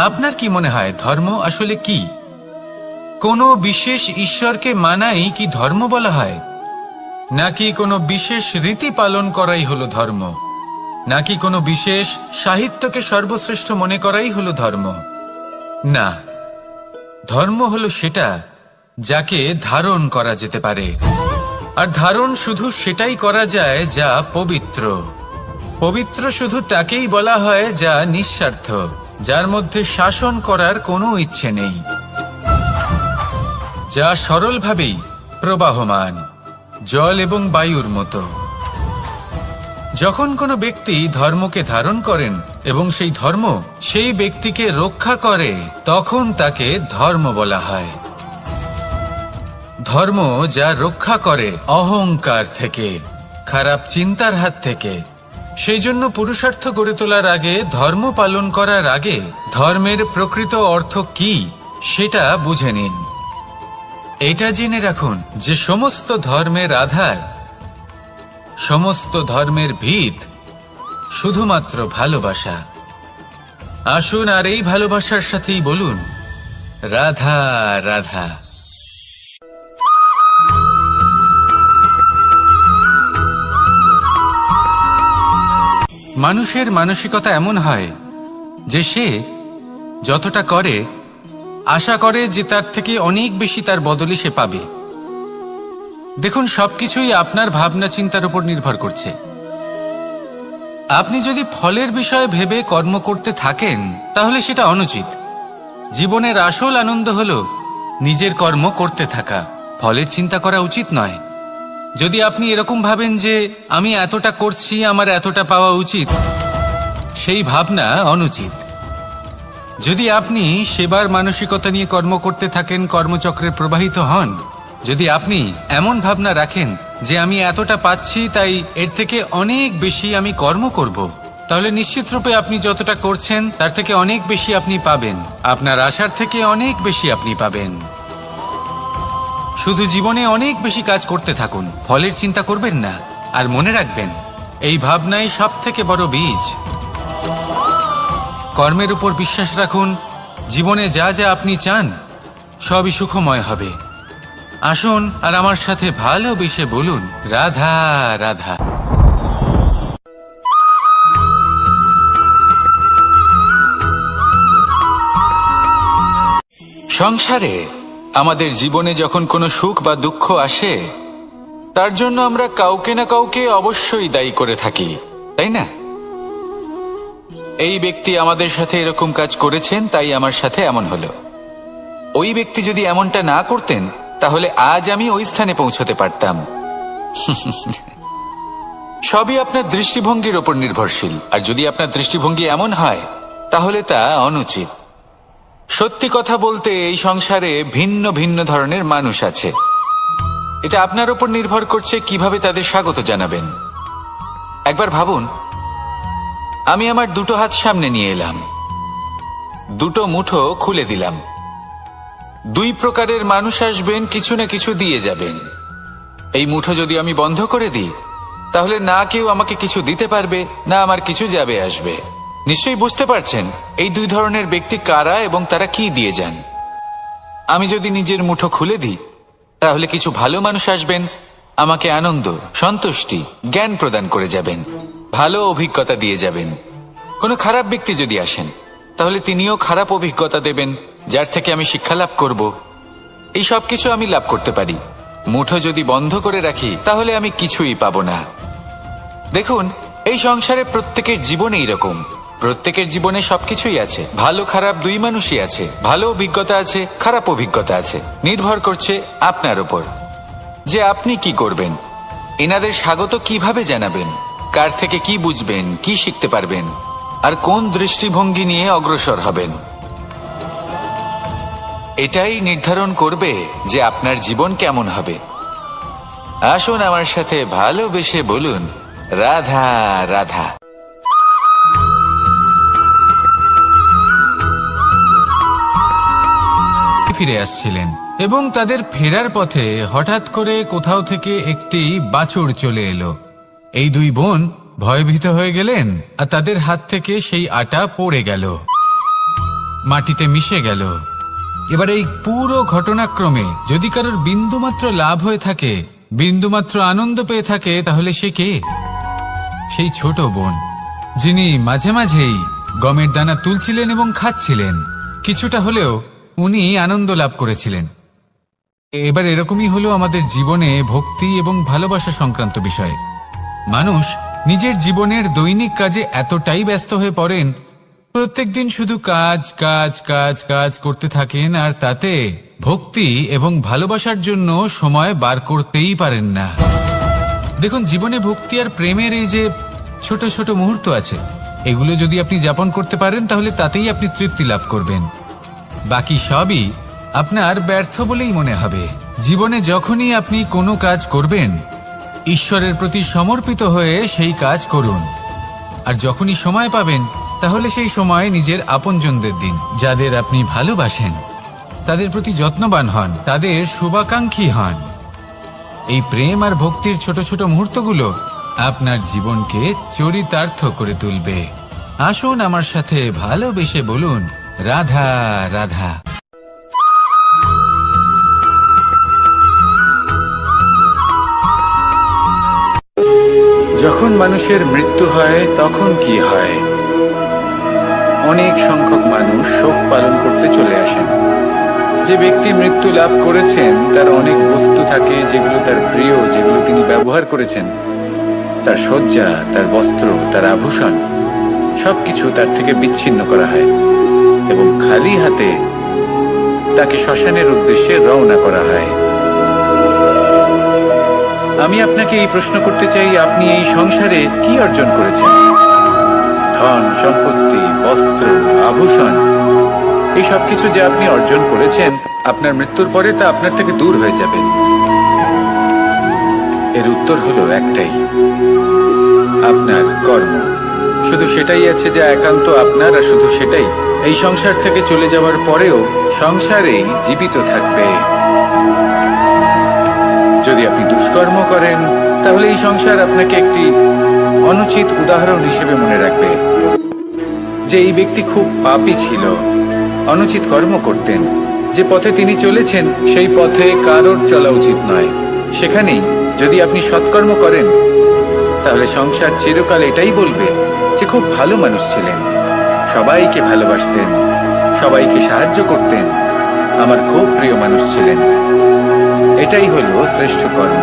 আপনার কি মনে হয় ধর্ম আসলে কি? কোনো বিশেষ ঈশ্বরকে মানাই কি ধর্ম বলা হয়? নাকি কোনো বিশেষ রীতি পালন করাই হলো ধর্ম? নাকি কোনো বিশেষ সাহিত্যকে সর্বশ্রেষ্ঠ মনে করাই হলো ধর্ম? না, ধর্ম হলো সেটা যাকে ধারণ করা যেতে পারে, আর ধারণ শুধু সেটাই করা যায় যা পবিত্র। পবিত্র শুধু তাকেই বলা হয় যা নিঃস্বার্থ, যার মধ্যে শাসন করার কোনো ইচ্ছে নেই, যা সরলভাবেই প্রবাহমান, জল এবং বায়ুর মতো। যখন কোনো ব্যক্তি ধর্মকে ধারণ করেন এবং সেই ধর্ম সেই ব্যক্তিকে রক্ষা করে, তখন তাকে ধর্ম বলা হয়। ধর্ম যা রক্ষা করে অহংকার থেকে, খারাপ চিন্তার হাত থেকে। সেই জন্য পুরুষার্থ গড়ে তোলার আগে, ধর্ম পালন করার আগে ধর্মের প্রকৃত অর্থ কি সেটা বুঝে নিন। এটা জেনে রাখুন যে সমস্ত ধর্মের আধার, সমস্ত ধর্মের ভিত শুধুমাত্র ভালোবাসা। আসুন আর এই ভালোবাসার সাথেই বলুন রাধা রাধা। মানুষের মানসিকতা এমন হয় যে সে যতটা করে আশা করে যে তার থেকে অনেক বেশি তার বদলে সে পাবে। দেখুন, সবকিছুই আপনার ভাবনা চিন্তার উপর নির্ভর করছে। আপনি যদি ফলের বিষয়ে ভেবে কর্ম করতে থাকেন তাহলে সেটা অনুচিত। জীবনের আসল আনন্দ হলো নিজের কর্ম করতে থাকা, ফলের চিন্তা করা উচিত নয়। যদি আপনি এরকম ভাবেন যে আমি এতটা করছি, আমার এতটা পাওয়া উচিত, সেই ভাবনা অনুচিত। যদি আপনি সেবার মানসিকতা নিয়ে কর্ম করতে থাকেন, কর্মচক্রে প্রবাহিত হন, যদি আপনি এমন ভাবনা রাখেন যে আমি এতটা পাচ্ছি তাই এর থেকে অনেক বেশি আমি কর্ম করব, তাহলে নিশ্চিত রূপে আপনি যতটা করছেন তার থেকে অনেক বেশি আপনি পাবেন। আপনার আশার থেকে অনেক বেশি আপনি পাবেন। শুধু জীবনে অনেক বেশি কাজ করতে থাকুন, ফলের চিন্তা করবেন না। আর মনে রাখবেন, এই ভাবনাই সব থেকে বড় বীজ। কর্মের উপর বিশ্বাস রাখুন। জীবনে যা যা আপনি চান সবই সুখময় হবে। আসুন আর আমার সাথে ভালোবেসে বলুন রাধা রাধা। সংসারে আমাদের জীবনে যখন কোনো সুখ বা দুঃখ আসে, তার জন্য আমরা কাউকে না কাউকে অবশ্যই দায়ী করে থাকি, তাই না? এই ব্যক্তি আমাদের সাথে এরকম কাজ করেছেন তাই আমার সাথে এমন হলো। ওই ব্যক্তি যদি এমনটা না করতেন তাহলে আজ আমি ওই স্থানে পৌঁছতে পারতাম। সবই আপনার দৃষ্টিভঙ্গির ওপর নির্ভরশীল। আর যদি আপনার দৃষ্টিভঙ্গি এমন হয় তাহলে তা অনুচিত। সত্যি কথা বলতে এই সংসারে ভিন্ন ভিন্ন ধরনের মানুষ আছে। এটা আপনার ওপর নির্ভর করছে কিভাবে তাদের স্বাগত জানাবেন। একবার ভাবুন, আমি আমার দুটো হাত সামনে নিয়ে এলাম, দুটো মুঠো খুলে দিলাম। দুই প্রকারের মানুষ আসবেন, কিছু না কিছু দিয়ে যাবেন। এই মুঠো যদি আমি বন্ধ করে দিই তাহলে না কেউ আমাকে কিছু দিতে পারবে, না আমার কিছু যাবে আসবে। নিশ্চয়ই বুঝতে পারছেন এই দুই ধরনের ব্যক্তি কারা এবং তারা কি দিয়ে যান। আমি যদি নিজের মুঠো খুলে দিই তাহলে কিছু ভালো মানুষ আসবেন, আমাকে আনন্দ, সন্তুষ্টি, জ্ঞান প্রদান করে যাবেন, ভালো অভিজ্ঞতা দিয়ে যাবেন। কোনো খারাপ ব্যক্তি যদি আসেন তাহলে তিনিও খারাপ অভিজ্ঞতা দেবেন, যার থেকে আমি শিক্ষা লাভ করব। এই সব কিছু আমি লাভ করতে পারি। মুঠো যদি বন্ধ করে রাখি তাহলে আমি কিছুই পাবো না। দেখুন, এই সংসারে প্রত্যেকের জীবনে এইরকম। প্রত্যেকের জীবনে সবকিছুই আছে, ভালো খারাপ দুই মানুষই আছে। ভালো অভিজ্ঞতা আছে, খারাপ অভিজ্ঞতা আছে। নির্ভর করছে আপনার উপর যে আপনি কি করবেন, এনাদের স্বাগত কিভাবে জানাবেন, কার থেকে কি বুঝবেন, কি শিখতে পারবেন, আর কোন দৃষ্টিভঙ্গি নিয়ে অগ্রসর হবেন। এটাই নির্ধারণ করবে যে আপনার জীবন কেমন হবে। আসুন আমার সাথে ভালোবেসে বলুন রাধা রাধা। ফিরে আসছিলেন এবং তাদের ফেরার পথে হঠাৎ করে কোথাও থেকে একটি বাছুর চলে এলো। এই দুই বোন ভয়ভীত হয়ে গেলেন আর তাদের হাত থেকে সেই আটা পড়ে গেল, মাটিতে মিশে গেল। এবার এই পুরো ঘটনাক্রমে যদি কারোর বিন্দুমাত্র লাভ হয়ে থাকে, বিন্দুমাত্র আনন্দ পেয়ে থাকে, তাহলে সে কে? সেই ছোট বোন, যিনি মাঝে মাঝেই গমের দানা তুলছিলেন এবং খাচ্ছিলেন। কিছুটা হলেও উনি আনন্দ লাভ করেছিলেন। এবার এরকমই হলো আমাদের জীবনে ভক্তি এবং ভালোবাসা সংক্রান্ত বিষয়। মানুষ নিজের জীবনের দৈনিক কাজে এতটাই ব্যস্ত হয়ে পড়েন, প্রত্যেকদিন শুধু কাজ কাজ কাজ কাজ করতে থাকেন, আর তাতে ভক্তি এবং ভালোবাসার জন্য সময় বার করতেই পারেন না। দেখুন, জীবনে ভক্তি আর প্রেমের এই যে ছোট ছোট মুহূর্ত আছে, এগুলো যদি আপনি যাপন করতে পারেন তাহলে তাতেই আপনি তৃপ্তি লাভ করবেন। বাকি সবই আপনার ব্যর্থ বলেই মনে হবে। জীবনে যখনই আপনি কোনো কাজ করবেন, ঈশ্বরের প্রতি সমর্পিত হয়ে সেই কাজ করুন। আর যখনই সময় পাবেন, তাহলে সেই সময় নিজের আপনজনদের দিন। যাদের আপনি ভালোবাসেন তাদের প্রতি যত্নবান হন, তাদের শুভাকাঙ্ক্ষী হন। এই প্রেম আর ভক্তির ছোট ছোট মুহূর্তগুলো আপনার জীবনকে চরিতার্থ করে তুলবে। আসুন আমার সাথে ভালোবেসে বলুন, রাধা রাধা। যখন মানুষের মৃত্যু হয় তখন কি হয়? অনেক সংখ্যক মানুষ শোক পালন করতে চলে আসেন। যে ব্যক্তি মৃত্যু লাভ করেছেন তার অনেক বস্তু থাকে যেগুলো তার প্রিয়, যেগুলো তিনি ব্যবহার করেছেন। তার শয্যা, তার বস্ত্র, তার আভূষণ সবকিছু তার থেকে বিচ্ছিন্ন করা হয় এবং খালি হাতে তাকে শ্মশানের উদ্দেশ্যে রওনা করা হয়। আমি আপনাকে এই প্রশ্ন করতে চাই, আপনি এই সংসারে কি অর্জন করেছেন? ধন সম্পত্তি, বস্ত্র, আভূষণ, এই সবকিছু যে আপনি অর্জন করেছেন, আপনার মৃত্যুর পরে তা আপনার থেকে দূর হয়ে যাবে। এর উত্তর হলো একটাই, আপনার কর্ম। শুধু সেটাই আছে যা একান্ত আপনার, আর শুধু সেটাই এই সংসার থেকে চলে যাওয়ার পরেও সংসারেই জীবিত থাকবে। যদি আপনি দুষ্কর্ম করেন, তাহলে এই সংসার আপনাকে একটি অনুচিত উদাহরণ হিসেবে মনে রাখবে যে এই ব্যক্তি খুব পাপী ছিল, অনুচিত কর্ম করতেন। যে পথে তিনি চলেছেন সেই পথে কারোর চলা উচিত নয়। সেখানেই যদি আপনি সৎকর্ম করেন, তাহলে সংসার চিরকাল এটাই বলবে যে খুব ভালো মানুষ ছিলেন, সবাইকে ভালোবাসতেন, সবাইকে সাহায্য করতেন, আমার খুব প্রিয় মানুষ ছিলেন। এটাই হলো শ্রেষ্ঠ কর্ম।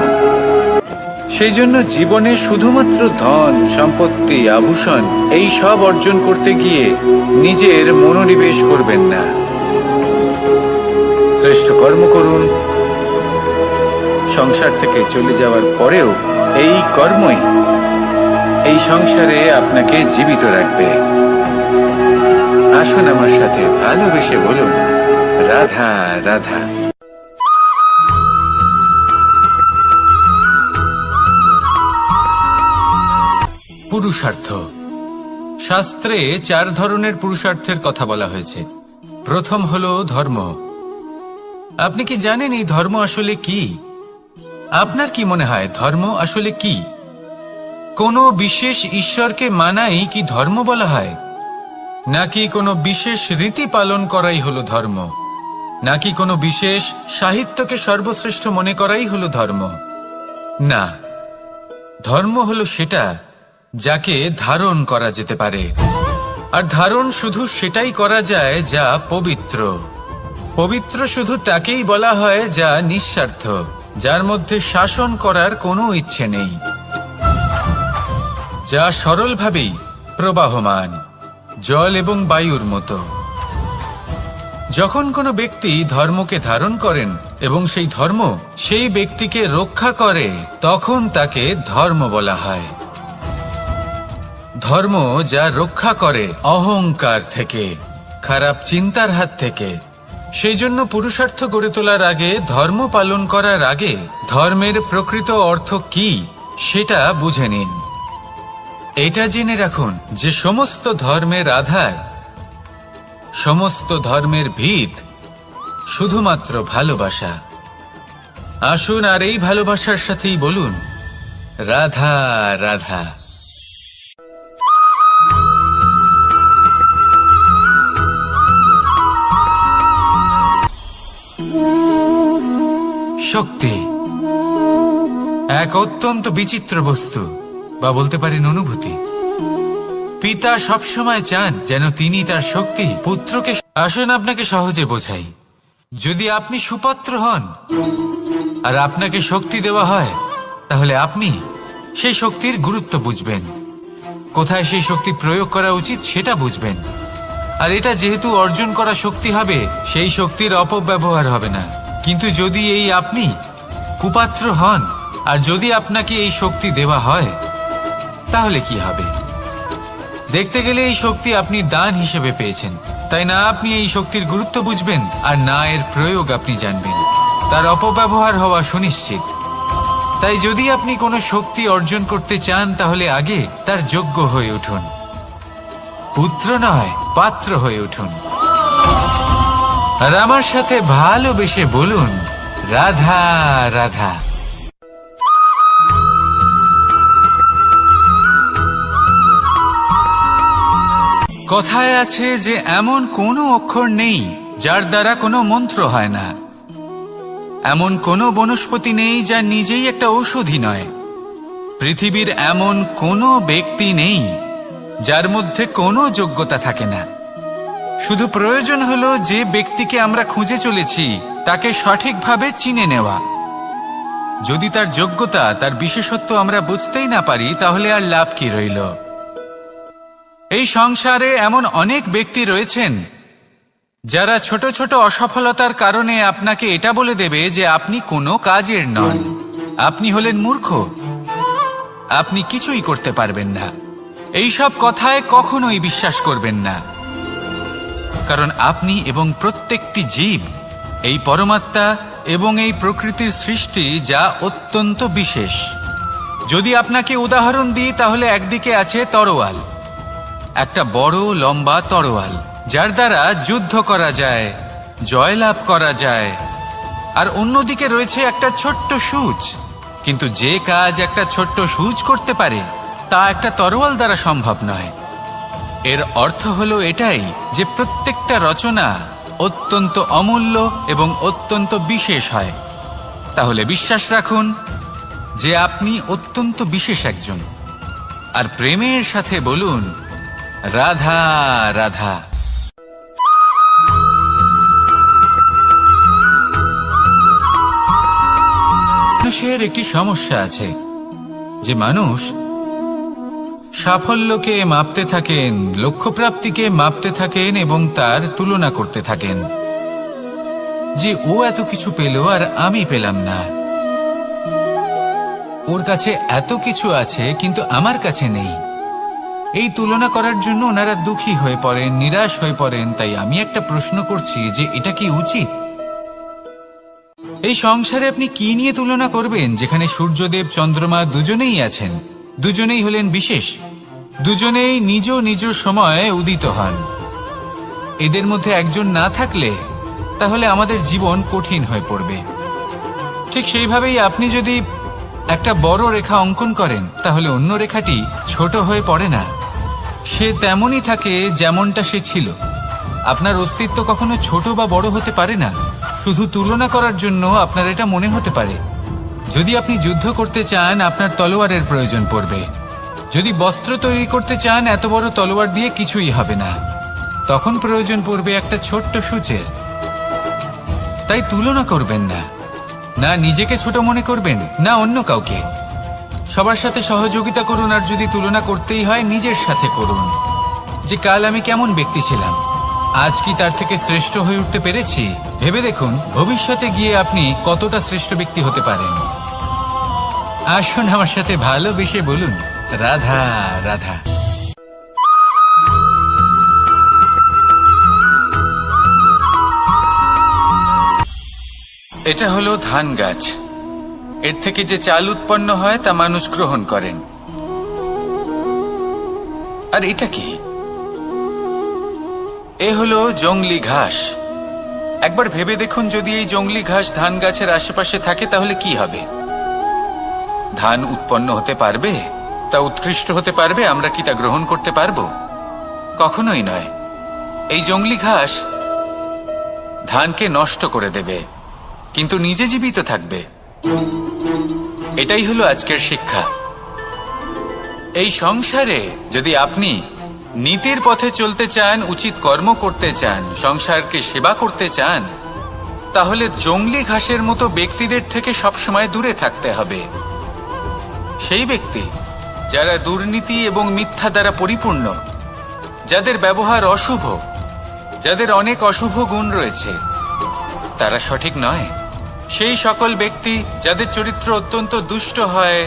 সেই জন্য জীবনে শুধুমাত্র ধন সম্পত্তি, আভূষণ এই সব অর্জন করতে গিয়ে নিজের মনোনিবেশ করবেন না। শ্রেষ্ঠ কর্ম করুন। সংসার থেকে চলে যাওয়ার পরেও এই কর্মই এই সংসারে আপনাকে জীবিত রাখবে। আসুন আমার সাথে ভালোবেসে বলুন, রাধা রাধা। পুরুষার্থ। শাস্ত্রে 4 ধরনের পুরুষার্থের কথা বলা হয়েছে। প্রথম হলো ধর্ম। আপনি কি জানেন এই ধর্ম আসলে কি? আপনার কি মনে হয় ধর্ম আসলে কি? কোনো বিশেষ ঈশ্বরকে মানাই কি ধর্ম বলা হয়? নাকি কোনো বিশেষ রীতি পালন করাই হলো ধর্ম? নাকি কোনো বিশেষ সাহিত্যকে সর্বশ্রেষ্ঠ মনে করাই হলো ধর্ম? না, ধর্ম হলো সেটা যাকে ধারণ করা যেতে পারে। আর ধারণ শুধু সেটাই করা যায় যা পবিত্র। পবিত্র শুধু তাকেই বলা হয় যা নিঃস্বার্থ, যার মধ্যে শাসন করার কোনো ইচ্ছে নেই, যা সরলভাবেই প্রবাহমান, জল এবং বায়ুর মতো। যখন কোনো ব্যক্তি ধর্মকে ধারণ করেন এবং সেই ধর্ম সেই ব্যক্তিকে রক্ষা করে, তখন তাকে ধর্ম বলা হয়। ধর্ম যা রক্ষা করে অহংকার থেকে, খারাপ চিন্তার হাত থেকে। সেই জন্য পুরুষার্থ গড়ে তোলার আগে, ধর্ম পালন করার আগে ধর্মের প্রকৃত অর্থ কি সেটা বুঝে নিন। এটা জেনে রাখুন যে সমস্ত ধর্মের আধার, সমস্ত ধর্মের ভিত শুধুমাত্র ভালোবাসা। আসুন আর এই ভালোবাসার সাথেই বলুন, রাধা রাধা। শক্তি এক অত্যন্ত বিচিত্র বস্তু, বা বলতে পারেন অনুভূতি। পিতা সবসময় চান যেন তিনি তার শক্তি পুত্রকে। আসুন আপনাকে সহজে বোঝাই। যদি আপনি সুপাত্র হন আর আপনাকে শক্তি দেওয়া হয়, তাহলে আপনি সেই শক্তির গুরুত্ব বুঝবেন, কোথায় সেই শক্তি প্রয়োগ করা উচিত সেটা বুঝবেন। আর এটা যেহেতু অর্জন করা শক্তি হবে, সেই শক্তির অপব্যবহার হবে না। কিন্তু যদি এই আপনি কুপাত্র হন আর যদি আপনাকে এই শক্তি দেওয়া হয়, তাহলে কি হবে? দেখতে গেলে এই শক্তি আপনি দান হিসেবে পেয়েছেন, তাই না আপনি এই শক্তির গুরুত্ব বুঝবেন আর না এর প্রয়োগ আপনি জানবেন। তার অপব্যবহার হওয়া সুনিশ্চিত। তাই যদি আপনি কোনো শক্তি অর্জন করতে চান, তাহলে আগে তার যোগ্য হয়ে উঠুন। পুত্র নয়, পাত্র হয়ে উঠুন। আর আমার সাথে ভালোবেসে বলুন, রাধা রাধা। কথায় আছে যে এমন কোনো অক্ষর নেই যার দ্বারা কোনো মন্ত্র হয় না, এমন কোনো বনস্পতি নেই যা নিজেই একটা ঔষধি নয়, পৃথিবীর এমন কোনো ব্যক্তি নেই যার মধ্যে কোনো যোগ্যতা থাকে না। শুধু প্রয়োজন হলো যে ব্যক্তিকে আমরা খুঁজে চলেছি তাকে সঠিকভাবে চিনে নেওয়া। যদি তার যোগ্যতা, তার বিশেষত্ব আমরা বুঝতেই না পারি, তাহলে আর লাভ কি রইল? এই সংসারে এমন অনেক ব্যক্তি রয়েছেন যারা ছোট ছোট অসফলতার কারণে আপনাকে এটা বলে দেবে যে আপনি কোনো কাজের নন, আপনি হলেন মূর্খ, আপনি কিছুই করতে পারবেন না। এইসব কথায় কখনোই বিশ্বাস করবেন না, কারণ আপনি এবং প্রত্যেকটি জীব এই পরমাত্মা এবং এই প্রকৃতির সৃষ্টি, যা অত্যন্ত বিশেষ। যদি আপনাকে উদাহরণ দিই, তাহলে একদিকে আছে তরোয়াল, একটা বড় লম্বা তরোয়াল, যার দ্বারা যুদ্ধ করা যায়, জয়লাভ করা যায়। আর অন্যদিকে রয়েছে একটা ছোট্ট সূচ, কিন্তু যে কাজ একটা ছোট্ট সূচ করতে পারে তা একটা তরোয়াল দ্বারা সম্ভব নয়। এর অর্থ হলো এটাই যে প্রত্যেকটা রচনা অত্যন্ত অমূল্য এবং অত্যন্ত বিশেষ হয়। তাহলে বিশ্বাস রাখুন যে আপনি অত্যন্ত বিশেষ একজন, আর প্রেমের সাথে বলুন, রাধা রাধা। মানুষের একটি সমস্যা আছে যে মানুষ সাফল্যকে মাপতে থাকেন, লক্ষ্যপ্রাপ্তিকে মাপতে থাকেন এবং তার তুলনা করতে থাকেন যে ও এত কিছু পেল আর আমি পেলাম না, ওর কাছে এত কিছু আছে কিন্তু আমার কাছে নেই। এই তুলনা করার জন্য ওনারা দুঃখী হয়ে পড়েন, নিরাশ হয়ে পড়েন। তাই আমি একটা প্রশ্ন করছি যে এটা কি উচিত? এই সংসারে আপনি কি নিয়ে তুলনা করবেন, যেখানে সূর্যদেব চন্দ্রমা দুজনেই আছেন, দুজনেই হলেন বিশেষ, দুজনেই নিজ নিজ সময়ে উদিত হন। এদের মধ্যে একজন না থাকলে তাহলে আমাদের জীবন কঠিন হয়ে পড়বে। ঠিক সেইভাবেই আপনি যদি একটা বড় রেখা অঙ্কন করেন, তাহলে অন্য রেখাটি ছোট হয়ে পড়ে না, সে তেমনই থাকে যেমনটা সে ছিল। আপনার অস্তিত্ব কখনো ছোট বা বড় হতে পারে না। শুধু তুলনা করার জন্য আপনার এটা মনে হতে পারে। যদি আপনি যুদ্ধ করতে চান, আপনার তলোয়ারের প্রয়োজন পড়বে। যদি বস্ত্র তৈরি করতে চান, এত বড় তলোয়ার দিয়ে কিছুই হবে না, তখন প্রয়োজন পড়বে একটা ছোট্ট সূচের। তাই তুলনা করবেন না, না নিজেকে ছোট মনে করবেন, না অন্য কাউকে। সবার সাথে সহযোগিতা করুন, আর যদি তুলনা করতেই হয় নিজের সাথে করুন, যে কাল আমি কেমন ব্যক্তি ছিলাম, আজ কি তার থেকে শ্রেষ্ঠ হয়ে উঠতে পেরেছি? ভেবে দেখুন ভবিষ্যতে গিয়ে আপনি কতটা শ্রেষ্ঠ ব্যক্তি হতে পারেন। আসুন আমার সাথে ভালোবেসে বলুন, রাধা রাধা। এটা হলো ধান গাছ। এর থেকে যে চাল উৎপন্ন হয় তা মানুষ গ্রহণ করেন। আর এটা কি? এ হলো জংলি ঘাস। একবার ভেবে দেখুন, যদি এই জংলি ঘাস ধান গাছের আশেপাশে থাকে তাহলে কি হবে? ধান উৎপন্ন হতে পারবে? তা উৎকৃষ্ট হতে পারবে? আমরা কি তা গ্রহণ করতে পারবো? কখনোই নয়। এই জংলি ঘাস ধানকে নষ্ট করে দেবে, কিন্তু নিজে জীবিত থাকবে। এটাই হলো আজকের শিক্ষা। এই সংসারে যদি আপনি নীতির পথে চলতে চান, উচিত কর্ম করতে চান, সংসারকে সেবা করতে চান, তাহলে জংলি ঘাসের মতো ব্যক্তিদের থেকে সবসময় দূরে থাকতে হবে। সেই ব্যক্তি যারা দুর্নীতি এবং মিথ্যা দ্বারা পরিপূর্ণ, যাদের ব্যবহার অশুভ, যাদের অনেক অশুভ গুণ রয়েছে, তারা সঠিক নয়। সেই সকল ব্যক্তি যাদের চরিত্র অত্যন্ত দুষ্ট হয়,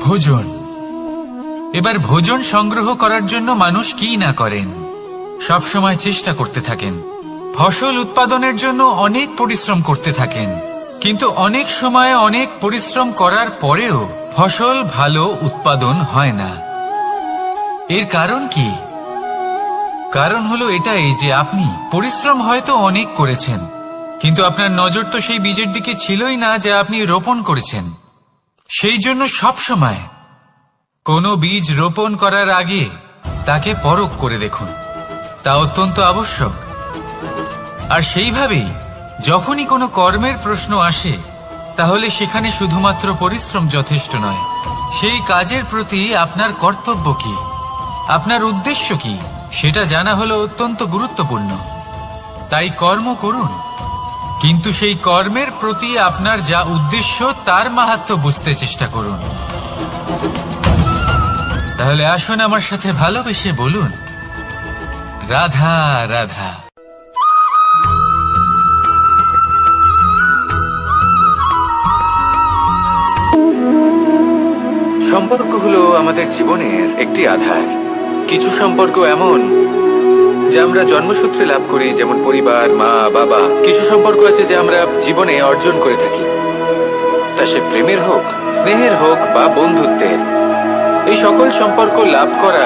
ভোজন। এবার ভোজন সংগ্রহ করার জন্য মানুষ কি না করেন, সবসময় চেষ্টা করতে থাকেন। ফসল উৎপাদনের জন্য অনেক পরিশ্রম করতে থাকেন, কিন্তু অনেক সময় অনেক পরিশ্রম করার পরেও ফসল ভালো উৎপাদন হয় না। এর কারণ কি? কারণ হলো এটাই যে আপনি পরিশ্রম হয়তো অনেক করেছেন, কিন্তু আপনার নজর তো সেই বীজের দিকে ছিলই না যা আপনি রোপণ করেছেন। সেই জন্য সবসময় কোনো বীজ রোপণ করার আগে তাকে পরখ করে দেখুন, তা অত্যন্ত আবশ্যক। আর সেইভাবেই যখনই কোনো কর্মের প্রশ্ন আসে, তাহলে সেখানে শুধুমাত্র পরিশ্রম যথেষ্ট নয়। সেই কাজের প্রতি আপনার কর্তব্য কি, আপনার উদ্দেশ্য কি, সেটা জানা হলো অত্যন্ত গুরুত্বপূর্ণ। তাই কর্ম করুন, কিন্তু সেই কর্মের প্রতি আপনার যা উদ্দেশ্য তার মাহাত্ম্য বুঝতে চেষ্টা করুন। তাহলে আসুন আমার সাথে ভালোবেসে বলুন, রাধা রাধা। সম্পর্ক হলো আমাদের জীবনের একটি আধার। কিছু সম্পর্ক এমন যা আমরা জন্মসূত্রে লাভ করি, যেমন পরিবার, মা, বাবা। কিছু সম্পর্ক আছে যা আমরা জীবনে অর্জন করে থাকি, তা সে প্রেমের হোক, স্নেহের হোক বা বন্ধুত্বের। এই সকল সম্পর্ক লাভ করা